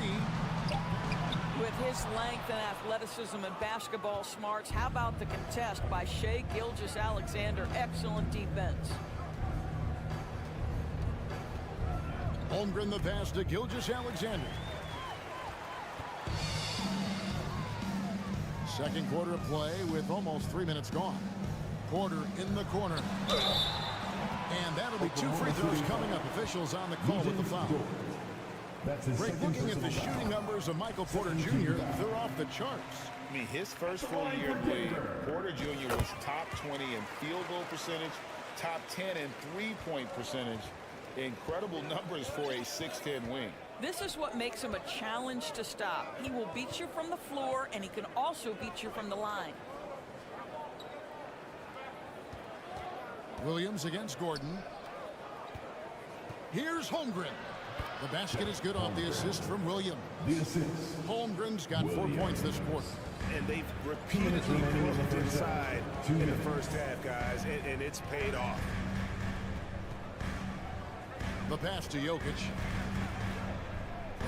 With his length and athleticism and basketball smarts, how about the contest by Shai Gilgeous-Alexander? Excellent defense. Holmgren the pass to Gilgeous-Alexander. Second quarter of play with almost 3 minutes gone. Porter in the corner. And that'll be 2 free throws coming up. Officials on the call with the foul. Great, looking at the shooting numbers of Michael Porter Jr., they're off the charts. I mean, his first full year in the league, Porter Jr. was top 20 in field goal percentage, top 10 in three-point percentage. Incredible numbers for a 6'10" wing. This is what makes him a challenge to stop. He will beat you from the floor, and he can also beat you from the line. Williams against Gordon. Here's Holmgren. The basket is good off the assist from Williams. Holmgren's got 4 points this quarter. And they've repeatedly moved inside in the first half, guys, and it's paid off. The pass to Jokic.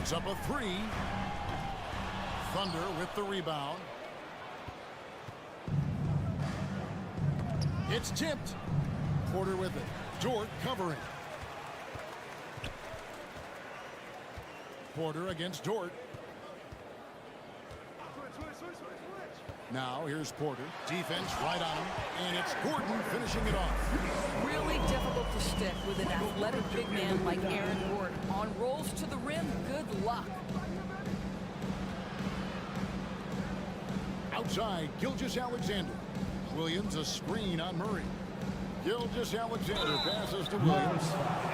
It's up a 3. Thunder with the rebound. It's tipped. Porter with it. Dort covering. Porter against Dort. Now here's Porter. Defense right on him. And it's Gordon finishing it off. Really difficult to stick with an athletic big man like Aaron Gordon. On rolls to the rim, good luck. Outside, Gilgeous-Alexander. Williams a screen on Murray. Gilgeous-Alexander passes to Williams.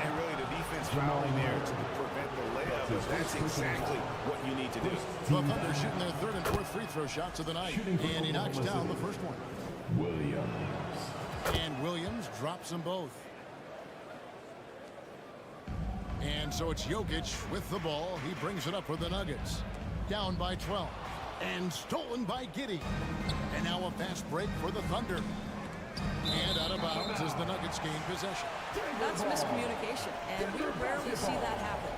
And really the defense fouling there to prevent the layup, but that's exactly what you need to do. The Thunder shooting their third and fourth free throw shots of the night. And he knocks down the first one. And Williams drops them both. And so it's Jokic with the ball. He brings it up for the Nuggets. Down by 12. And stolen by Giddey. And now a fast break for the Thunder. And out of bounds as the Nuggets gain possession. That's miscommunication, and we rarely see that happen.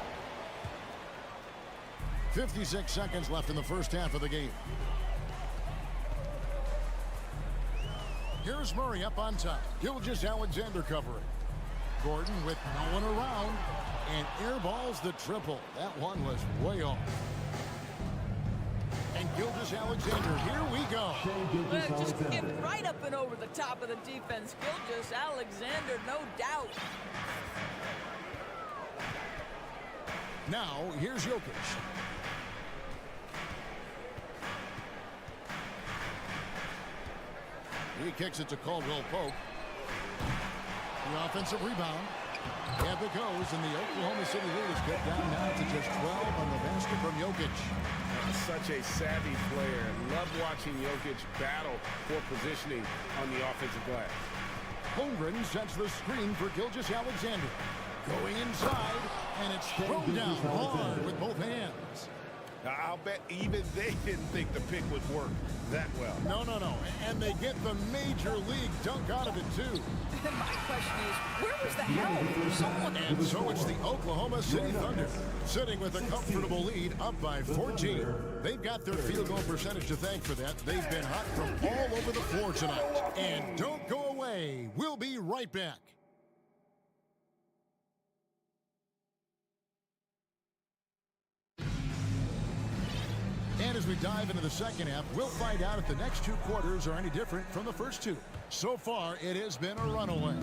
56 seconds left in the first half of the game. Here's Murray up on top. Gilgeous-Alexander covering. Gordon with no one around. And airballs the triple. That one was way off. And Gilgeous-Alexander, here we go. Just get right up and over the top of the defense. Gilgeous-Alexander, no doubt. Now, here's Jokic. He kicks it to Caldwell Pope. The offensive rebound. Up it goes, and the Oklahoma City lead is cut down now to just 12 on the basket from Jokic. Such a savvy player. Love watching Jokic battle for positioning on the offensive glass. Holmgren sets the screen for Gilgeous-Alexander. Going inside, and it's thrown down hard with both hands. I'll bet even they didn't think the pick would work that well. No. And they get the major league dunk out of it, too. My question is, where was the help? Someone... And so it's the Oklahoma City Thunder, sitting with a comfortable lead up by 14. They've got their field goal percentage to thank for that. They've been hot from all over the floor tonight. And don't go away. We'll be right back. And as we dive into the second half, we'll find out if the next two quarters are any different from the first two. So far, it has been a runaway.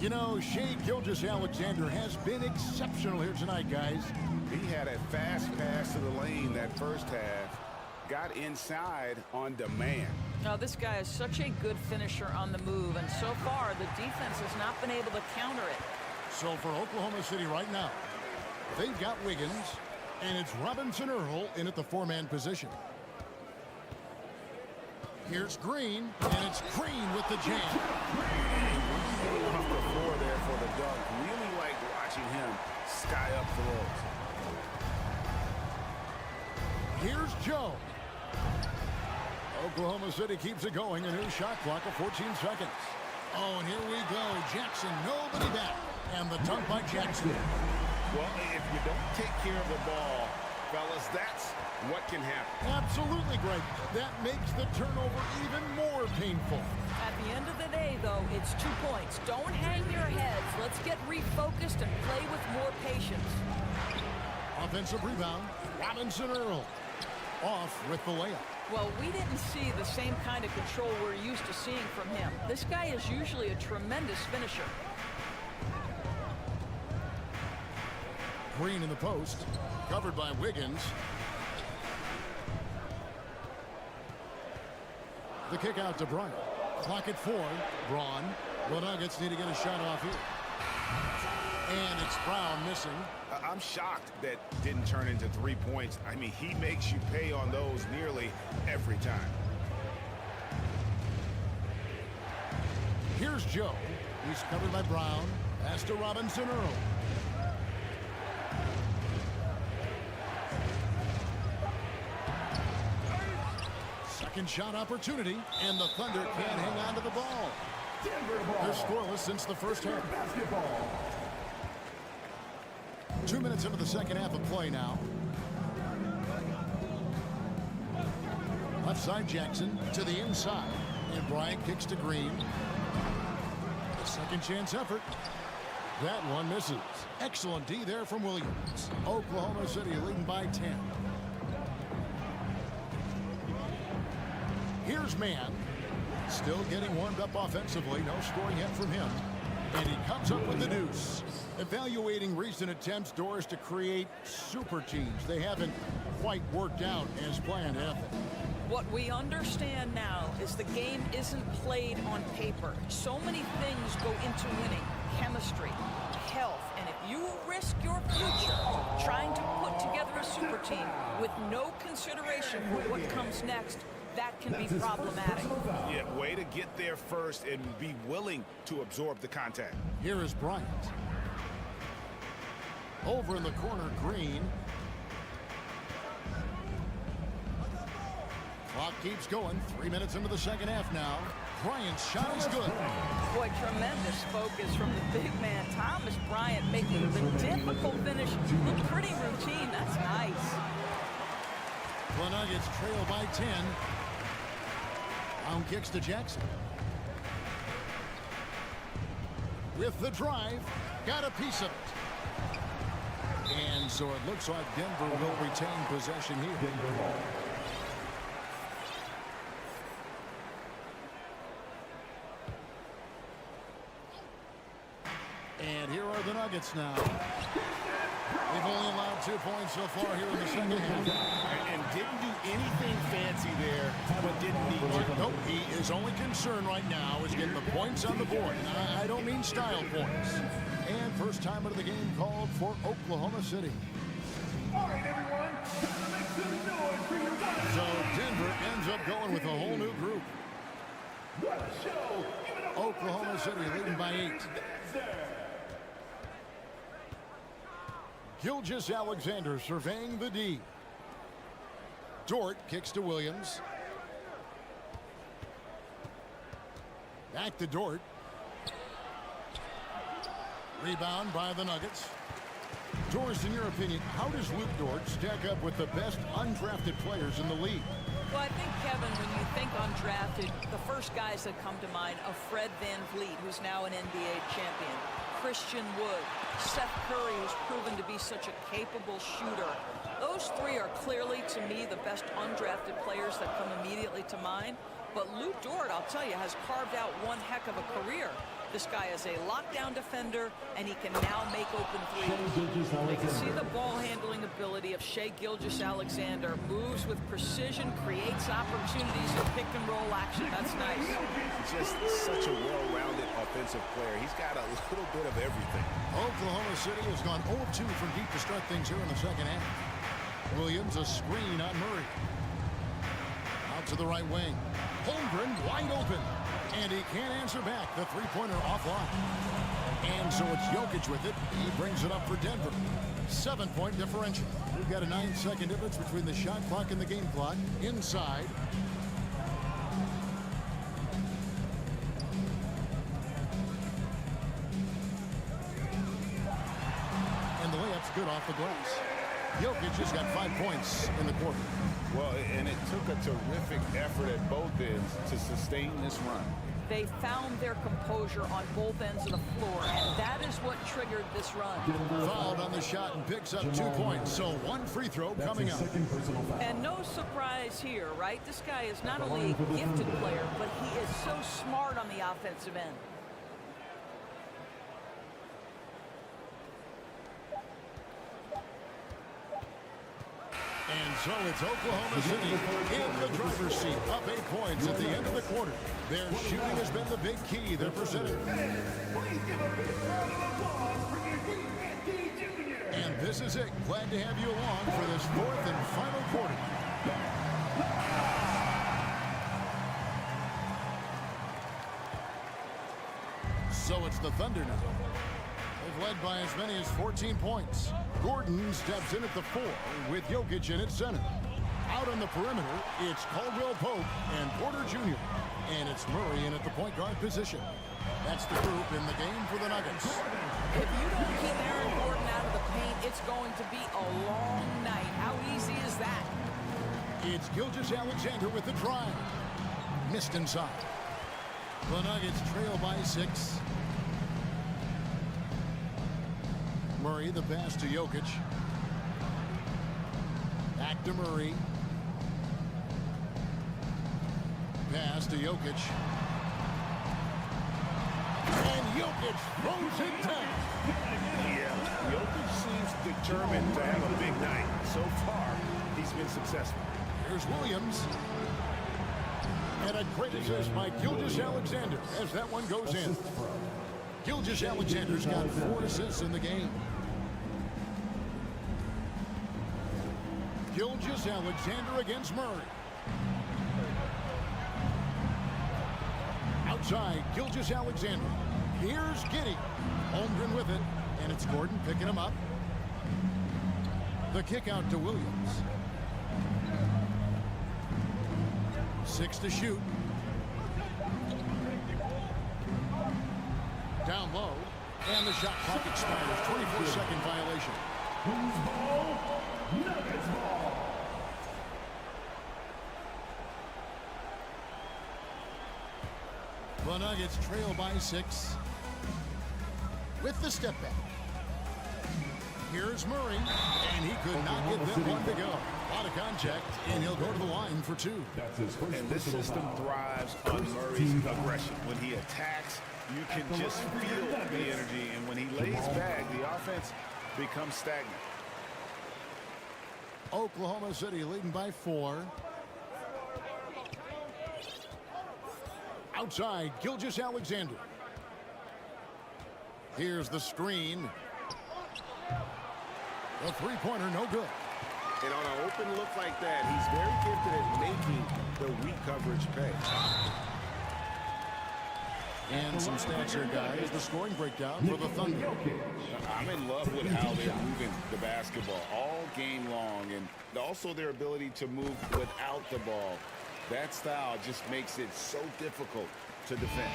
You know, Shai Gilgeous-Alexander has been exceptional here tonight, guys. He had a fast pass to the lane that first half. Got inside on demand. Now, this guy is such a good finisher on the move, and so far, the defense has not been able to counter it. So for Oklahoma City right now, they've got Wiggins, and it's Robinson Earl in at the four-man position. Here's Green, and it's Green with the jam. Off the floor there for the dunk. Really like watching him sky up throws. Here's Joe. Oklahoma City keeps it going. A new shot clock of 14 seconds. Oh, and here we go. Jackson, nobody back. And the dunk by Jackson. Well, if you don't take care of the ball, fellas, that's what can happen. Absolutely, Greg. That makes the turnover even more painful. At the end of the day, though, it's 2 points. Don't hang your heads. Let's get refocused and play with more patience. Offensive rebound. Robinson Earl off with the layup. Well, we didn't see the same kind of control we're used to seeing from him. This guy is usually a tremendous finisher. Green in the post, covered by Wiggins. The kick out to Bryant. Clock at 4. Braun. The Nuggets need to get a shot off here. And it's Brown missing. I'm shocked that didn't turn into 3 points. I mean, he makes you pay on those nearly every time. Here's Joe. He's covered by Brown. Pass to Robinson Earl. Second shot opportunity, and the Thunder can't hang on to the ball. They're scoreless since the first half. 2 minutes into the second half of play now. Left side Jackson to the inside, and Bryant kicks to Green. A second chance effort. That one misses. Excellent D there from Williams. Oklahoma City leading by 10. Here's Mann. Still getting warmed up offensively. No scoring yet from him. And he comes up with the deuce. Evaluating recent attempts, Doris, to create super teams. They haven't quite worked out as planned, have they? What we understand now is the game isn't played on paper. So many things go into winning. Chemistry, health, and if you risk your future trying to put together a super team with no consideration for what comes next, that can be problematic. Yeah, way to get there first and be willing to absorb the contact. Here is Bryant. Over in the corner, Green. Clock keeps going. 3 minutes into the second half now. Bryant's shot is good. Boy, tremendous focus from the big man, Thomas Bryant, making the difficult finish look pretty routine. That's nice. The Nuggets trail by 10. Down kicks to Jackson. With the drive, got a piece of it. And so it looks like Denver will retain possession here. And here are the Nuggets now. They've only allowed 2 points so far here in the second half. And didn't do anything fancy there, but didn't need to. Nope, he is only concerned right now is getting the points on the board. And I don't mean style points. And first time of the game called for Oklahoma City. All right, everyone. Make some noise for your one. So Denver ends up going with a whole new group. What a show. Give it up. Oklahoma City leading by 8. Gilgeous-Alexander surveying the D. Dort kicks to Williams. Back to Dort. Rebound by the Nuggets. Doris, in your opinion, how does Luke Dort stack up with the best undrafted players in the league? Well, I think, Kevin, when you think undrafted, the first guys that come to mind are Fred VanVleet, who's now an NBA champion, Christian Wood, Seth Curry, who's proven to be such a capable shooter. Those three are clearly, to me, the best undrafted players that come immediately to mind. But Luke Dort, I'll tell you, has carved out one heck of a career. This guy is a lockdown defender, and he can now make open threes. You can see the ball handling ability of Shai Gilgeous-Alexander. Moves with precision, creates opportunities in pick and roll action. That's nice. Just such a well-rounded offensive player. He's got a little bit of everything. Oklahoma City has gone 0-2 from deep to start things here in the second half. Williams a screen on Murray. Out to the right wing. Holmgren wide open. And he can't answer back. The three-pointer offline. And so it's Jokic with it. He brings it up for Denver. 7-point differential. We've got a 9-second difference between the shot clock and the game clock. Inside. And the layup's good off the glass. Jokic has got 5 points in the quarter. Well, and it took a terrific effort at both ends to sustain this run. They found their composure on both ends of the floor, and that is what triggered this run. Fouled on the shot and picks up 2 points, so one free throw coming up. And no surprise here, right? This guy is not only a gifted player, but he is so smart on the offensive end. And so it's Oklahoma City in the driver's seat, up 8 points at the end of the quarter. Their shooting has been the big key, their percentage. And this is it. Glad to have you along for this fourth and final quarter. So it's the Thunder now. They've led by as many as 14 points. Gordon steps in at the 4 with Jokic in at center. Out on the perimeter, it's Caldwell Pope and Porter Jr. And it's Murray in at the point guard position. That's the group in the game for the Nuggets. If you don't keep Aaron Gordon out of the paint, it's going to be a long night. How easy is that? It's Gilgeous-Alexander with the drive. Missed inside. The Nuggets trail by 6. Murray, the pass to Jokic. Back to Murray. Pass to Jokic. And Jokic throws it down. Yeah, Jokic seems determined to have a big night. So far, he's been successful. Here's Williams. And a great assist by Gilgeous-Alexander as that one goes in. Gilgeous-Alexander's got 4 assists in the game. Gilgeous-Alexander against Murray. Outside, Gilgeous-Alexander. Here's Giddey. Holmgren with it, and it's Gordon picking him up. The kick out to Williams. 6 to shoot. Down low, and the shot clock expires. 24-second violation. Who's ball? Nuggets ball. The Nuggets trail by 6 with the step back. Here's Murray, and he could not get that one to go. A lot of contact, and he'll go to the line for 2. And this system thrives on Murray's aggression. When he attacks, you can just feel the energy, and when he lays back, the offense becomes stagnant. Oklahoma City leading by 4. Outside, Gilgeous-Alexander. Here's the screen. The three-pointer, no good. And on an open look like that, he's very gifted at making the weak coverage pay. And some stats here, guys. The scoring breakdown for the Thunder. I'm in love with how they're moving the basketball all game long, and also their ability to move without the ball. That style just makes it so difficult to defend.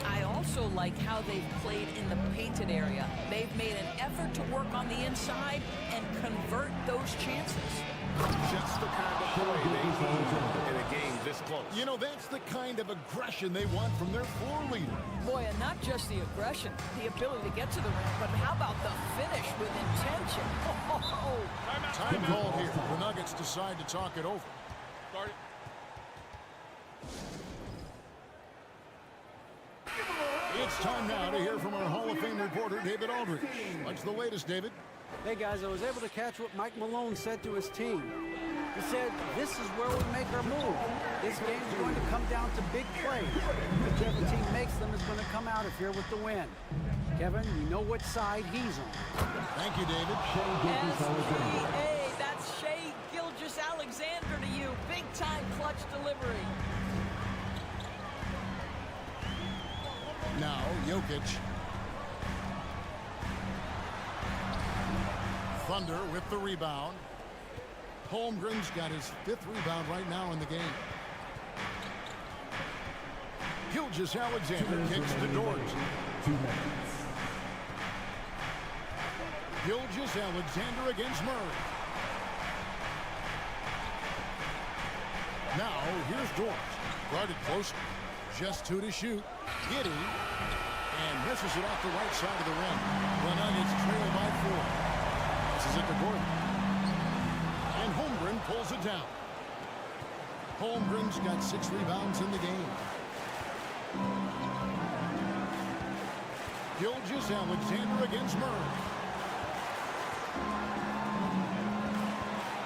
I also like how they've played in the painted area. They've made an effort to work on the inside and convert those chances. Just the kind of play they need in a game this close. You know, that's the kind of aggression they want from their floor leader. Boy, and not just the aggression, the ability to get to the rim, but how about the finish with intention? Time called here. The Nuggets decide to talk it over. It's time now to hear from our Hall of Fame reporter, David Aldridge. What's the latest, David? Hey, guys, I was able to catch what Mike Malone said to his team. He said, this is where we make our move. This game's going to come down to big plays. Whichever team makes them is going to come out of here with the win. Kevin, you know which side he's on. Thank you, David. Hey, that's Shai Gilgeous-Alexander to you. Big-time clutch delivery. Now, Jokic. Thunder with the rebound. Holmgren's got his 5th rebound right now in the game. Gilgeous-Alexander kicks to Dort. 2 minutes. Gilgeous-Alexander against Murray. Now, here's Dort. Guarded close. Just 2 to shoot. Giddey. And misses it off the right side of the rim. The Nuggets trail by 4. This is it to Gordon. And Holmgren pulls it down. Holmgren's got 6 rebounds in the game. Gilgeous-Alexander against Murray.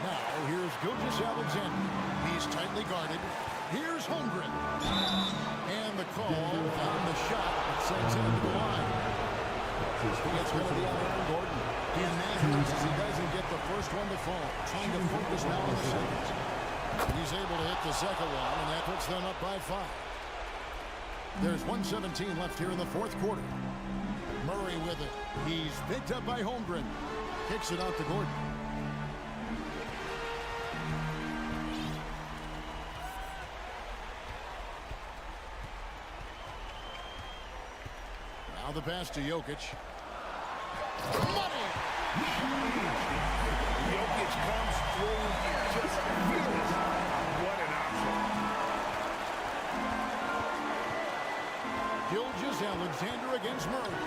Now, here's Gilgeous-Alexander. He's tightly guarded. Here's Holmgren. And the call on the shot that sends him to the line. He gets rid of the other Gordon. And that hurts as he doesn't get the first one to fall. Trying to focus now on the second. He's able to hit the second one, and that puts them up by 5. There's 1:17 left here in the 4th quarter. Murray with it. He's picked up by Holmgren. Kicks it out to Gordon. Now the pass to Jokic. Money! Jokic comes through just fearless. What an option. Gilgeous-Alexander against Murray.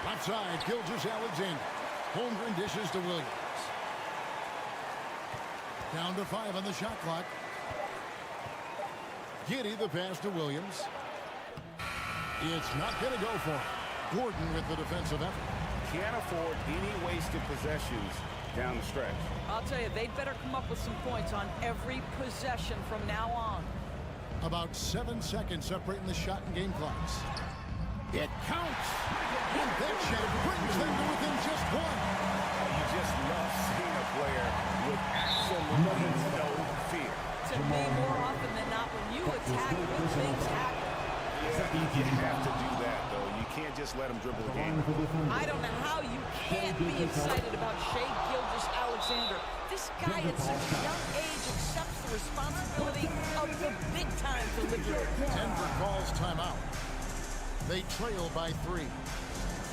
Left side, Gilgeous-Alexander. Holmgren dishes to Williams. Down to 5 on the shot clock. Giddey the pass to Williams. It's not going to go for him. Gordon with the defensive effort. Can't afford any wasted possessions down the stretch. I'll tell you, they'd better come up with some points on every possession from now on. About 7 seconds separating the shot and game clocks. It counts. And that shot brings them to within just one. You just love seeing a player with absolutely no fear. To me, more often than not, when you attack, good things happen. Yeah, you have to do that, though. You can't just let them dribble the game. I don't know how you can't be excited about Shai Gilgeous-Alexander. This guy at such a young age accepts the responsibility of the big-time delivery. Denver calls timeout. They trail by 3.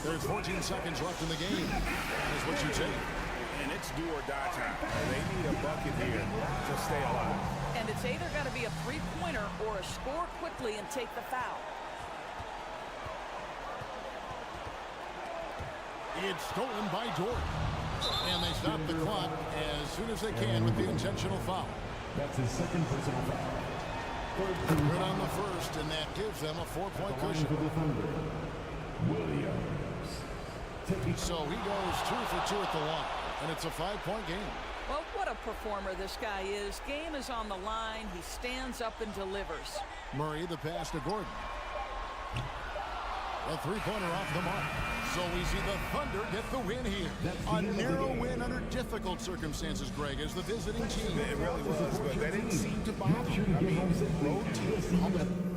There's 14 seconds left in the game. That's what you take. And it's do or die time. They need a bucket here to stay alive. And it's either got to be a three-pointer or a score quickly and take the foul. It's stolen by Jordan. And they stop the clock as soon as they can with the intentional foul. That's his second personal foul. Good on the first, and that gives them a 4-point cushion. Williams. So he goes 2 for 2 at the line, and it's a 5-point game. Well, what a performer this guy is. Game is on the line. He stands up and delivers. Murray, the pass to Gordon. A 3-pointer off the mark. So we see the Thunder get the win here. A narrow win under difficult circumstances, Greg, as the visiting team. It really was, but that didn't seem to bother them. I mean, road team.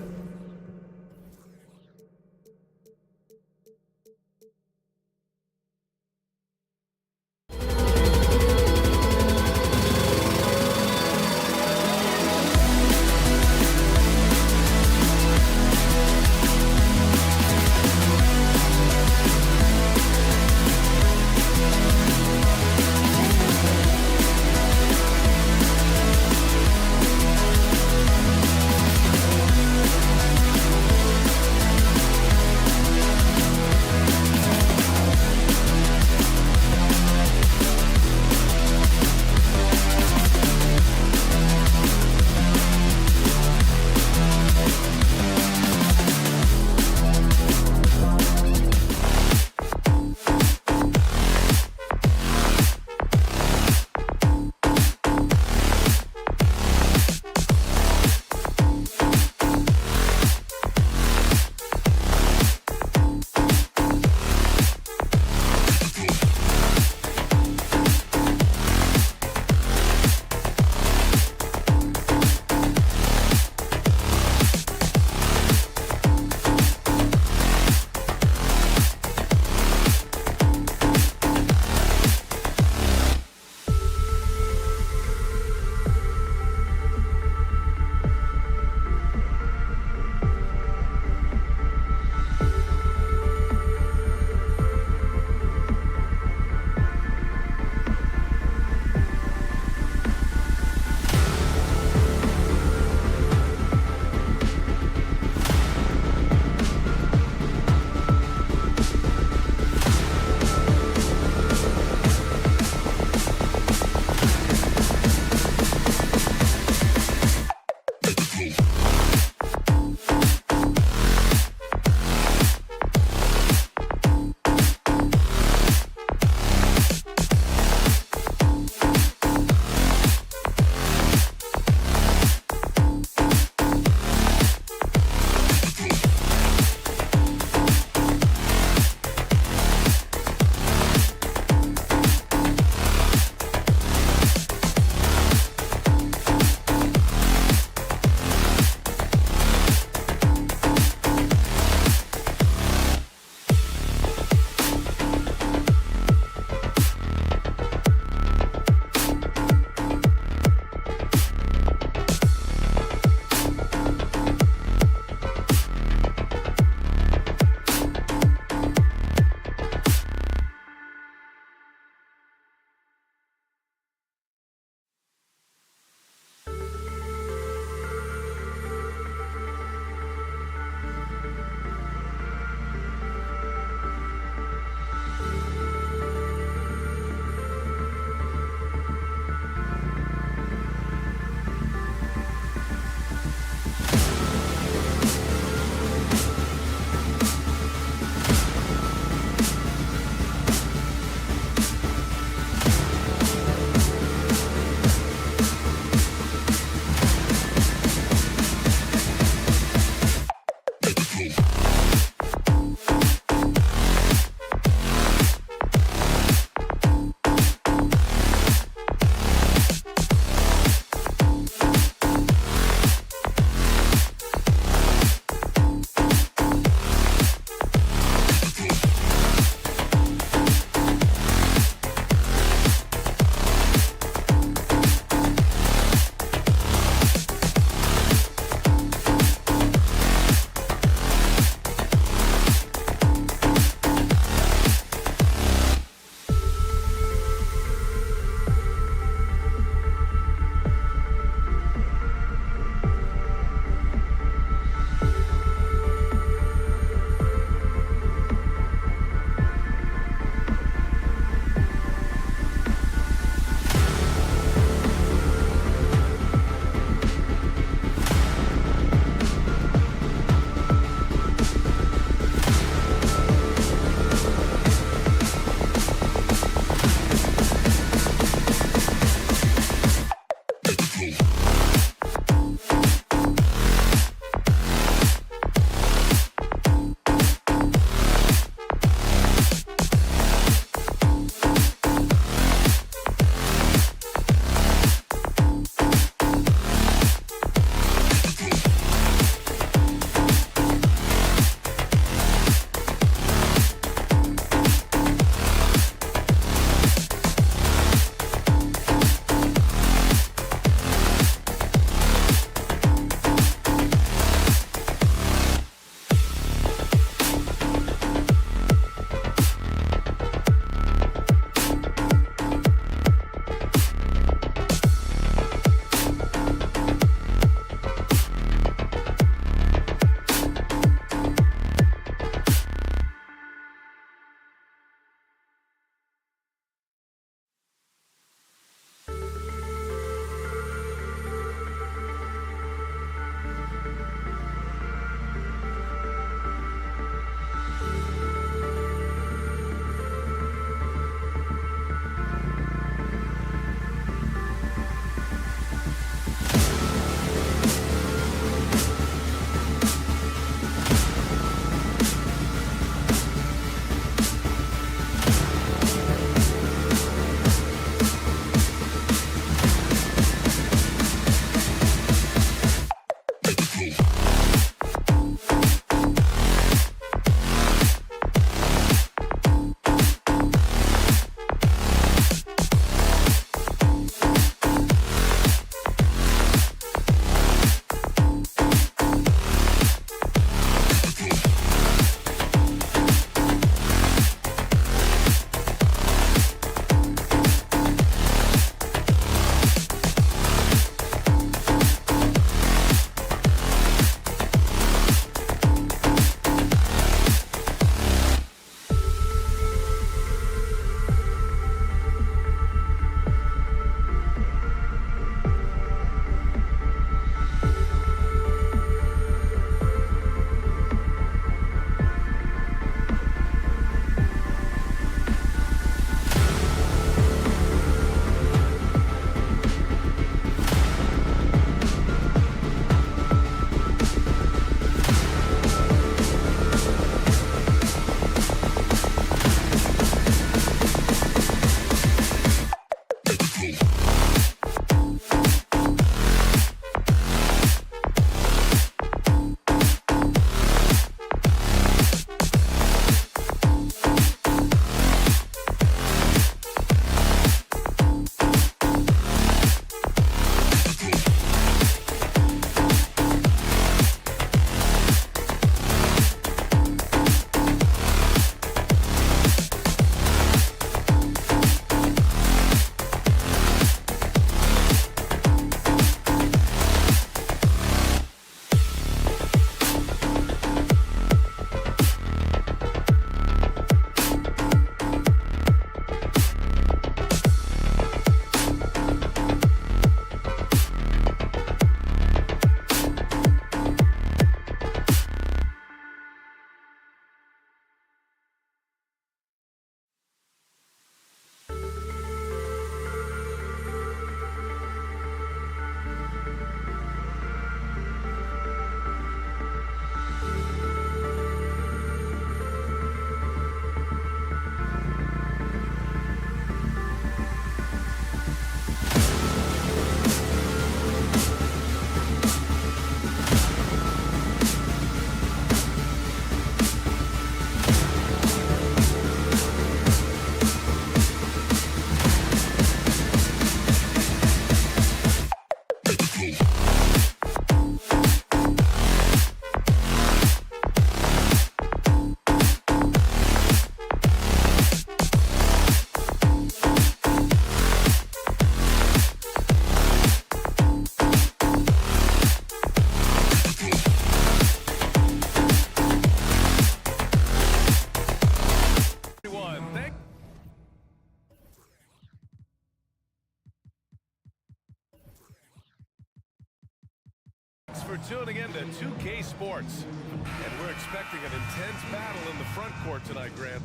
Thanks for tuning in to 2K Sports. And we're expecting an intense battle in the front court tonight, Grant.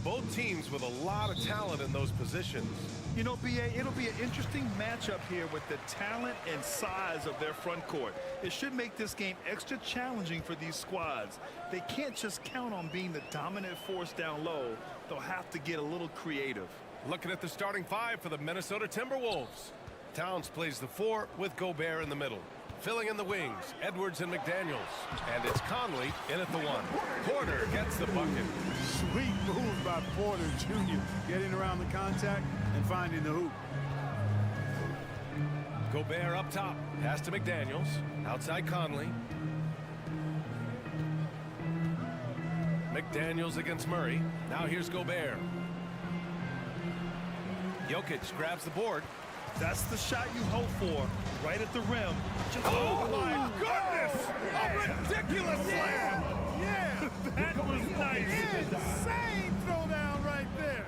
Both teams with a lot of talent in those positions. You know, BA, it'll be an interesting matchup here with the talent and size of their front court. It should make this game extra challenging for these squads. They can't just count on being the dominant force down low. They'll have to get a little creative. Looking at the starting five for the Minnesota Timberwolves. Towns plays the 4 with Gobert in the middle. Filling in the wings, Edwards and McDaniels. And it's Conley in at the 1. Porter gets the bucket. Sweet move by Porter Jr. Getting around the contact and finding the hoop. Gobert up top. Pass to McDaniels. Outside Conley. McDaniels against Murray. Now here's Gobert. Jokic grabs the board. That's the shot you hope for, right at the rim. Just oh my goodness! A ridiculous slam! Yeah, that was nice. Insane throwdown right there.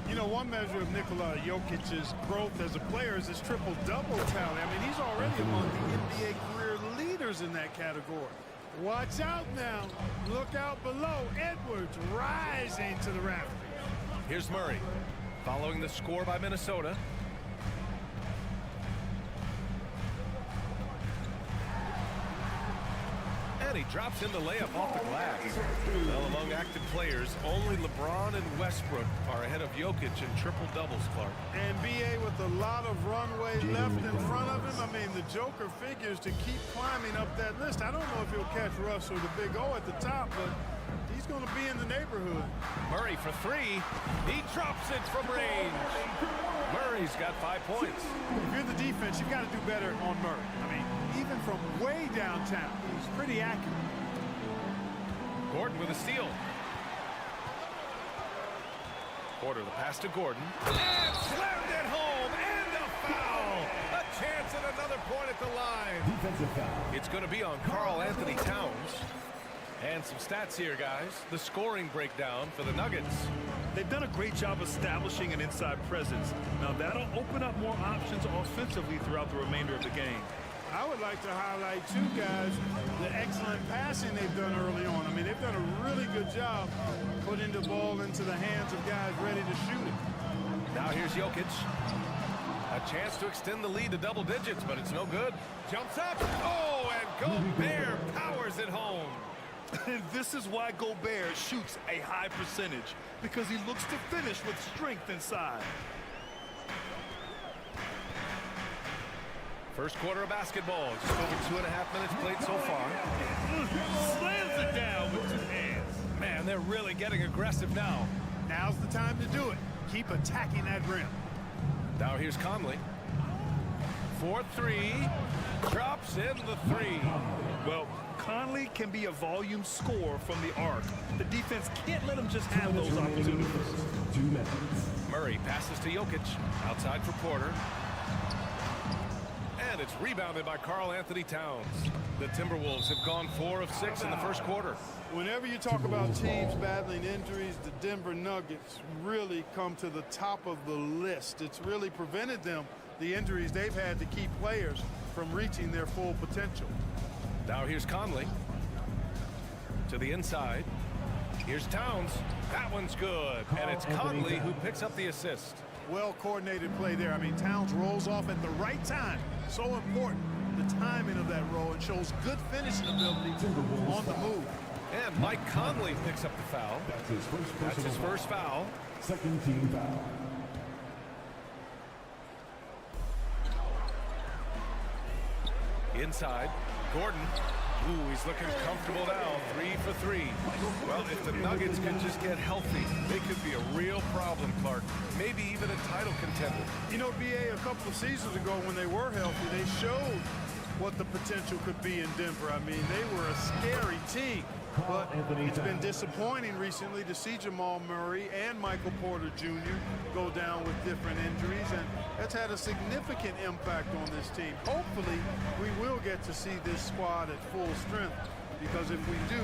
You know, one measure of Nikola Jokic's growth as a player is his triple-double tally. I mean, he's already among the NBA career leaders in that category. Watch out now. Look out below. Edwards rising to the rafters. Here's Murray, following the score by Minnesota. And he drops in the layup off the glass. Well, among active players, only LeBron and Westbrook are ahead of Jokic in triple-doubles, Clark. And BA with a lot of runway left in front of him. I mean, the Joker figures to keep climbing up that list. I don't know if he'll catch Russ or the Big O at the top, but he's going to be in the neighborhood. Murray for 3. He drops it from range. Murray's got 5 points. If you're the defense, you've got to do better on Murray. I mean, even from way downtown, he's pretty accurate. Gordon with a steal. Porter the pass to Gordon. And slammed it home. And a foul. A chance at another point at the line. Defensive foul. It's going to be on Karl Anthony Towns. And some stats here, guys. The scoring breakdown for the Nuggets. They've done a great job establishing an inside presence. Now, that'll open up more options offensively throughout the remainder of the game. I would like to highlight, too, guys, the excellent passing they've done early on. I mean, they've done a really good job putting the ball into the hands of guys ready to shoot it. Now here's Jokic. A chance to extend the lead to double digits, but it's no good. Jumps up. Oh, and Gobert powers it home. And this is why Gobert shoots a high percentage, because he looks to finish with strength inside. First quarter of basketball. Just over 2.5 minutes played so far. Slams it down with 2 hands. Man, they're really getting aggressive now. Now's the time to do it. Keep attacking that rim. Now here's Conley. 4-3. Drops in the 3. Well, Conley can be a volume scorer from the arc. The defense can't let him just have those opportunities. 2 minutes. Murray passes to Jokic. Outside for Porter. And it's rebounded by Karl Anthony Towns. The Timberwolves have gone 4 of 6 in the first quarter. Whenever you talk about teams battling injuries, the Denver Nuggets really come to the top of the list. It's really prevented them, the injuries they've had to keep players from reaching their full potential. Now here's Conley. To the inside. Here's Towns. That one's good. And it's Conley who picks up the assist. Well-coordinated play there. I mean, Towns rolls off at the right time. So important, the timing of that roll. It shows good finishing ability on the move. And Mike Conley picks up the foul. That's his first foul. Second team foul. Inside, Gordon. Ooh, he's looking comfortable now. 3 for 3. Well, if the Nuggets could just get healthy, they could be a real problem, Clark. Maybe even a title contender. You know, BA, a couple of seasons ago when they were healthy, they showed what the potential could be in Denver. I mean, they were a scary team. But it's been disappointing recently to see Jamal Murray and Michael Porter Jr. go down with different injuries, and that's had a significant impact on this team. Hopefully, we will get to see this squad at full strength, because if we do,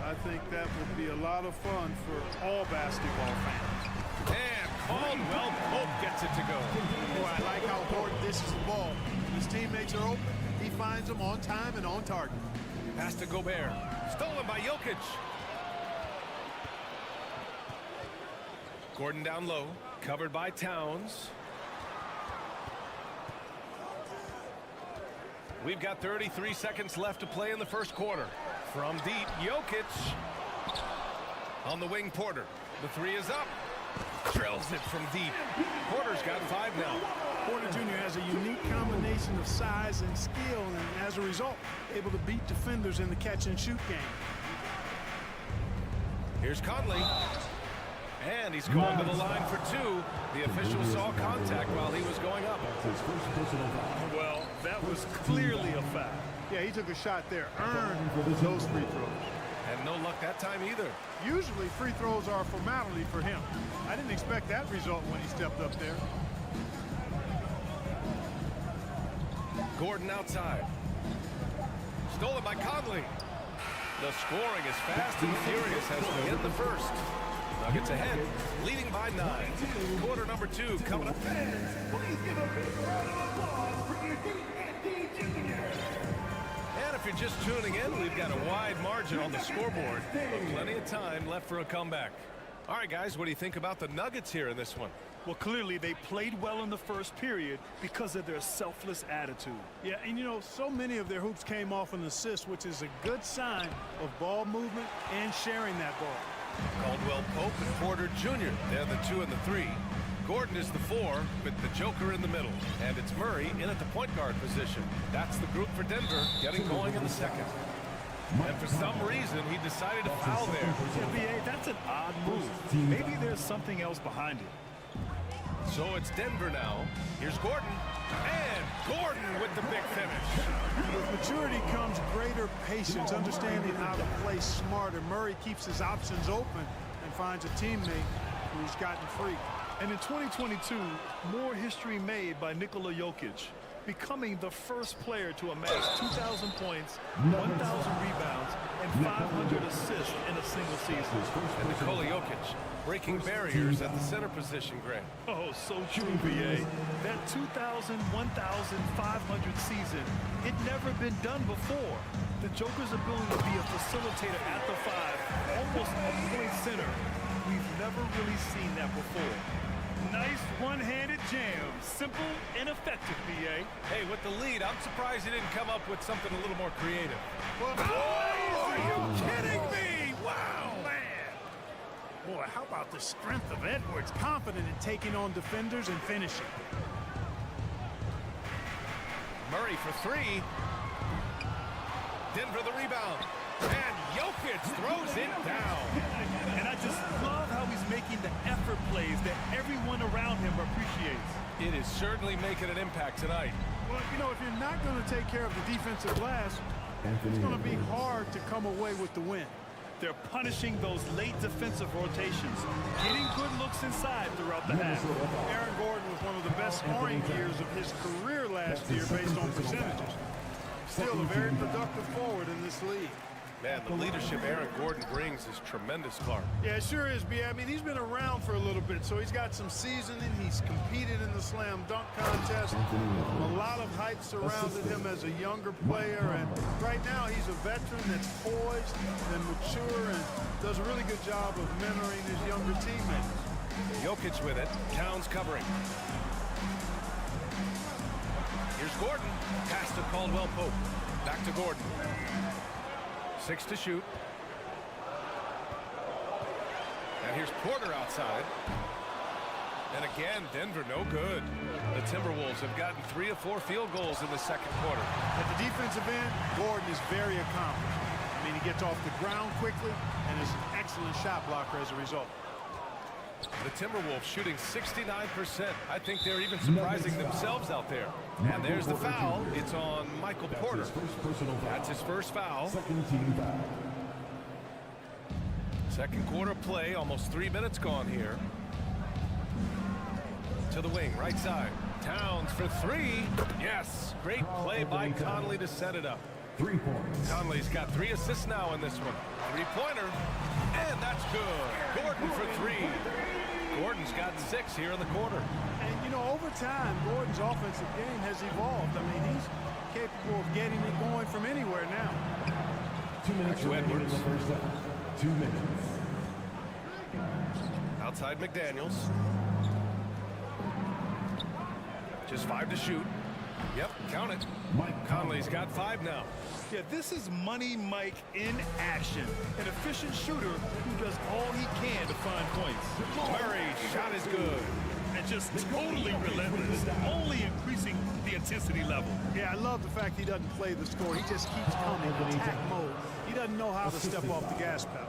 I think that would be a lot of fun for all basketball fans. And Caldwell Pope gets it to go. Boy, I like how Gordon dishes the ball. his teammates are open, he finds them on time and on target. Pass to Gobert. Stolen by Jokic. Gordon down low. Covered by Towns. We've got 33 seconds left to play in the first quarter. From deep, Jokic. On the wing, Porter. The three is up. Drills it from deep. Porter's got 5 now. Porter Jr. has a unique combination of size and skill, and as a result, able to beat defenders in the catch-and-shoot game. Here's Conley. And he's going to the line for 2. The official saw contact while he was going up. Well, that was clearly a foul. Yeah, he took a shot there, earned those free throws. And no luck that time either. Usually free throws are a formality for him. I didn't expect that result when he stepped up there. Gordon outside. Stolen by Conley. The scoring is fast and furious as we hit the first. Nuggets ahead, leading by 9. Quarter number 2 coming up. Please give a big round of applause for UD Jr. And if you're just tuning in, we've got a wide margin on the scoreboard. But plenty of time left for a comeback. All right, guys, what do you think about the Nuggets here in this one? Well, clearly they played well in the first period because of their selfless attitude. Yeah, and you know, so many of their hoops came off an assist, which is a good sign of ball movement and sharing that ball. Caldwell Pope and Porter Jr. They're the 2 and the 3. Gordon is the 4 with the Joker in the middle. And it's Murray in at the point guard position. That's the group for Denver getting going in the second. And for some reason, he decided to foul there. Yeah, BA, that's an odd move. Maybe there's something else behind it. So it's Denver now. Here's Gordon. And Gordon with the big finish. With maturity comes greater patience, understanding how to play smarter. Murray keeps his options open and finds a teammate who's gotten free. And in 2022, more history made by Nikola Jokic, becoming the first player to amass 2,000 points, 1,000 rebounds, and 500 assists in a single season. And Nikola Jokic breaking barriers at the center position, Grant. Oh, so true, BA. That 2,000, 1,500 season, it never been done before. The Joker's ability to be a facilitator at the 5, almost a point center, we've never really seen that before. Nice one-handed jam. Simple and effective, BA. Hey, with the lead, I'm surprised he didn't come up with something a little more creative. Well, are you kidding me? Wow. Man. Boy, how about the strength of Edwards? Confident in taking on defenders and finishing. Murray for 3. Denver the rebound. And Jokic throws it down. And I just love how he's making the effort plays that everyone around him appreciates. It is certainly making an impact tonight. Well, you know, if you're not going to take care of the defensive glass, it's going to be hard to come away with the win. They're punishing those late defensive rotations, getting good looks inside throughout the half. Aaron Gordon was one of the best scoring years of his career last year based on percentages. Still a very productive forward in this league. Man, the leadership Aaron Gordon brings is tremendous, Clark. Yeah, it sure is, B. I mean, he's been around for a little bit, so he's got some seasoning. He's competed in the slam dunk contest. A lot of hype surrounded him as a younger player, and right now he's a veteran that's poised and mature and does a really good job of mentoring his younger teammates. Jokic with it. Towns covering. Here's Gordon. Pass to Caldwell Pope. Back to Gordon. 6 to shoot. And here's Porter outside. And again, Denver no good. The Timberwolves have gotten 3 of 4 field goals in the second quarter. At the defensive end, Gordon is very accomplished. I mean, he gets off the ground quickly and is an excellent shot blocker as a result. The Timberwolves shooting 69%. I think they're even surprising themselves out there. And there's the foul. It's on Michael Porter. That's his first foul. Second quarter play, almost 3 minutes gone here. To the wing, right side. Towns for 3. Yes, great play by Conley to set it up. 3 points. Conley's got 3 assists now in this one. 3-pointer, and that's good. Gordon for 3. Gordon's got 6 here in the quarter. And, you know, over time, Gordon's offensive game has evolved. I mean, he capable of getting it going from anywhere now. 2 minutes remaining in the first half. 2 minutes. Outside McDaniels. Just 5 to shoot. Yep, count it. Mike Conley's got 5 now. Yeah, this is Money Mike in action. An efficient shooter who does all he can to find points. Murray's shot is good. And just totally relentless, only increasing the intensity level. Yeah, I love the fact he doesn't play the score. He just keeps coming, attack mode. He doesn't know how to step off the gas pedal.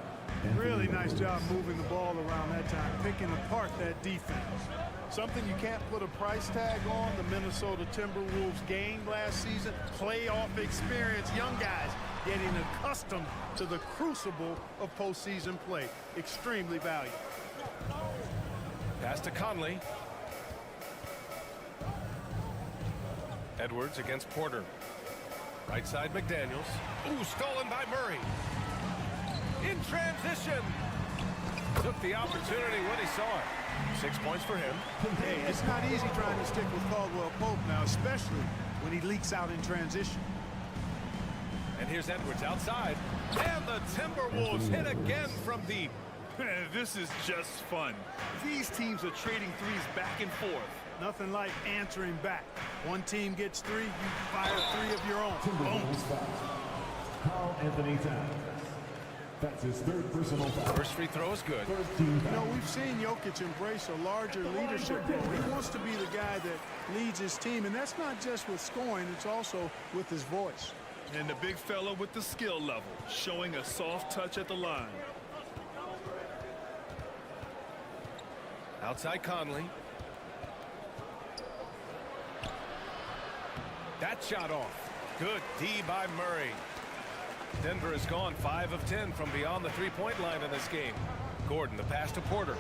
Really nice job moving the ball around that time, picking apart that defense. Something you can't put a price tag on, the Minnesota Timberwolves gained last season. Playoff experience, young guys getting accustomed to the crucible of postseason play. Extremely valuable. Pass to Conley. Edwards against Porter. Right side McDaniels. Ooh, stolen by Murray. In transition. Took the opportunity when he saw it. 6 points for him. Hey, it's not easy trying to stick with Caldwell Pope now, especially when he leaks out in transition. And here's Edwards outside. And the Timberwolves hit again from deep. This is just fun. These teams are trading threes back and forth. Nothing like answering back. One team gets 3, you fire 3 of your own. Timberwolves foul. Carl Anthony Towns. That's his 3rd personal foul. First free throw is good. You know, we've seen Jokic embrace a larger leadership role. He wants to be the guy that leads his team, and that's not just with scoring, it's also with his voice. And the big fella with the skill level, showing a soft touch at the line. Outside Conley. That shot off. Good D by Murray. Denver has gone 5 of 10 from beyond the three-point line in this game. Gordon, the pass to Porter.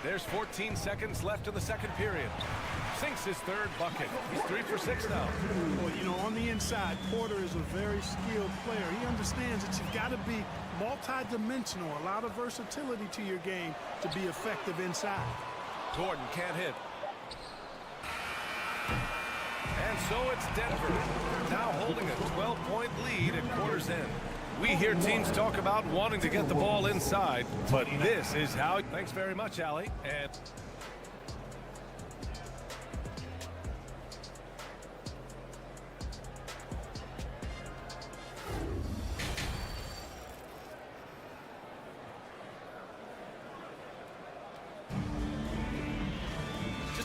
There's 14 seconds left in the second period. Sinks his 3rd bucket. He's 3 for 6 now. Well, you know, on the inside, Porter is a very skilled player. He understands that you've got to be multi-dimensional, a lot of versatility to your game to be effective inside. Gordon can't hit. And so it's Denver, now holding a 12-point lead at quarter's end. We hear teams talk about wanting to get the ball inside, but this is how. Thanks very much, Allie. And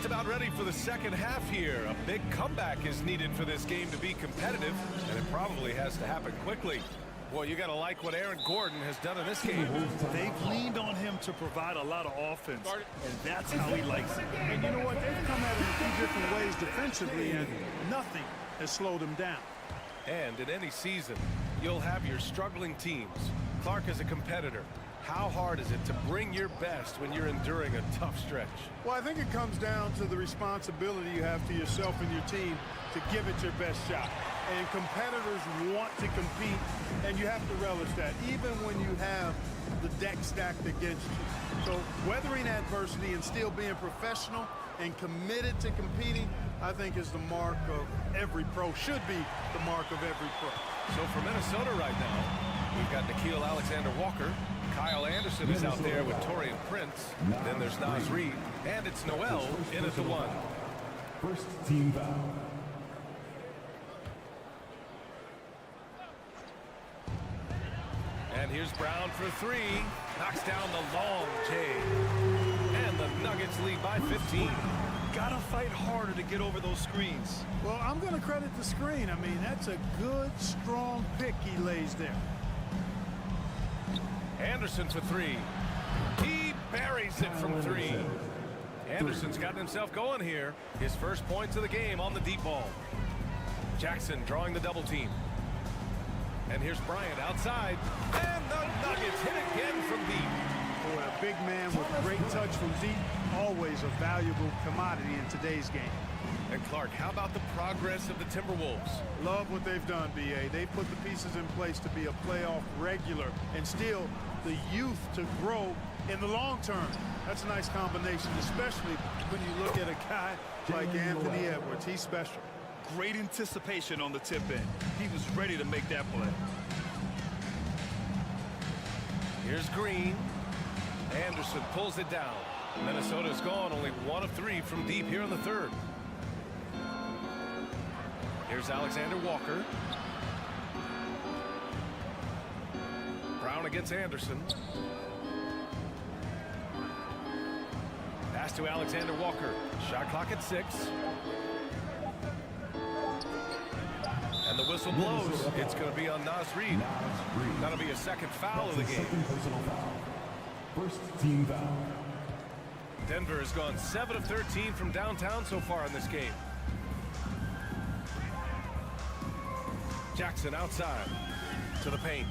about ready for the second half here. A big comeback is needed for this game to be competitive, and it probably has to happen quickly. Well, you got to like what Aaron Gordon has done in this game. They've leaned on him to provide a lot of offense, and that's how he likes it. And you know what? They've come at it in a few different ways defensively, and nothing has slowed him down. And in any season, you'll have your struggling teams. Clark is a competitor. How hard is it to bring your best when you're enduring a tough stretch? Well, I think it comes down to the responsibility you have to yourself and your team to give it your best shot. And competitors want to compete, and you have to relish that, even when you have the deck stacked against you. So weathering adversity and still being professional and committed to competing, I think is the mark of every pro, should be the mark of every pro. So for Minnesota right now, we've got Nickeil Alexander-Walker. Kyle Anderson is out there with Taurean Prince. Then there's Naz Reid. And it's Noel in at the 1. First team foul. And here's Brown for 3. Knocks down the long J. And the Nuggets lead by 15. Gotta fight harder to get over those screens. Well, I'm going to credit the screen. I mean, that's a good, strong pick he lays there. Anderson for 3. He buries it from 3. Anderson's gotten himself going here. His first points of the game on the deep ball. Jackson drawing the double team. And here's Bryant outside. And the Nuggets hit again from deep. Boy, a big man with great touch from deep. Always a valuable commodity in today's game. And Clark, how about the progress of the Timberwolves? Love what they've done, B.A. They've put the pieces in place to be a playoff regular and still the youth to grow in the long term. That's a nice combination, especially when you look at a guy like Anthony Edwards, he's special. Great anticipation on the tip in. He was ready to make that play. Here's Green. Anderson pulls it down. Minnesota's gone only 1 of 3 from deep here in the third. Here's Alexander Walker. Brown against Anderson. Pass to Alexander Walker. Shot clock at 6. And the whistle blows. It's going to be on Nas Reed. That'll be a second foul of the game. First team foul. Denver has gone 7 of 13 from downtown so far in this game. Jackson outside to the paint.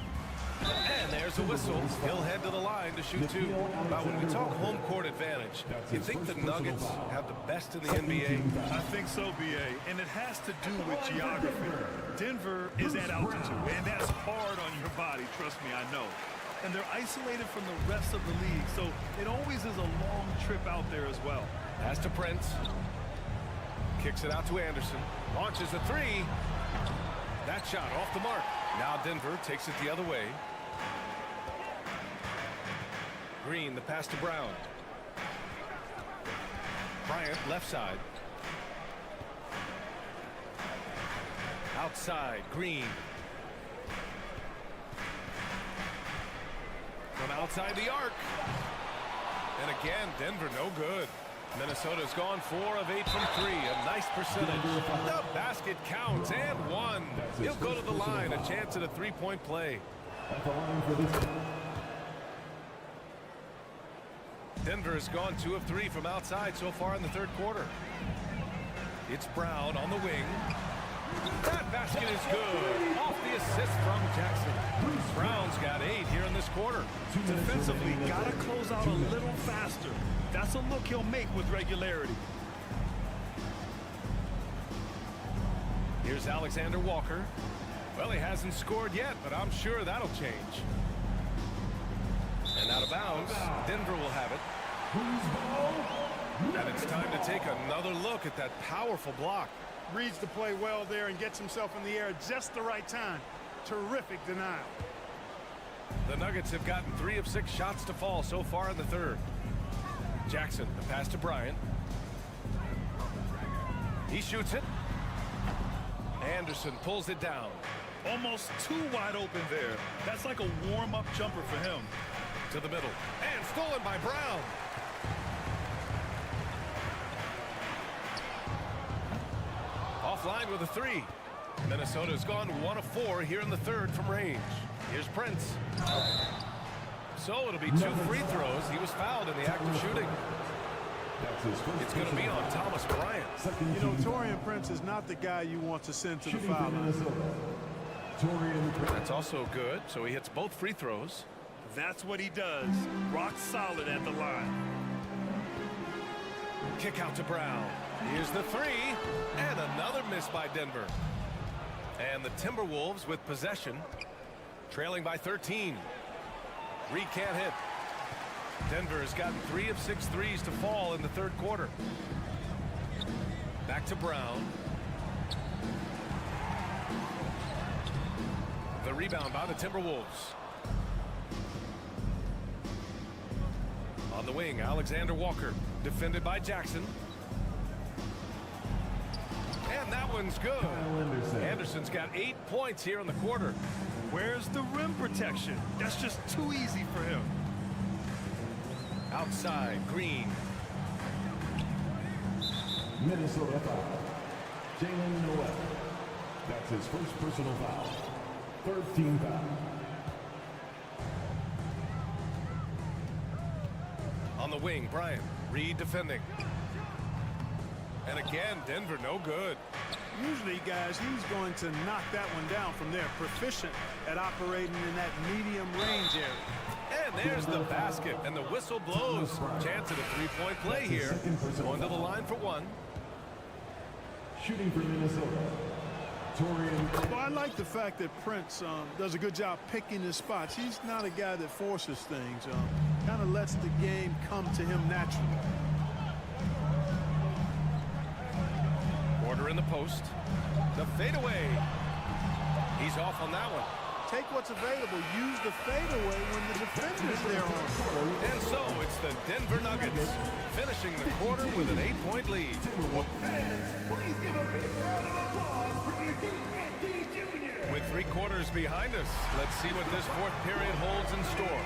And there's a whistle. He'll head to the line to shoot 2. Now, when we talk home court advantage, you think the Nuggets have the best in the NBA? I think so, B.A., and it has to do with geography. Denver is at altitude, and that's hard on your body, trust me, I know. And they're isolated from the rest of the league, so it always is a long trip out there as well. Pass to Prince. Kicks it out to Anderson. Launches a 3. That shot off the mark. Now Denver takes it the other way. Green, the pass to Brown. Bryant, left side. Outside, Green. From outside the arc. And again, Denver no good. Minnesota's gone 4 of 8 from 3. A nice percentage. The basket counts and 1. He'll go to the line. A chance at a 3-point play. Denver has gone 2 of 3 from outside so far in the third quarter. It's Brown on the wing. That basket is good. Off the assist from Jackson. Brown's got 8 here in this quarter. Defensively, got to close out a little faster. That's a look he'll make with regularity. Here's Alexander Walker. Well, he hasn't scored yet, but I'm sure that'll change. And out of bounds, Denver will have it. And it's time to take another look at that powerful block. Reads the play well there and gets himself in the air at just the right time. Terrific denial. The Nuggets have gotten 3 of 6 shots to fall so far in the third. Jackson, the pass to Bryant. He shoots it. Anderson pulls it down. Almost too wide open there. That's like a warm-up jumper for him. To the middle. And stolen by Brown. Offline with a 3. Minnesota's gone 1 of 4 here in the third from range. Here's Prince. So it'll be 2 free throws. He was fouled in the act of shooting. It's going to be on Thomas Bryant. You know, Taurean Prince is not the guy you want to send to the foul line. That's also good. So he hits both free throws. That's what he does. Rock solid at the line. Kick out to Brown. Here's the 3. And another miss by Denver. And the Timberwolves with possession. Trailing by 13. Reed can't hit. Denver has gotten 3 of 6 threes to fall in the third quarter. Back to Brown. The rebound by the Timberwolves. On the wing, Alexander Walker. Defended by Jackson. And that one's good. Anderson's got 8 points here in the quarter. Where's the rim protection? That's just too easy for him. Outside, Green. Minnesota foul. Jalen Noel. That's his first personal foul. Third team foul. On the wing, Bryant. Reed defending. And again, Denver no good. Usually, guys, he's going to knock that one down from there. Proficient at operating in that medium range area. And there's the basket, and the whistle blows. Chance at a 3-point play here. Going to the line for 1. Shooting for Minnesota. Well, I like the fact that Prince does a good job picking his spots. He's not a guy that forces things. Kind of lets the game come to him naturally. in the post. The fadeaway. He's off on that one. Take what's available. Use the fadeaway when the defender's there on. And so it's the Denver Nuggets finishing the quarter with an 8-point lead. Please give a big round of applause for Andy Jr. With 3 quarters behind us, let's see what this 4th period holds in store.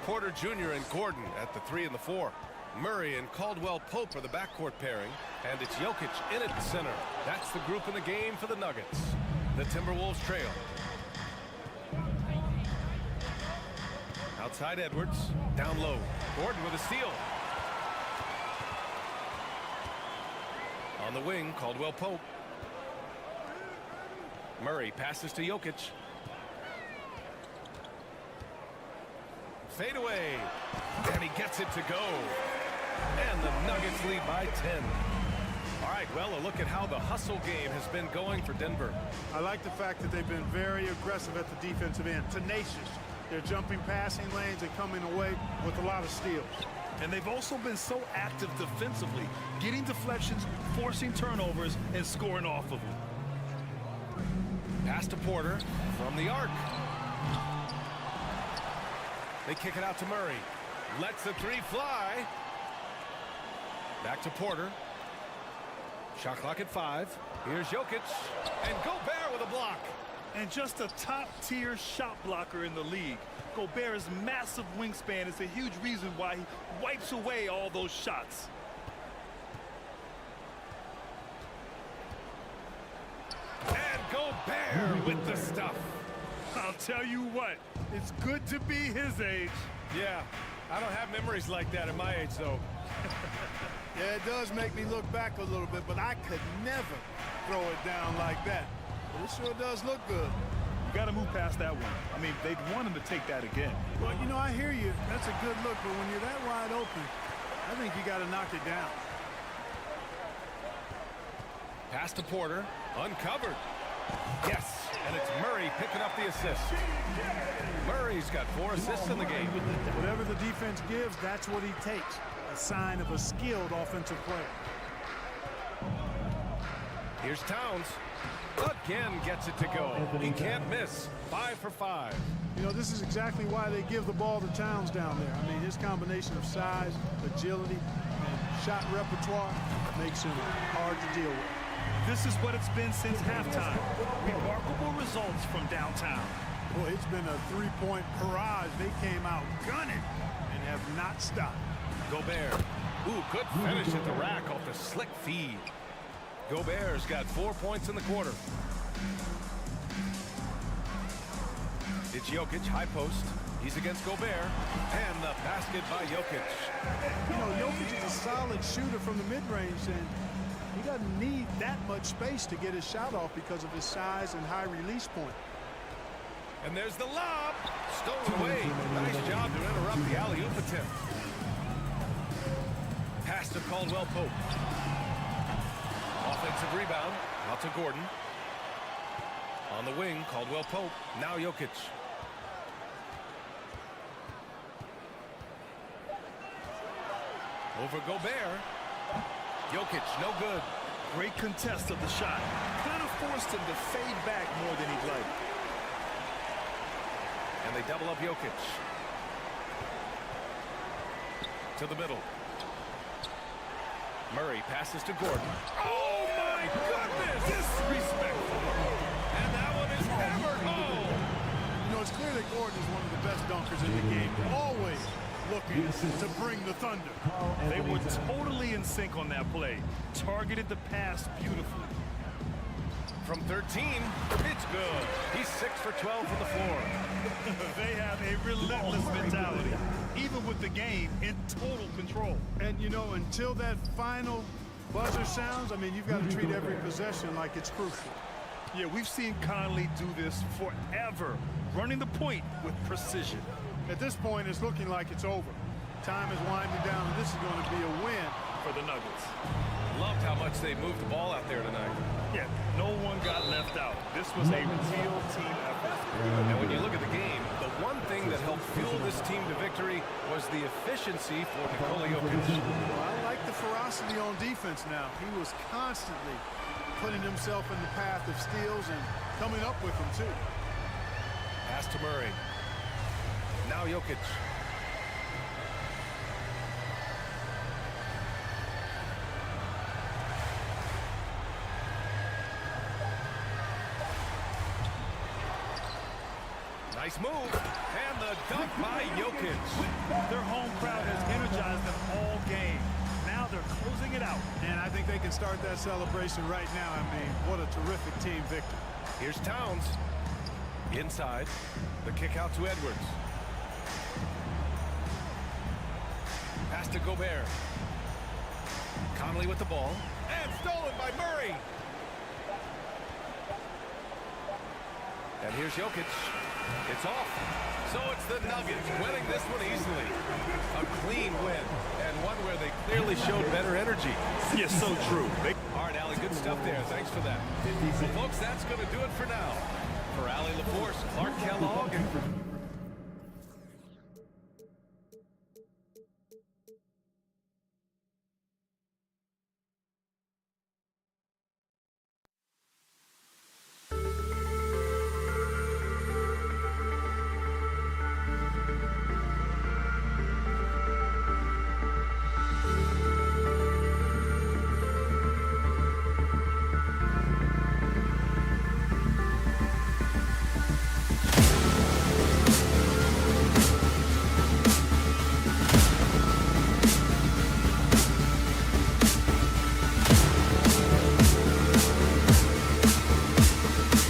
Porter Jr. and Gordon at the 3 and the 4. Murray and Caldwell Pope are the backcourt pairing, and it's Jokic in at center. That's the group in the game for the Nuggets. The Timberwolves trail. Outside Edwards, down low. Gordon with a steal. On the wing, Caldwell Pope. Murray passes to Jokic. Fade away, and he gets it to go. And the Nuggets lead by 10. All right, well, a look at how the hustle game has been going for Denver. I like the fact that they've been very aggressive at the defensive end, tenacious. They're jumping passing lanes and coming away with a lot of steals. And they've also been so active defensively, getting deflections, forcing turnovers, and scoring off of them. Pass to Porter from the arc. They kick it out to Murray. Lets the 3 fly. Back to Porter. Shot clock at 5. Here's Jokic. And Gobert with a block. And just a top-tier shot blocker in the league. Gobert's massive wingspan is a huge reason why he wipes away all those shots. And Gobert with the stuff. I'll tell you what, it's good to be his age. Yeah, I don't have memories like that at my age, though. Yeah, it does make me look back a little bit, but I could never throw it down like that. But it sure does look good. You got to move past that one. I mean, they'd want him to take that again. Well, you know, I hear you. That's a good look, but when you're that wide open, I think you got to knock it down. Pass to Porter, uncovered. Yes, and it's Murray picking up the assist. Murray's got 4 assists in the game. Whatever the defense gives, that's what he takes. A sign of a skilled offensive player. Here's Towns. Again gets it to go. He can't miss. 5 for 5. You know, this is exactly why they give the ball to Towns down there. I mean, his combination of size, agility, and shot repertoire makes him hard to deal with. This is what it's been since halftime. Remarkable results from downtown. Boy, it's been a 3-point barrage. They came out gunning and have not stopped. Gobert. Ooh, good finish at the rack off the slick feed. Gobert's got 4 points in the quarter. It's Jokic, high post. He's against Gobert. And the basket by Jokic. You know, Jokic is a solid shooter from the mid-range, and he doesn't need that much space to get his shot off because of his size and high release point. And there's the lob. Stolen away. Nice job to interrupt the alley-oop attempt. Pass to Caldwell Pope. Offensive rebound. Out to Gordon. On the wing, Caldwell Pope. Now Jokic. Over Gobert. Jokic, no good. Great contest of the shot. Kind of forced him to fade back more than he'd like. And they double up Jokic. To the middle. Murray passes to Gordon. Oh my goodness! Disrespectful. And that one is hammered home. You know, it's clear that Gordon is one of the best dunkers in the game. Always looking to bring the thunder. They were totally in sync on that play. Targeted the pass beautifully. From 13, it's good. He's 6 for 12 from the floor. They have a relentless mentality, even with the game in total control. And, you know, until that final buzzer sounds, I mean, you've got to treat every possession like it's crucial. Yeah, we've seen Conley do this forever, running the point with precision. At this point, it's looking like it's over. Time is winding down, and this is going to be a win for the Nuggets. Loved how much they moved the ball out there tonight. Yeah, no one got left out. This was a real team effort. And when you look at the game, the one thing that helped fuel this team to victory was the efficiency for Nikola Jokic. Well, I like the ferocity on defense now. He was constantly putting himself in the path of steals and coming up with them, too. Pass to Murray. Now Jokic. Nice move. And the dunk by Jokic. Their home crowd has energized them all game. Now they're closing it out. And I think they can start that celebration right now. I mean, what a terrific team victory. Here's Towns. Inside. The kick out to Edwards. Pass to Gobert. Conley with the ball. And stolen by Murray. And here's Jokic. It's off. So it's the Nuggets winning this one easily. A clean win, and one where they clearly showed better energy. Yes, so true. All right, Allie, good stuff there. Thanks for that. Well, folks, that's going to do it for now. For Allie LaForce, Clark Kellogg, and